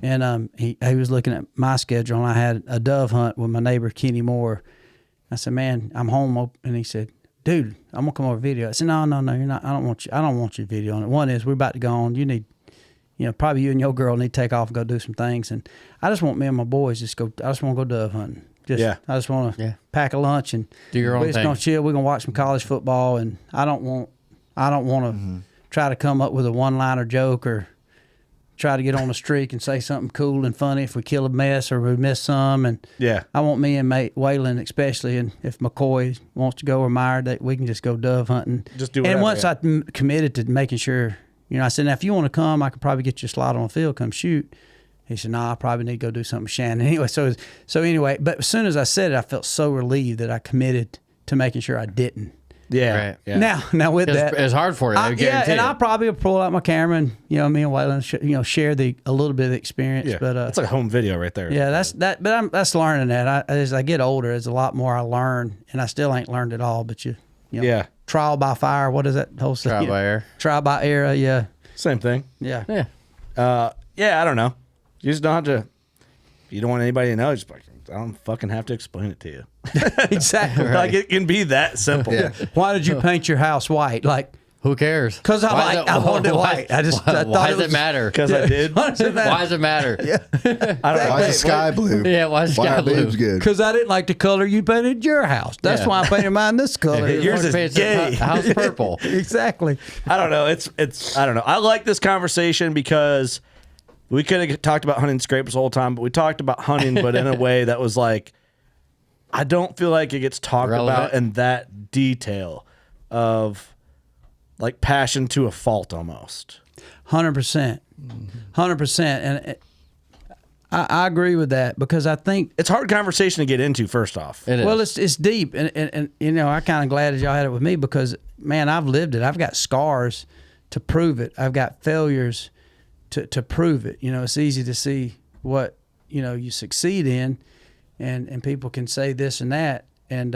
and he was looking at my schedule, and I had a dove hunt with my neighbor Kenny Moore. I said, "Man, I'm home," and he said, "Dude, I'm gonna come over video." I said, "No, you're not. I don't want you videoing it. One is we're about to go on. You need, probably you and your girl need to take off and go do some things, and I just want me and my boys I just want to go dove hunting. I just want to pack a lunch and Do your own we're just thing. gonna chill. We're gonna watch some college football, and I don't want to try to come up with a one-liner joke or try to get on a streak and say something cool and funny if we kill a mess or we miss some. And Yeah. I want me and mate Waylon especially, and if McCoy wants to go or Meyer, that we can just go dove hunting. Just do And whatever, once yeah. I committed to making sure, I said, now if you want to come, I could probably get you a slot on the field, come shoot. He said, "No, I probably need to go do something with Shannon." Anyway, so anyway, but as soon as I said it, I felt so relieved that I committed to making sure I didn't. Yeah. Right. Yeah. Now with that, It's hard for you. I guarantee and it. I'll probably pull out my camera and me and Waylon share a little bit of the experience. Yeah. But It's like a home video right there. yeah, that's that. But that's learning that. As I get older, there's a lot more I learn, and I still ain't learned it all. But Yeah. trial by fire. What is that whole thing? Trial by error. Trial by error. Yeah, Same thing. yeah. Yeah. Yeah, I don't know. You just don't have to. If you don't want anybody to know, just like, I don't fucking have to explain it to you. Exactly. Like it can be that simple. Yeah. Why did you paint your house white? Like, Who cares? 'Cause I wanted it white. I thought Why it does was- it matter? Because I did. Why does it matter? I don't know. Why is the sky blue? Yeah, why is the sky are blue? boobs good? Because I didn't like the color you painted your house. That's Yeah. why I painted mine this color. Yours is It's gay. House purple. Exactly. I don't know. It's I don't know. I like this conversation because we could have talked about hunting scrapes the whole time, but we talked about hunting, but in a way that was like, I don't feel like it gets talked Relevant. about in that detail of like passion to a fault almost. 100%. 100%. And I agree with that, because I think, It's a hard conversation to get into, first off. It is. well, it's deep. And I kind of glad that y'all had it with me, because, man, I've lived it. I've got scars to prove it. I've got failures to prove it. It's easy to see what, you succeed in, and people can say this and that. And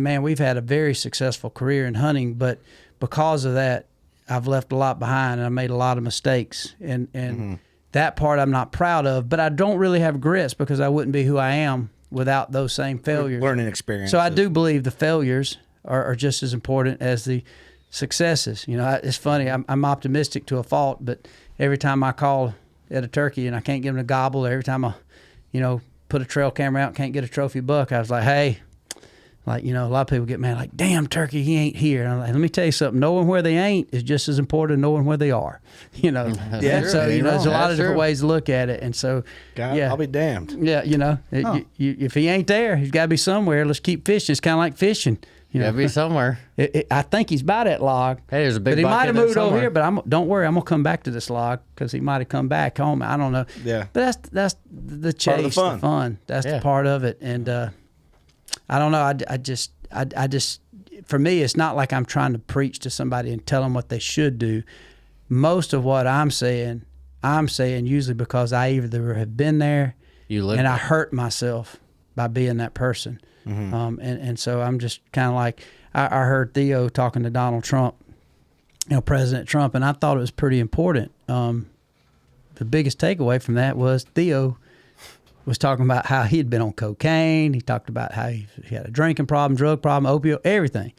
man, we've had a very successful career in hunting, but because of that, I've left a lot behind, and I made a lot of mistakes. And that part I'm not proud of, but I don't really have regrets, because I wouldn't be who I am without those same failures. Learning experience. So I do believe the failures are just as important as the successes. It's funny. I'm optimistic to a fault, but every time I call at a turkey and I can't give him a gobble, or every time I, put a trail camera out and can't get a trophy buck, I was like, hey, a lot of people get mad, like, damn, turkey, he ain't here. And I'm like, let me tell you something. Knowing where they ain't is just as important as knowing where they are. Yeah, So there's a lot That's of different true. ways to look at it, and so God, yeah. I'll be damned. Yeah, if he ain't there, he's got to be somewhere. Let's keep fishing. It's kind of like fishing. Gotta be somewhere. I think he's by that log. Hey, there's a big But he might have bucket moved over somewhere. here. But don't worry, I'm gonna come back to this log because he might have come back home. I don't know. Yeah. But that's the chase, Part of the fun. That's Yeah. the part of it. And I don't know. I just for me, it's not like I'm trying to preach to somebody and tell them what they should do. Most of what I'm saying usually because I either have been there You live and I hurt myself by being that person. And so I'm just kind of like, I heard Theo talking to Donald Trump, President Trump, and I thought it was pretty important. The biggest takeaway from that was Theo was talking about how he had been on cocaine. He talked about how he had a drinking problem, drug problem, opioid, everything.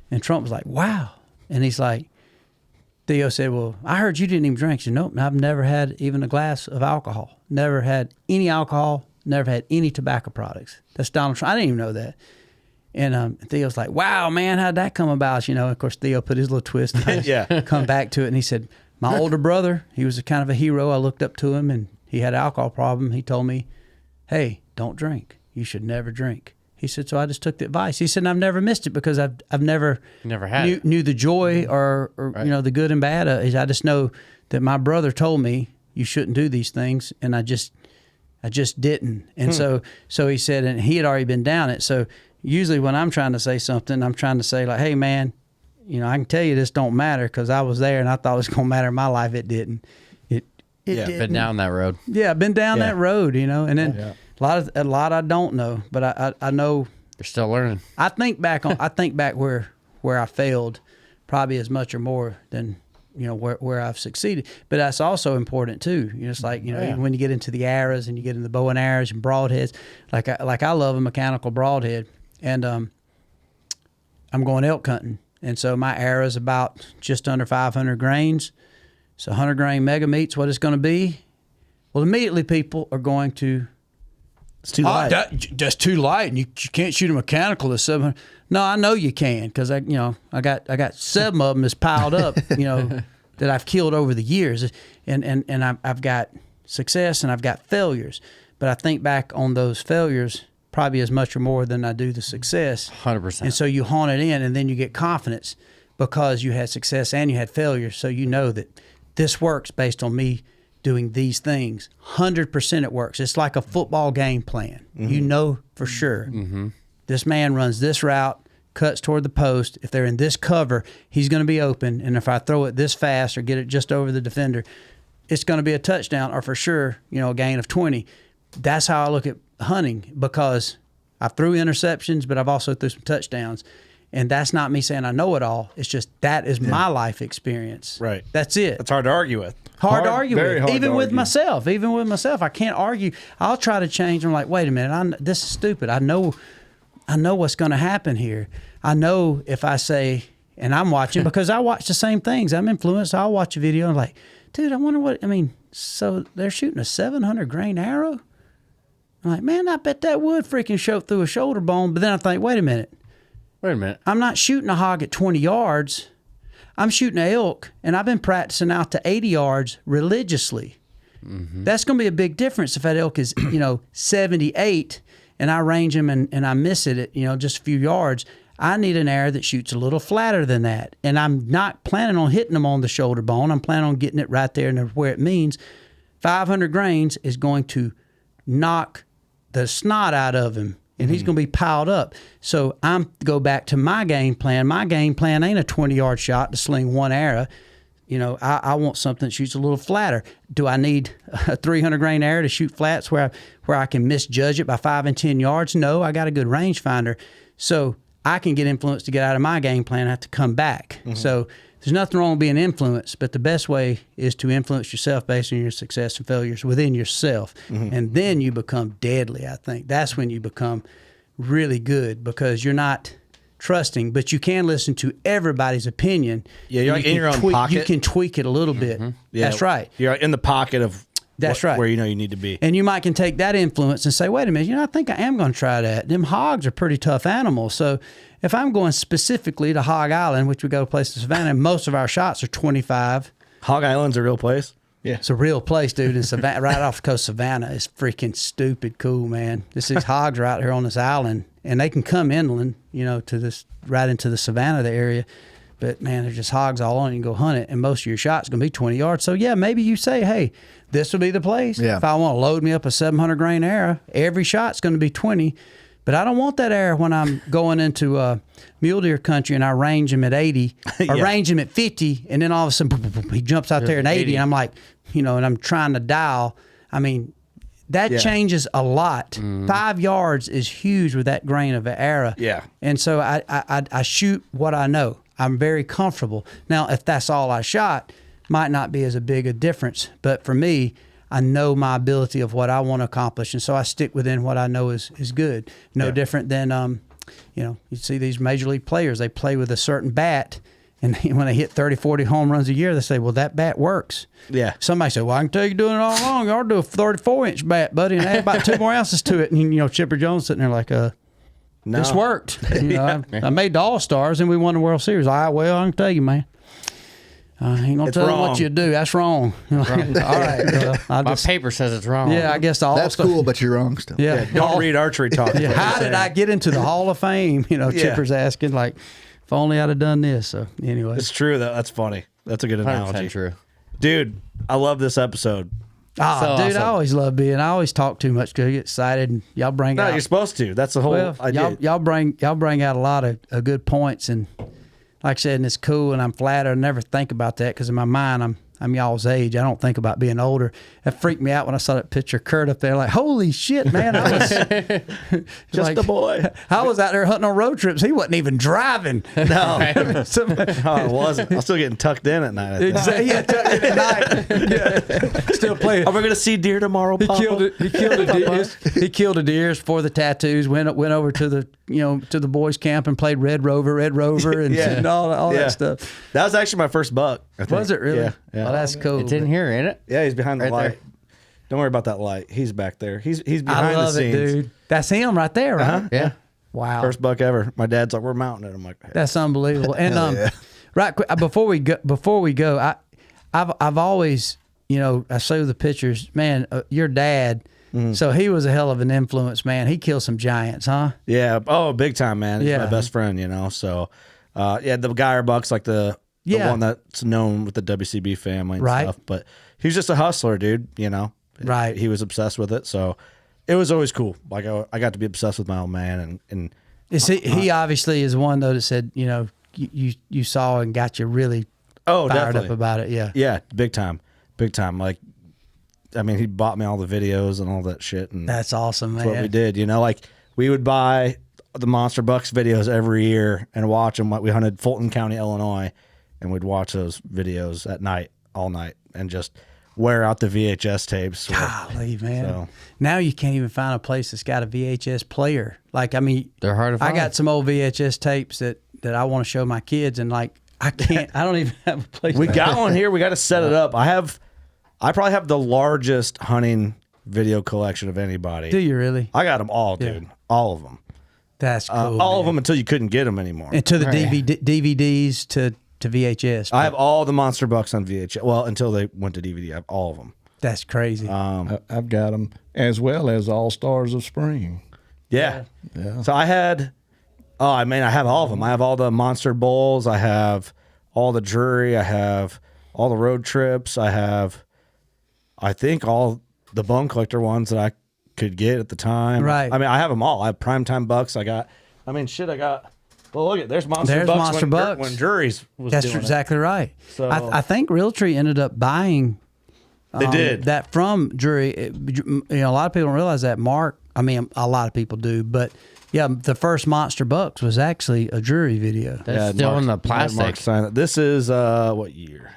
And Trump was like, wow. And he's like, Theo said, well, I heard you didn't even drink. He said, nope, I've never had even a glass of alcohol. Never had any alcohol, never had any tobacco products. That's Donald Trump. I didn't even know that. And Theo's like, wow, man, how'd that come about? Of course, Theo put his little twist on it, Yeah. come back to it. And he said, my older brother, he was a kind of a hero. I looked up to him, and he had an alcohol problem. He told me, hey, don't drink. You should never drink. He said, so I just took the advice. He said, and I've never missed it because I've never had it. knew the joy or Right. the good and bad. I just know that my brother told me you shouldn't do these things, and I just didn't. And so he said, and he had already been down it. So usually when I'm trying to say something, I'm trying to say like, hey, man, I can tell you this don't matter because I was there and I thought it was going to matter in my life. It didn't. It Yeah, didn't. Been down that road. Yeah, I've been down Yeah. that road, and then a lot I don't know, but I know. You're still learning. I think back where I failed, probably as much or more than where I've succeeded. But that's also important too. It's like even when you get into the arrows and you get into the bow and arrows and broadheads, like I love a mechanical broadhead, and I'm going elk hunting, and so my arrow's about just under 500 grains. So 100 grain mega meat's what it's going to be. Well, immediately people are going to. It's too light. That's too light, and you can't shoot a mechanical at 700. No, I know you can because I got 7 of them that's piled up, that I've killed over the years, and I've got success and I've got failures, but I think back on those failures probably as much or more than I do the success. 100%. And so you hone it in, and then you get confidence because you had success and you had failure, so you know that this works based on me doing these things. 100% it works. It's like a football game plan. Mm-hmm. You know for sure. This man runs this route, cuts toward the post. If they're in this cover, he's going to be open. And if I throw it this fast or get it just over the defender, it's going to be a touchdown or for sure, a gain of 20. That's how I look at hunting because I threw interceptions, but I've also threw some touchdowns. And that's not me saying I know it all. It's just that is my life experience. Right. That's it. That's hard to argue with. Hard to argue very with. hard Even to with argue. myself. I can't argue. I'll try to change. I'm like, wait a minute. This is stupid. I know what's going to happen here. I know if I say, and I'm watching because I watch the same things. I'm influenced. I'll watch a video and I'm like, dude, I wonder so they're shooting a 700 grain arrow? I'm like, man, I bet that would freaking shoot through a shoulder bone. But then I think, wait a minute. I'm not shooting a hog at 20 yards. I'm shooting an elk, and I've been practicing out to 80 yards religiously. That's going to be a big difference if that elk is, 78, and I range him and I miss it at, just a few yards. I need an arrow that shoots a little flatter than that. And I'm not planning on hitting them on the shoulder bone. I'm planning on getting it right there and where it means. 500 grains is going to knock the snot out of him. And he's going to be piled up. So I'm go back to my game plan. My game plan ain't a 20-yard shot to sling one arrow. I want something that shoots a little flatter. Do I need a 300 grain arrow to shoot flats where I can misjudge it by 5 and 10 yards? No, I got a good rangefinder. So I can get influenced to get out of my game plan. I have to come back. So there's nothing wrong with being influenced, but the best way is to influence yourself based on your success and failures within yourself. And then you become deadly, I think. That's when you become really good because you're not trusting, but you can listen to everybody's opinion. Yeah, you're like in your own pocket. You can tweak it a little bit. Yeah, That's right. You're in the pocket of That's right. where you need to be. And you might can take that influence and say, wait a minute, I think I am going to try that. Them hogs are pretty tough animals. So if I'm going specifically to Hog Island, which we go to a place in Savannah, and most of our shots are 25. Hog Island's a real place. Yeah. It's a real place, dude. In Savannah, right off the coast of Savannah. It's freaking stupid cool, man. These hogs are out here on this island, and they can come inland, to this right into the Savannah area. But man, there's just hogs all on. You can go hunt it, and most of your shots going to be 20 yards. So yeah, maybe you say, hey, this would be the place. Yeah. If I want to load me up a 700 grain arrow, every shot's going to be 20. But I don't want that arrow when I'm going into mule deer country and I range him at 80 or range him at 50, and then all of a sudden boom, boom, boom, he jumps out there at 80, and I'm like, and I'm trying to dial. I mean, that changes a lot. 5 yards is huge with that grain of an arrow. Yeah. And so I shoot what I know. I'm very comfortable. Now, if that's all I shot, might not be as a big a difference. But for me, I know my ability of what I want to accomplish, and so I stick within what I know is good. No different than, you see these major league players, they play with a certain bat, and when they hit 30, 40 home runs a year, they say, well, that bat works. Yeah. Somebody said, well, I can tell you doing it all wrong. I'll do a 34-inch bat, buddy, and add about 2 more ounces to it. And, Chipper Jones sitting there like, No. this worked. I made the All-Stars, and we won the World Series. All right, well, I can tell you, man. I ain't going to tell you what you do. That's wrong. All right. My paper says it's wrong. Yeah, I guess the That's All-Star. cool, but you're wrong still. Yeah. Don't read archery talk. Yeah, how did I get into the Hall of Fame? Chipper's asking, like, if only I'd have done this. So, anyway. It's true, though. That's funny. That's a good 100% analogy. true. Dude, I love this episode. Oh, So dude, awesome. I always love being. I always talk too much because I get excited, and y'all bring No, out. you're supposed to. That's the whole Well, idea. y'all bring out a lot of good points, and like I said, and it's cool, and I'm flattered. I never think about that because in my mind, I'm y'all's age. I don't think about being older. That freaked me out when I saw that picture of Kurt up there. Like, holy shit, man! I was Just a boy. I was out there hunting on road trips. He wasn't even driving. No. Somebody- No, I wasn't. I was still getting tucked in at night. I think. Exactly. Yeah, tucked in at night. Yeah. Still playing. Are we going to see deer tomorrow, He Papa? killed it. He killed a deer. He killed a deer for the tattoos. Went over to the to the boys' camp and played Red Rover, and, Yeah. and all Yeah. that stuff. That was actually my first buck. I think. Was it really? Yeah. Yeah. Oh, that's cool. It's in here, ain't it? Yeah, he's behind the Right light. there. Don't worry about that light. He's back there. He's behind I love the it, scenes. dude. That's him right there, right? Uh-huh. Yeah. Wow, First buck ever. My dad's like, we're mounting it. I'm like, hey. that's unbelievable. And right quick before we go, I've always I show the pictures, man. Your dad. So he was a hell of an influence, man. He killed some giants, huh? Yeah. Oh, big time, man. He's Yeah. my best friend, So, the Geyer buck's like the one that's known with the WCB family and Right. stuff. But he was just a hustler, dude. Right. He was obsessed with it, so it was always cool. Like I got to be obsessed with my old man, and He obviously is one though that said you saw and got you really fired definitely up about it. Yeah. Yeah, big time. Like, I mean, he bought me all the videos and all that shit, and That's awesome, man. that's what we did. Like we would buy the Monster Bucks videos every year and watch them. Like we hunted Fulton County, Illinois, and we'd watch those videos at night, all night, and just wear out the VHS tapes. Golly, man. So- Now you can't even find a place that's got a VHS player. Like, I mean, They're hard to I find. got some old VHS tapes that I want to show my kids, and like, I can't. I don't even have a place. We got one here. We got to set it up. I probably have the largest hunting video collection of anybody. Do you really? I got them all, dude. All of them. That's cool. All of them until you couldn't get them anymore. And to the DVDs to VHS. I have all the Monster Bucks on VHS. Well, until they went to DVD, I have all of them. That's crazy. I've got them as well as All Stars of Spring. Yeah. So I had, I have all of them. I have all the Monster Bowls. I have all the Drury. I have all the road trips. I think all the bone collector ones that I could get at the time. Right. I mean, I have them all. I have primetime bucks. Well, look at, there's Monster Bucks. Monster Bucks. When Jury's was That's doing exactly right. So- I think Realtree ended up buying They did. that from Drury. A lot of people don't realize that. Mark, I mean, a lot of people do, but yeah, the first Monster Bucks was actually a Drury video. That's still in the plastic. This is, what year?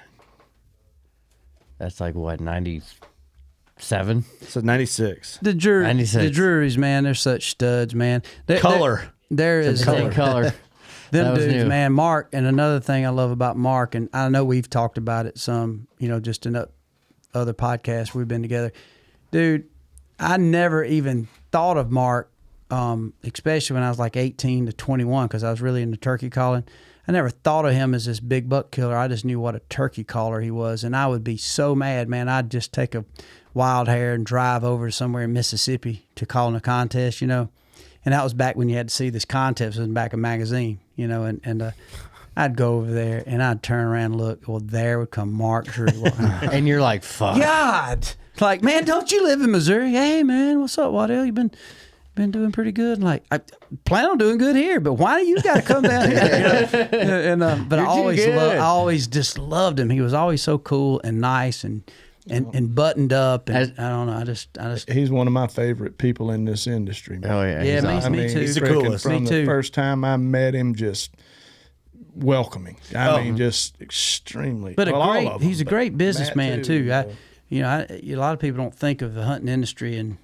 That's like what, 97? This is 96. The Drury, 96. the Drury's, man, they're such studs, man. Color. There is Same color. them That was dudes, new. man. Mark, and another thing I love about Mark, and I know we've talked about it some, just in other podcasts we've been together. Dude, I never even thought of Mark, especially when I was like 18 to 21, because I was really into turkey calling. I never thought of him as this big buck killer. I just knew what a turkey caller he was, and I would be so mad, man. I'd just take a wild hair and drive over to somewhere in Mississippi to call in a contest, And And that was back when you had to see this contest in the back of a magazine, you know, and I'd go over there and I'd turn around and look. Well, there would come Mark Drew. And you're like, fuck. God, like, man, don't you live in Missouri? Hey, man, what's up, Waddell? You been doing pretty good. And like, I plan on doing good here, but why do you got to come down here? You know? And but I always just loved him. He was always so cool and nice and buttoned up. And I don't know. I just. He's one of my favorite people in this industry, man. Oh yeah. Yeah, he's me, awesome. me too. He's the freaking coolest. From Me the too. first time I met him, just welcoming. I mean, just extremely. But all of them, he's a great businessman Matt too. you know. A lot of people don't think of the hunting industry and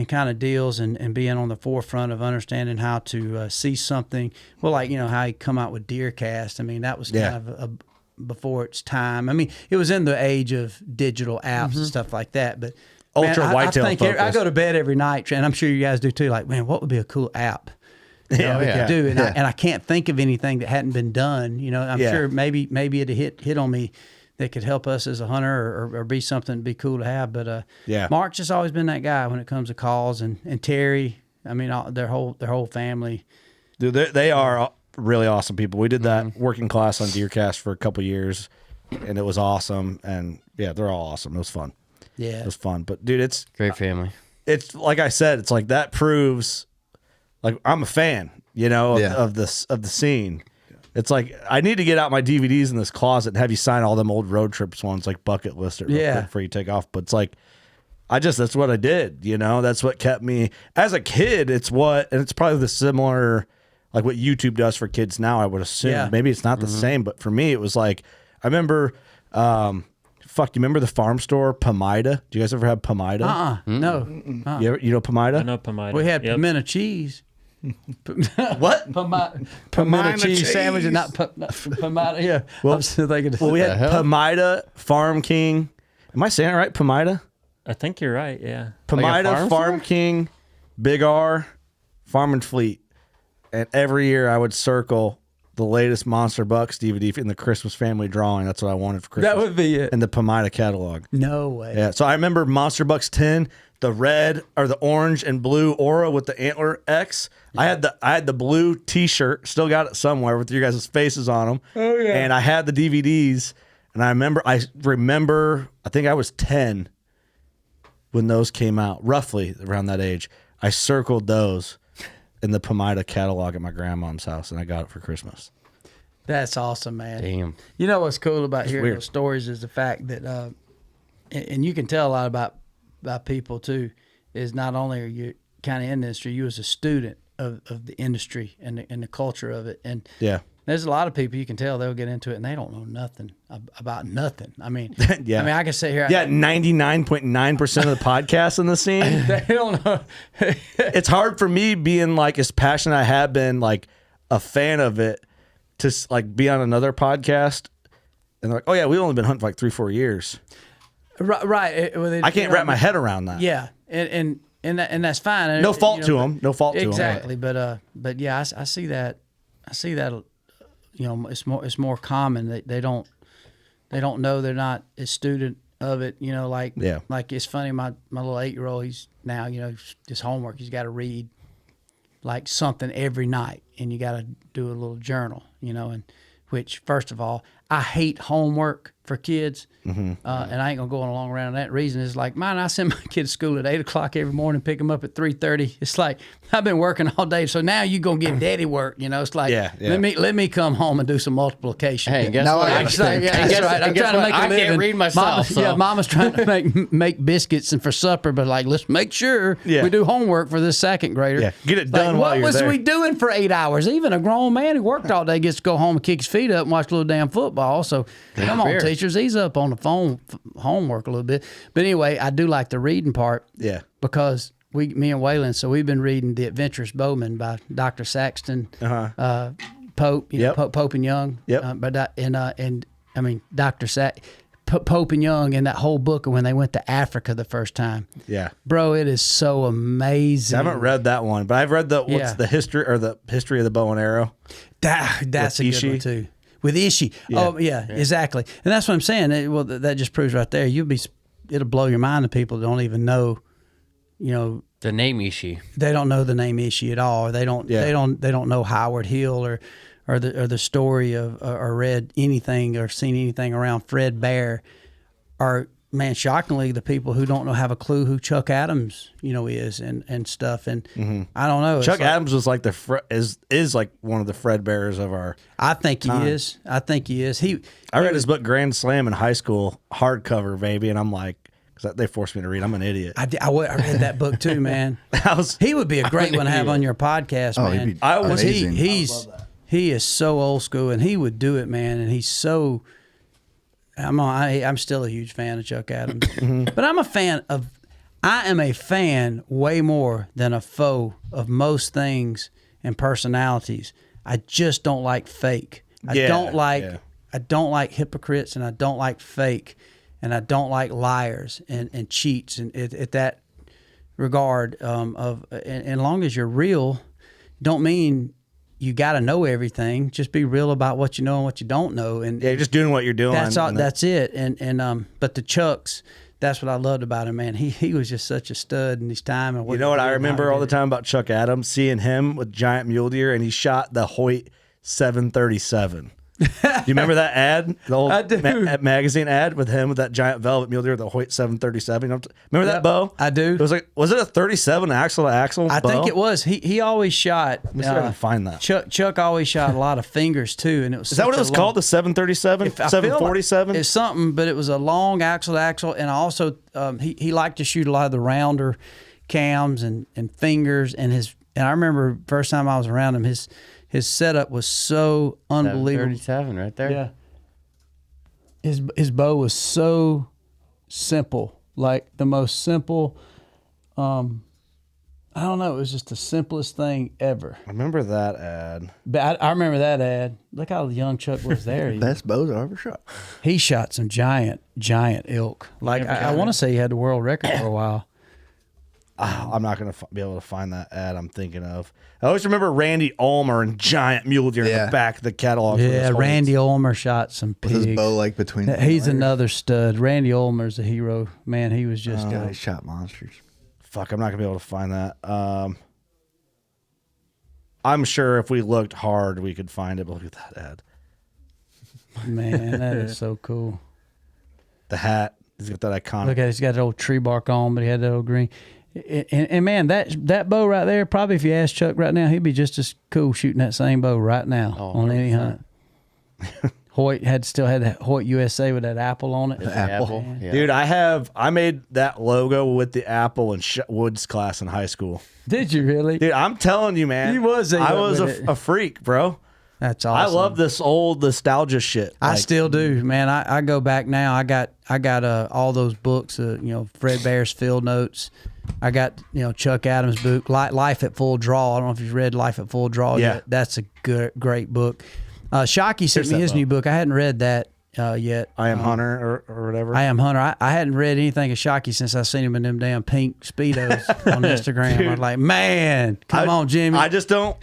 kind of deals and being on the forefront of understanding how to see something. Well, like, you know, how he come out with deer cast. I mean, that was kind of a before its time. I mean, it was in the age of digital apps and stuff like that. But Ultra man, whitetail I focus. go to bed every night, and I'm sure you guys do too. Like, man, what would be a cool app? You know, we yeah. could do, and I can't think of anything that hadn't been done. You know, I'm sure maybe it hit on me that could help us as a hunter or be something to be cool to have. But Mark's just always been that guy when it comes to calls, and Terry. I mean, their whole family. Dude, they are really awesome people. We did that working class on DeerCast for a couple years, and it was awesome. And yeah, they're all awesome. It was fun. Yeah, It was fun. But dude, it's Great family. it's like I said, it's like that proves, like, I'm a fan, you know, of the scene. It's like I need to get out my DVDs in this closet and have you sign all them old road trips ones, like Bucket List it real quick before you take off. But it's like that's what I did, you know. That's what kept me as a kid. And it's probably the similar, like what YouTube does for kids now, I would assume. Yeah. Maybe it's not the same, but for me it was like I remember you remember the farm store Pomida? Do you guys ever have Pomida? no. You know Pomida? I know Pomida. We had Yep. pimento cheese. What? Pimento cheese sandwich and not pimento. Yeah. Well, I'm still thinking. Well, we had hell? Pomida, Farm King. Am I saying it right? Pomida? I think you're right. Yeah. Pomida, Farm King, Big R, Farm and Fleet. And every year I would circle the latest Monster Bucks DVD in the Christmas family drawing. That's what I wanted for Christmas. That would be it. In the Pomida catalog. No way. Yeah. So I remember Monster Bucks 10, the red or the orange and blue Aura with the antler X. Yeah. I had the blue T-shirt, still got it somewhere with your guys' faces on them. Oh yeah. And I had the DVDs, and I remember I think I was 10 when those came out, roughly around that age. I circled those in the Pomida catalog at my grandmom's house, and I got it for Christmas. That's awesome, man. Damn. You know what's cool about hearing weird. those stories is the fact that, and you can tell a lot about people too, is not only are you kind of in the industry, you as a student of the industry and the culture of it. And there's a lot of people you can tell they'll get into it and they don't know nothing about nothing. I mean, I can sit here. 99.9% of the podcasts in the scene. They don't know. It's hard for me being like as passionate I have been, like a fan of it, to like be on another podcast and they're like, oh yeah, we've only been hunting for like 3-4 years. Right. I can't wrap my head around that. Yeah. And that's fine. No fault to them. No fault to them. Exactly. But yeah, I see that. I see that. You know, it's more common. They don't know, they're not a student of it. You know, like it's funny. My little 8-year-old, he's now, you know, his homework, he's got to read like something every night, and you got to do a little journal. You know, and which, first of all, I hate homework for kids, and I ain't gonna go on a long round. That reason is like mine. I send my kids to school at 8:00 every morning, pick them up at 3:30. It's like I've been working all day, so now you gonna get daddy work. You know, it's like let me come home and do some multiplication. Hey, guess what? That's right. I'm trying to make a living. I can't read myself. Mama's trying to make biscuits and for supper, but like let's make sure we do homework for this second grader. Yeah, get it done like, while you're there. What was we doing for 8 hours? Even a grown man who worked all day gets to go home and kick his feet up and watch a little damn football. So come on, teachers, ease up on the phone homework a little bit. But anyway, I do like the reading part. Yeah. Because me and Waylon, so we've been reading The Adventurous Bowman by Dr. Saxton, Pope, Pope and Young. And I mean Dr. Pope and Young in that whole book of when they went to Africa the first time. Yeah. Bro, it is so amazing. I haven't read that one, but I've read the the history of the bow and arrow. That's a good one too. With Ishi. Oh, yeah, exactly. And that's what I'm saying. That just proves right there. It'll blow your mind to people that don't even know, you know, The name Ishii. They don't know the name Ishii at all. They don't. Yeah. They don't know Howard Hill or the story of or read anything or seen anything around Fred Bear. Or man, shockingly, the people who don't know have a clue who Chuck Adams is and stuff. And I don't know. Chuck Adams was like is like one of the Fred Bears of our. I think he is. I think he is. I read his book Grand Slam in high school, hardcover, baby, and I'm like, because they forced me to read. I'm an idiot. I read that book too, man. He would be a great one to have on your podcast, Oh, man. he'd be amazing. He is so old school, and he would do it, man. And he's so. I'm still a huge fan of Chuck Adams, but I am a fan way more than a foe of most things and personalities. I just don't like fake. I don't like hypocrites, and I don't like fake, and I don't like liars and cheats. And at that regard, and long as you're real, don't mean you got to know everything. Just be real about what you know and what you don't know. And Yeah, just doing what you're doing. that's all. That's it. And but the Chucks, that's what I loved about him, man. He was just such a stud in his time. And You know what I remember all the time about Chuck Adams? Seeing him with giant mule deer, and he shot the Hoyt 737. Do you remember that ad? The old I do. Magazine ad with him with that giant velvet mule deer, the Hoyt 737. Remember that bow? I do. It was was it a 37 axle to axle? I think it was. He always shot. Let me see if I can find that. Chuck always shot a lot of fingers too, and it was. Is that what it was called? The 737, 747. It's something, but it was a long axle to axle, and also he liked to shoot a lot of the rounder cams and fingers, and I remember first time I was around him, his setup was so unbelievable. 37 right there. Yeah. His bow was so simple, like the most simple. I don't know. It was just the simplest thing ever. I remember that ad. But I remember that ad. Look how young Chuck was there. Best bows I ever shot. He shot some giant elk. Like I want to say he had the world record for a while. I'm not going to be able to find that ad I'm thinking of. I always remember Randy Ulmer and giant mule deer in the back of the catalog. Yeah, Randy Ulmer shot some pigs. With his bow like between. He's another stud. Randy Ulmer's a hero. Man, he was just. He shot monsters. Fuck, I'm not going to be able to find that. I'm sure if we looked hard, we could find it, but look at that ad. Man, that is so cool. The hat. He's got that iconic. Look at it. He's got the old tree bark on, but he had that old green. And man, that bow right there, probably if you ask Chuck right now, he'd be just as cool shooting that same bow right now on any hunt. Hoyt still had that Hoyt USA with that apple on it. The apple. Yeah. Dude, I made that logo with the apple in Woods class in high school. Did you really? Dude, I'm telling you, man. You was I was with it. a freak, bro. That's awesome. I love this old nostalgia shit. I still do, man. I go back now. I got all those books, Fred Bear's field notes. I got Chuck Adams' book, Life at Full Draw. I don't know if you've read Life at Full Draw yet. That's a great book. Shockey sent me his new book. I hadn't read that yet. I Am Hunter or whatever. I Am Hunter. I hadn't read anything of Shockey since I seen him in them damn pink Speedos on Instagram. I was like, man, come on, Jimmy. I just don't.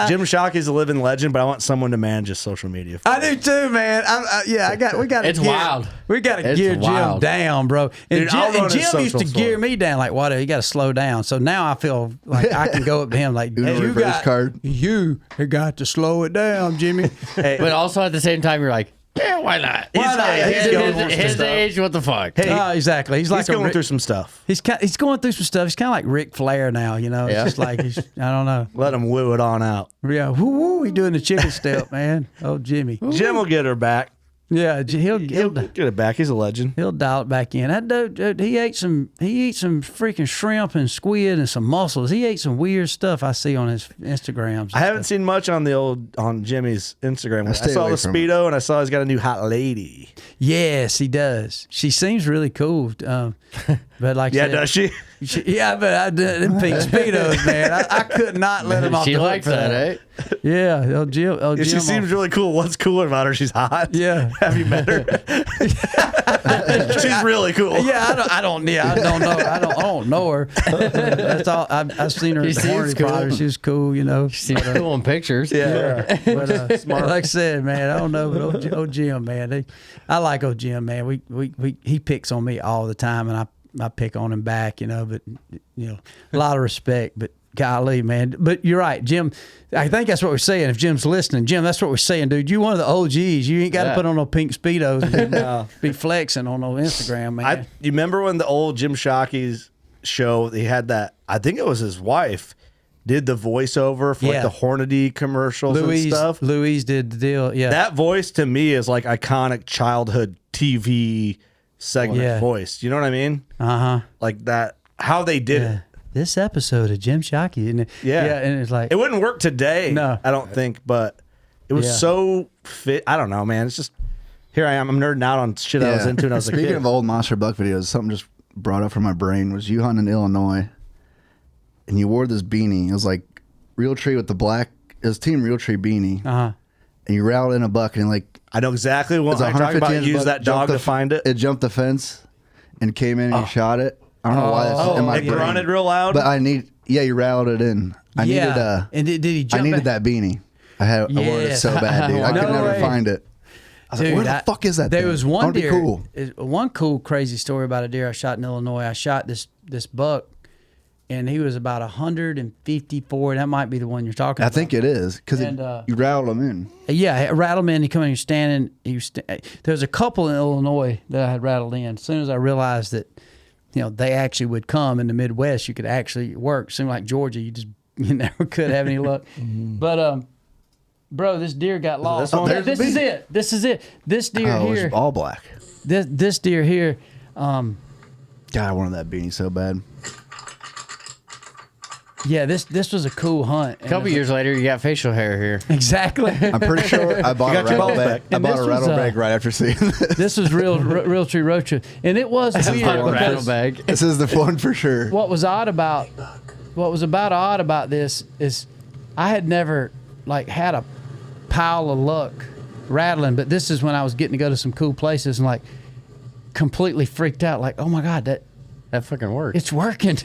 Jim Shockey's a living legend, but I want someone to manage his social media. I do too, man. We got. It's wild. We got to It's gear Jim wild. down, bro. And Dude, I'll run his Jim used to social gear story. me down like, Waddell, you got to slow down. So now I feel like I can go up to him like, Uno you reverse card. you got to slow it down, Jimmy. Hey, But also at the same time, you're like, yeah, why not? Why not? His, He's going through his stuff. age, what the fuck? Hey, Exactly. He's like going through some stuff. He's going through some stuff. He's kind of like Ric Flair now, It's Yeah. just like I don't know. Let him woo it on out. Yeah, woo, he doing the chicken step, man. Oh, Jimmy. Jim will get her back. Yeah, he'll Get it back. He's a legend. He'll dial it back in. That dude, he ate some freaking shrimp and squid and some mussels. He ate some weird stuff I see on his Instagrams. I haven't seen much on Jimmy's Instagram. I stay saw away the from Speedo and I saw he's got a new hot lady. Yes, he does. She seems really cool. But like, I Yeah, said, does she? Yeah, but I did them pink Speedos, man. I could not let him off She the hook likes for that, eh? Yeah, oh Jim. Yeah, she seems really cool. What's cooler about her? She's hot. Yeah. Have you met her? She's really cool. Yeah, I don't know. I don't know her. That's all. I've seen her She at the seems Horny cool. Party. She was cool, She seems cool in pictures. Yeah. But like I said, man, I don't know, but old Jim, man, I like old Jim, man. He picks on me all the time, and I pick on him back, but a lot of respect. But golly, man. But you're right, Jim. I think that's what we're saying. If Jim's listening, Jim, that's what we're saying, dude. You one of the OGs. You ain't got to put on no pink Speedos and be flexing on no Instagram, man. You remember when the old Jim Shockey's show, he had that, I think it was his wife, did the voiceover for like the Hornady commercials and stuff. Louise did the deal, yeah. That voice to me is like iconic childhood TV segment voice. You know what I mean? Uh-huh. Like that, how they did it. This episode of Jim Shockey, and and it's like it wouldn't work today. No, I don't think, but it was so fit. I don't know, man. It's just here I am. I'm nerding out on shit I was into when I was a kid. Speaking of old monster buck videos, something just brought up from my brain was you hunting in Illinois, and you wore this beanie. It was like Realtree with the black. It was Team Realtree beanie. Uh-huh. And you rattled in a buck, and like I know exactly what I'm talking about. Use that dog to find it. It jumped the fence and came in and you shot it. I don't know why that's in my brain. It grunted real loud. But you rattled it in. I needed and did he jump I needed that beanie. I wanted it so bad, dude. I could never find it. I was like, where the fuck is that There thing? was one deer. Cool. One crazy story about a deer I shot in Illinois. I shot this buck, and he was about 154. That might be the one you're talking about. I think it is because you rattled him in. Yeah, I rattled him in. He come in, he's standing. There's a couple in Illinois that I had rattled in. As soon as I realized that, they actually would come in the Midwest, you could actually work. Seemed like Georgia, you never could have any luck. But bro, this deer got lost. This is it. This deer here. It was all black. This deer here. God, I wanted that beanie so bad. Yeah, this was a cool hunt. A couple years later, you got facial hair here. Exactly. I'm pretty sure I bought a rattlebag. I bought a rattlebag right after seeing this. This was Realtree Roach, and it was weird because Rattlebag. This is the one for sure. What was odd about this is I had never had a pile of luck rattling, but this is when I was getting to go to some cool places and completely freaked out. Like, oh my God, that fucking worked. It's working.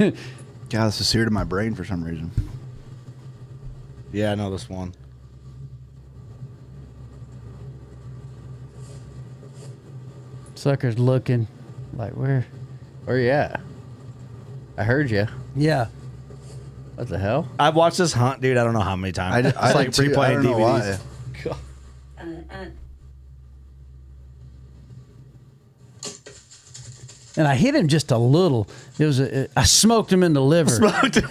God, this is seared in my brain for some reason. Yeah, I know this one. Sucker's looking like where you at? I heard you. Yeah. What the hell? I've watched this hunt, dude. I don't know how many times. It's like replaying I don't know DVDs. why. And I hit him just a little. It was I smoked him in the liver. Smoked him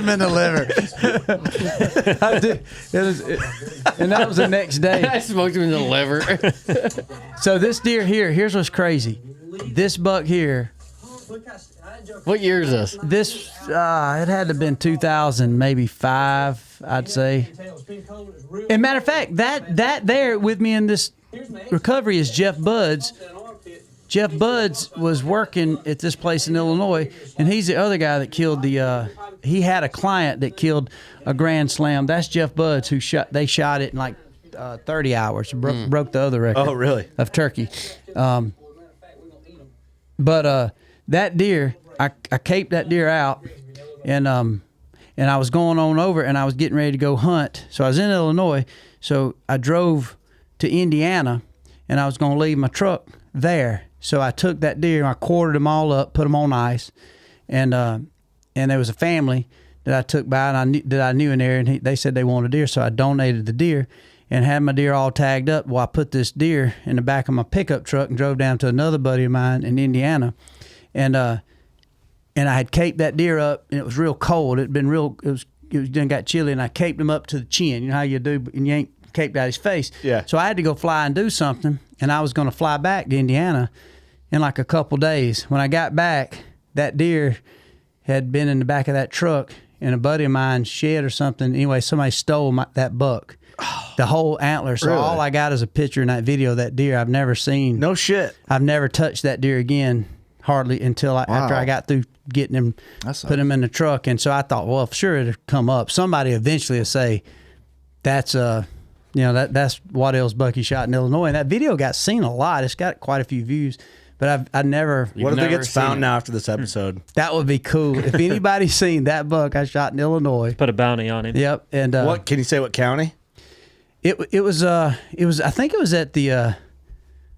in the liver. I did. And that was the next day. I smoked him in the liver. So this deer here, here's what's crazy. This buck here. What year is this? This it had to have been 2000, maybe 5, I'd say. And matter of fact, that there with me in this recovery is Jeff Buds. Jeff Buds was working at this place in Illinois, and he's the other guy that killed he had a client that killed a Grand Slam. That's Jeff Buds they shot it in 30 hours. Broke the other record. Oh, really? Of turkey. But that deer, I caped that deer out, and I was going on over, and I was getting ready to go hunt. So I was in Illinois, so I drove to Indiana, and I was going to leave my truck there. So I took that deer, and I quartered them all up, put them on ice, and there was a family that I took by, and I knew in there, and they said they wanted a deer, so I donated the deer and had my deer all tagged up. Well, I put this deer in the back of my pickup truck and drove down to another buddy of mine in Indiana, and I had caped that deer up, and it was real cold. It was done got chilly, and I caped him up to the chin. You know how you do, and you ain't caped out his face. Yeah. So I had to go fly and do something, and I was going to fly back to Indiana in a couple days. When I got back, that deer had been in the back of that truck in a buddy of mine's shed or something. Anyway, somebody stole that buck. The whole antler. So Really? all I got is a picture in that video of that deer. I've never seen. No shit. I've never touched that deer again, hardly until after I got through getting him, put him in the truck. And so I thought, well, sure it'll come up. Somebody eventually will say, that's that's Waddell's buck he shot in Illinois. And that video got seen a lot. It's got quite a few views. But I never. What if it gets found now after this episode? That would be cool. If anybody's seen that buck I shot in Illinois. Put a bounty on him. Yep. And what can you say? What county? It was I think it was at the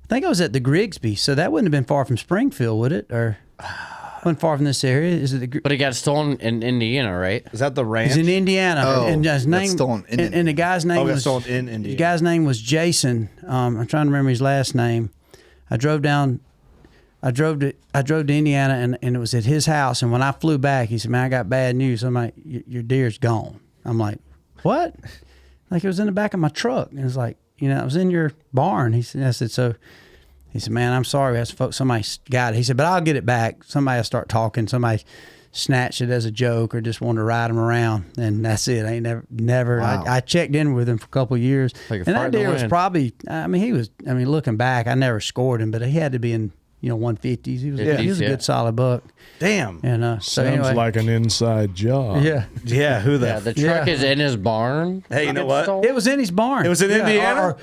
I think I was at the Grigsby, so that wouldn't have been far from Springfield, would it? Or wasn't far from this area? Is it the? But it got stolen in Indiana, right? Is that the ranch? He's in Indiana, Oh, and his name that's stolen in and the guy's name Oh, it got was stolen in Indiana. The guy's name was Jason. I'm trying to remember his last name. I drove to Indiana, and it was at his house. And when I flew back, he said, "Man, I got bad news." I'm like, "Your deer's gone." I'm like, "What?" Like, it was in the back of my truck, and it's like, it was in your barn. He said, "I said so." He said, "Man, I'm sorry. Somebody got it." He said, "But I'll get it back." Somebody will start talking. Somebody snatched it as a joke or just wanted to ride him around, and that's it. I ain't never. Wow. I checked in with him for a couple of years, Like a and fart that in the deer was wind. probably. Looking back, I never scored him, but he had to be in 150s. He was a 50s, good solid buck. Damn. And so Sounds anyway, like an inside job. yeah, Yeah, who the? Yeah, the truck Yeah. is in his barn. Hey, you know It's what? stolen. it was in his barn. It was in Indiana?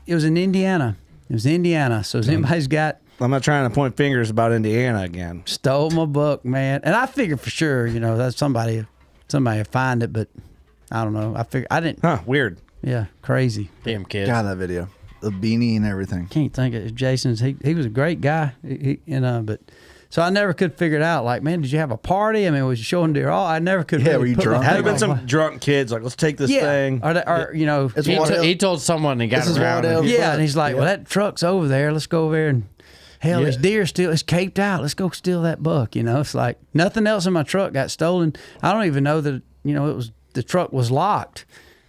It was in Indiana. It was Indiana. So if anybody's got. I'm not trying to point fingers about Indiana again. Stole my book, man. And I figured for sure, that somebody would find it, but I don't know. I didn't. Huh, weird. Yeah, crazy. Damn kid. God, that video, the beanie and everything. Can't think of it. Jason's. He was a great guy. But so I never could figure it out. Like, man, did you have a party? I mean, was you showing deer? Oh, I never could. Yeah, really were you put my drunk? Had finger been on some what- drunk kids like, let's take this thing. Or It's He, Waddell. he told someone and got This is around. Waddell. yeah, and he's like, well, that truck's over there. Let's go over there and. Hell, this deer still it's caped out. Let's go steal that buck. It's like nothing else in my truck got stolen. I don't even know that it was the truck was locked.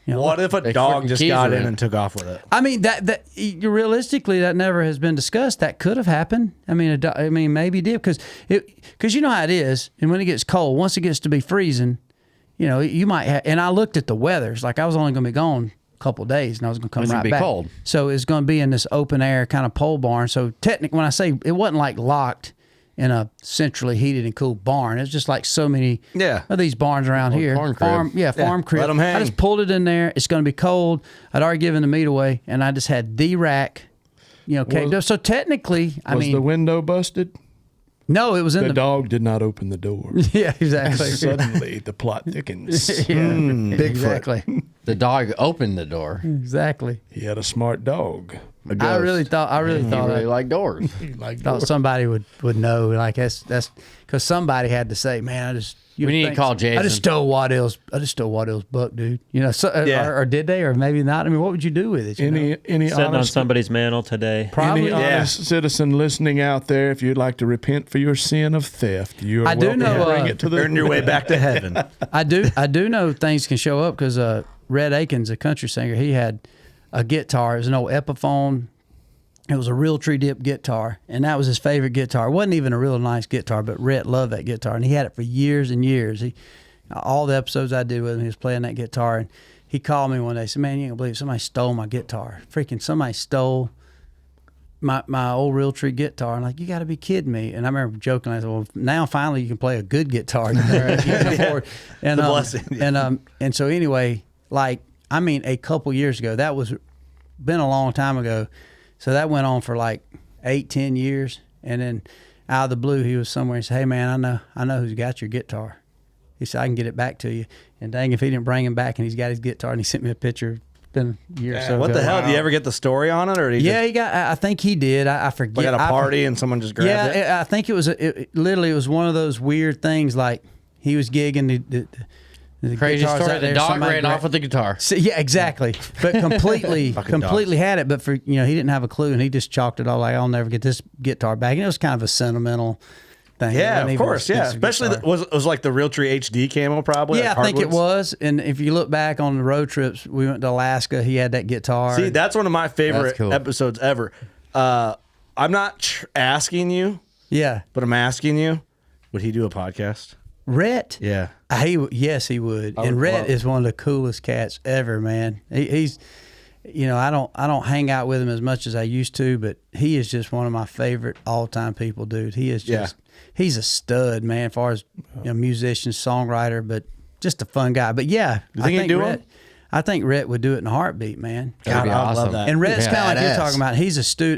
What if a They dog freaking just keys got were in in. and took off with it? I mean that realistically that never has been discussed. That could have happened. I mean, maybe it did because you know how it is. And when it gets cold, once it gets to be freezing, you might. And I looked at the weather. It's like I was only going to be gone a couple of days, and I was going to come It's right gonna be back. cold. So it's going to be in this open air kind of pole barn. So technically, when I say it wasn't like locked in a centrally heated and cool barn, it's just like so many of these barns around here. corn crib. Farm crib. let 'em hang. I just pulled it in there. It's going to be cold. I'd already given the meat away, and I just had the rack, caped up. So technically, Was the window busted? no, it was in The the. dog did not open the door. Yeah, exactly. Suddenly, the plot thickens. Bigfoot. Exactly. The dog opened the door. Exactly. He had a smart dog. I really thought. He really liked doors. He liked Thought dogs. somebody would know. Like that's because somebody had to say, man, I just. We need to call Jason. I just stole Waddell's buck, dude. Yeah. Or did they, or maybe not? I mean, what would you do with it? you know? Any Sitting on honest, somebody's mantle today. Probably. any honest citizen listening out there, if you'd like to repent for your sin of theft, you are I do welcome know, to bring uh, it to the Earn your way back to heaven. I do know things can show up because Red Akins, a country singer, he had a guitar. It was an old Epiphone. It was a real tree dip guitar, and that was his favorite guitar. It wasn't even a real nice guitar, but Rhett loved that guitar, and he had it for years and years. All the episodes I did with him, he was playing that guitar, and he called me one day and said, man, you ain't gonna believe it. Somebody stole my guitar. Freaking somebody stole my old real tree guitar. I'm like, you got to be kidding me. And I remember joking. I said, well, now finally you can play a good guitar. You can afford. And, The blessing, yeah. And so anyway, a couple years ago, that was been a long time ago. So that went on for like 8-10 years. And then out of the blue, he was somewhere and said, hey man, I know who's got your guitar. He said, I can get it back to you. And dang, if he didn't bring him back, and he's got his guitar, and he sent me a picture. Been a year or so What ago. the hell? Did you ever get the story on it, or did he Yeah, he got. I think he did. I forget. just, like at a I- party and someone just grabbed it? I think it was. Literally, it was one of those weird things. Like he was gigging the Crazy guitars story. out The there, dog somebody ran gra- off with the guitar. So, yeah, exactly. But completely Fucking had it. But for he didn't have a clue, and he just chalked it all like, I'll never get this guitar back. And it was kind of a sentimental thing. It Yeah, wasn't of even a course. Yeah, expensive especially guitar. it was like the Realtree HD camo, probably. Yeah, like I think it hardwoods. was. And if you look back on the road trips, we went to Alaska. He had that guitar. See, that's one of my favorite That's cool. episodes ever. I'm not asking you, yeah, but I'm asking you, would he do a podcast? Rhett. Yeah. Yes, he would. I And would Rhett love- is one of the coolest cats ever, man. He's, I don't hang out with him as much as I used to, but he is just one of my favorite all time people, dude. He is just, he's a stud, man, as far as musician, songwriter, but just a fun guy. But yeah, You think he'd do Rhett, him? I think Rhett would do it in a heartbeat, man. That'd be God, I love awesome. that. And Rhett's Yeah. kind of like you're Badass. talking about.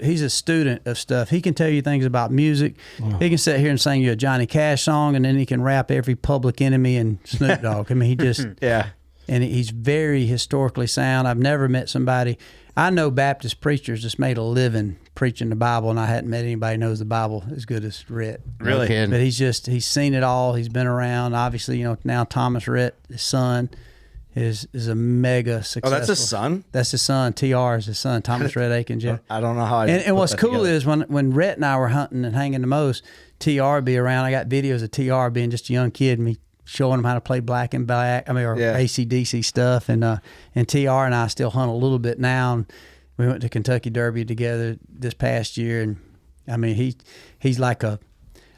He's a student of stuff. He can tell you things about music. He can sit here and sing you a Johnny Cash song, and then he can rap every Public Enemy and Snoop Dogg. I mean, he just Yeah. and he's very historically sound. I've never met somebody. I know Baptist preachers just made a living preaching the Bible, and I hadn't met anybody who knows the Bible as good as Rhett. Really? No kidding. But he's seen it all. He's been around. Obviously, now Thomas Rhett, his son, is a mega successful. Oh, that's his son? That's his son. TR is his son, Thomas Rhett Akins. Yeah. I don't know how I And what's cool is when Rhett and I were hunting and hanging the most, TR would be around. I got videos of TR being just a young kid, and me showing him how to play Black and Black. I mean, or AC/DC stuff. And TR and I still hunt a little bit now. And we went to Kentucky Derby together this past year, and I mean he's like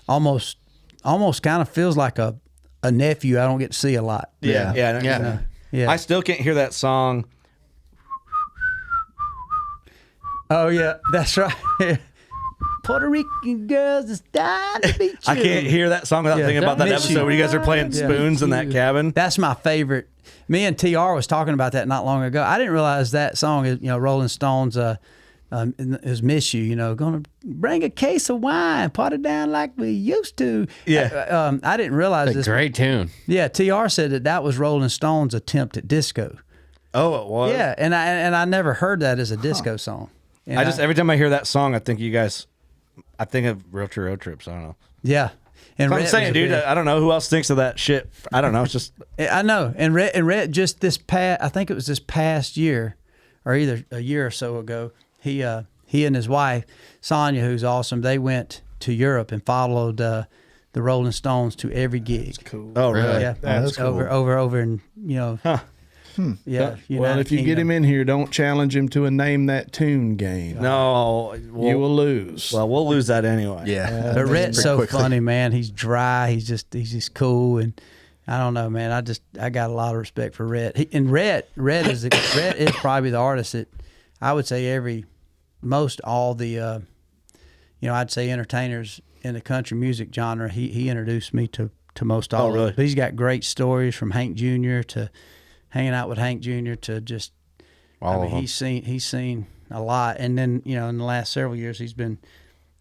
almost kind of feels like a nephew I don't get to see a lot. Yeah. I still can't hear that song. Oh yeah, that's right. Puerto Rican girls is dying to be I can't hear that song without thinking about that Miss episode you. where you guys are playing spoons in that cabin. That's my favorite. Me and TR was talking about that not long ago. I didn't realize that song is, Rolling Stones is Miss You, gonna bring a case of wine, pot it down like we used to. Yeah. I didn't realize It's a this. great tune. Yeah, TR said that was Rolling Stones' attempt at disco. Oh, it was? Yeah, and I never heard that as a disco song. And I just, every time I hear that song, I think of Real True Road Trips. I don't know. Yeah. And I'm Rhett saying, was a dude, big- I don't know who else thinks of that shit. I don't know. It's just, I know. And Rhett just I think it was this past year, or either a year or so ago, he and his wife, Sonia, who's awesome, they went to Europe and followed the Rolling Stones to every gig. Cool. oh, really? Yeah. That's cool. Over and, yeah. Well, if you get him in here, don't challenge him to a name that tune game. No. You will lose. Well, we'll lose that anyway. Yeah. But Rhett's so quickly. funny, man. He's dry. He's just cool, and I don't know, man. I got a lot of respect for Rhett. Rhett is probably the artist that I would say all the I'd say entertainers in the country music genre. He introduced me to most all. really? But he's got great stories from Hank Jr. to hanging out with Hank Jr. to just All of them. he's seen a lot, and then in the last several years he's been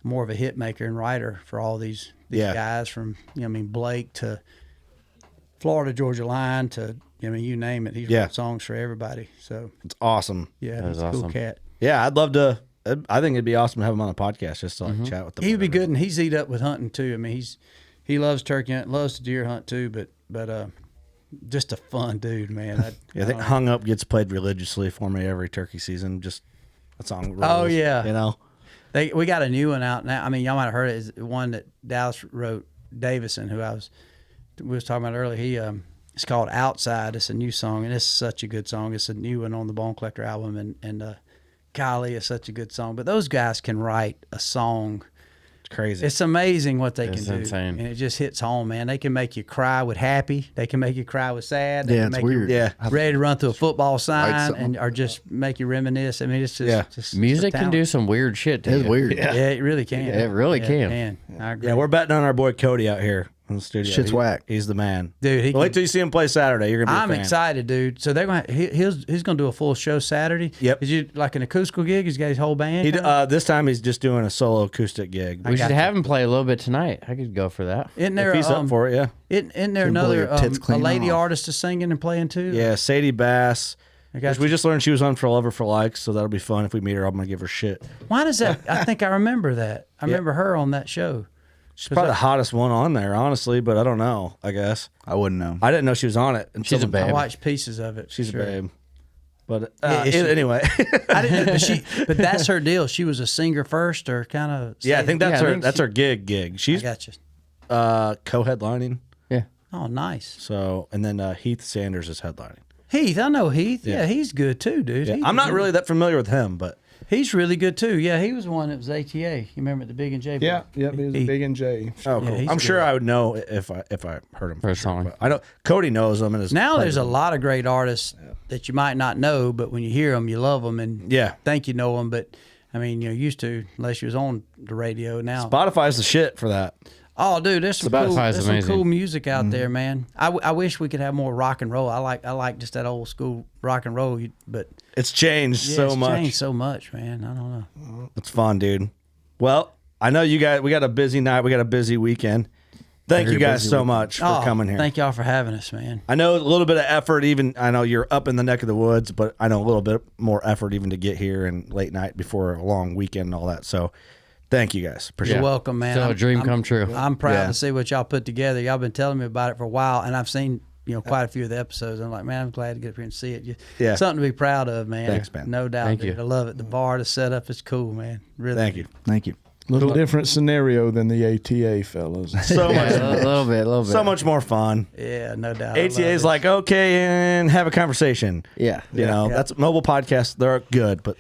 more of a hit maker and writer for all these guys from Blake to Florida Georgia Line to you name it. He's wrote songs for everybody. So It's awesome. yeah, That is he's a cool awesome. cat. Yeah, I'd love to. I think it'd be awesome to have him on the podcast just to like chat with them. He would be good, and he's eat up with hunting too. I mean, he loves turkey hunt, loves to deer hunt too, but just a fun dude, man. I think Hung Up gets played religiously for me every turkey season. Just that song. Rules, Oh, yeah. We We got a new one out now. I mean, y'all might have heard it. It's one that Dallas wrote, Davison, who we was talking about earlier. It's called Outside. It's a new song, and it's such a good song. It's a new one on the Bone Collector album, and golly, it's such a good song. But those guys can write a song. It's crazy. It's amazing what they It's can do, insane. and it just hits home, man. They can make you cry with happy. They can make you cry with sad. They Yeah, can it's make weird. You Yeah. ready to run through a football sign, something. or just make you reminisce. I mean, it's just, Yeah. just Music the can do some weird shit to It's you. weird. yeah, it really can. It really can. I agree. Yeah, we're betting on our boy Cody out here in the studio. Shit's whack. He's the man, Dude, he Well, wait can- till you see him play Saturday. You're gonna be. I'm a fan. excited, dude. So they're going. He's going to do a full show Saturday. Yep. Is you like an acoustical gig? He's got his whole band. He coming? this time he's just doing a solo acoustic gig. We should gotcha. have him play a little bit tonight. I could go for that. Isn't there? If he's up for it, yeah. Isn't there Can blow another your tits a clean lady off. artist is singing and playing too? Yeah, Sadie Bass. I got We you. just learned she was on for Lover for Likes, so that'll be fun. If we meet her, I'm gonna give her shit. Why does that? I think I remember that. I remember her on that show. She's probably the hottest one on there, honestly, but I don't know. I guess I wouldn't know. I didn't know she was on it. until She's a babe. I watched pieces of it. She's sure. a babe. But Yeah, is she- anyway, I didn't. But that's her deal. She was a singer first, or kind of. yeah, I think that's I her. think That's she- her gig. I She's got you. co-headlining. Yeah. Oh, nice. So, and then Heath Sanders is headlining. Heath, I know Heath. Yeah. Yeah, he's good too, dude. Yeah, He's I'm not good. really that familiar with him, but He's really good too. Yeah, he was one that was ATA. You remember at the Big and J? Yeah, yep. He was a Big and J. oh, cool. he's I'm sure good. I would know if I heard him For a sure, song. but I know Cody knows him and is Now there's a lot of great artists that you might not know, but when you hear them, you love them and Yeah. think you know them. But I mean, used to unless you was on the radio. Now, Spotify's the shit for that. oh, dude, there's some Spotify's cool, there's some amazing. cool music out there, man. I wish we could have more rock and roll. I like just that old school rock and roll, but It's changed yeah, so it's much. changed so much, man. I don't know. It's fun, dude. Well, I know you guys. We got a busy night. We got a busy weekend. Thank you guys busy so weekend. much for coming here. Thank y'all for having us, man. I know a little bit of effort, even I know you're up in the neck of the woods, but I know a little bit more effort even to get here and late night before a long weekend and all that. So thank you guys. Appreciate You're it. welcome, man. Still a dream come true. I'm proud Yeah. to see what y'all put together. Y'all been telling me about it for a while, and I've seen quite a few of the episodes. I'm like, man, I'm glad to get up here and see it. Yeah. Something to be proud of, man. Thanks, man. No doubt. Thank dude. you. I love it. The bar, the setup is cool, man. Really. Thank you. Thank you. Little different scenario than the ATA fellas. So much, Yeah, a little bit. so much more fun. Yeah, no doubt. I love ATA is it. like, okay, and have a conversation. Yeah. You know, that's mobile podcasts. They're good, but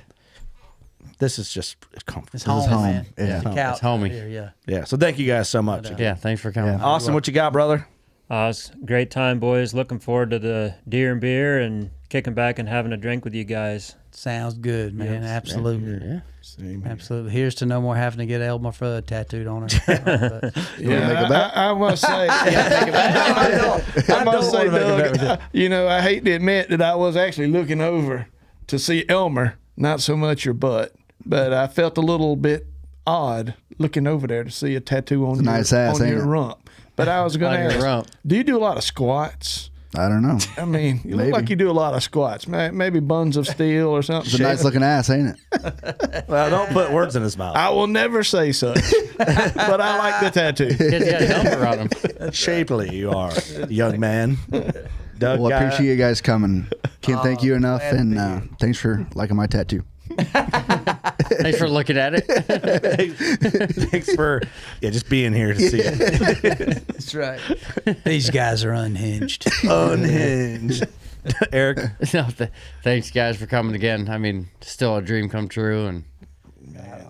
this is just comfortable. It's home, home. man. Yeah. The couch homey. right here, yeah. Yeah. So thank you guys so much. Yeah, thanks for coming. Austin, what you got, brother? It's a great time, boys. Looking forward to the deer and beer and kicking back and having a drink with you guys. Sounds good, man. Absolutely. Yeah. Same here. Absolutely. Here's to no more having to get Elmer Fudd tattooed on her. But, Yeah, I must say, I must say, Doug, I hate to admit that I was actually looking over to see Elmer, not so much your butt, but I felt a little bit odd looking over there to see a tattoo on a nice ass, on ain't your it? rump. But I was going On to your ask, rump. do you do a lot of squats? I don't know. I mean, you Maybe. look like you do a lot of squats. Maybe buns of steel or something. It's a nice looking ass, ain't it? Well, don't put words in his mouth. I will never say such, but I like the tattoo. Kids got a number on them. Shapely you are, young man. Doug, Well, I got- appreciate you guys coming. Can't thank you enough, and thanks for liking my tattoo. Thanks for looking at it. Thanks for just being here to see it. that's right. These guys are unhinged. Unhinged. Eric, No, thanks, guys, for coming again. I mean, still a dream come true, and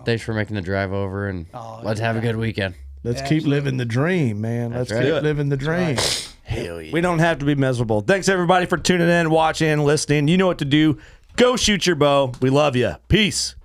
thanks for making the drive over. And let's have a good weekend. Let's keep living the dream, man. Let's right. keep living the dream. we don't have to be miserable. Thanks everybody for tuning in, watching, listening. You know what to do. Go shoot your bow. We love you. Peace.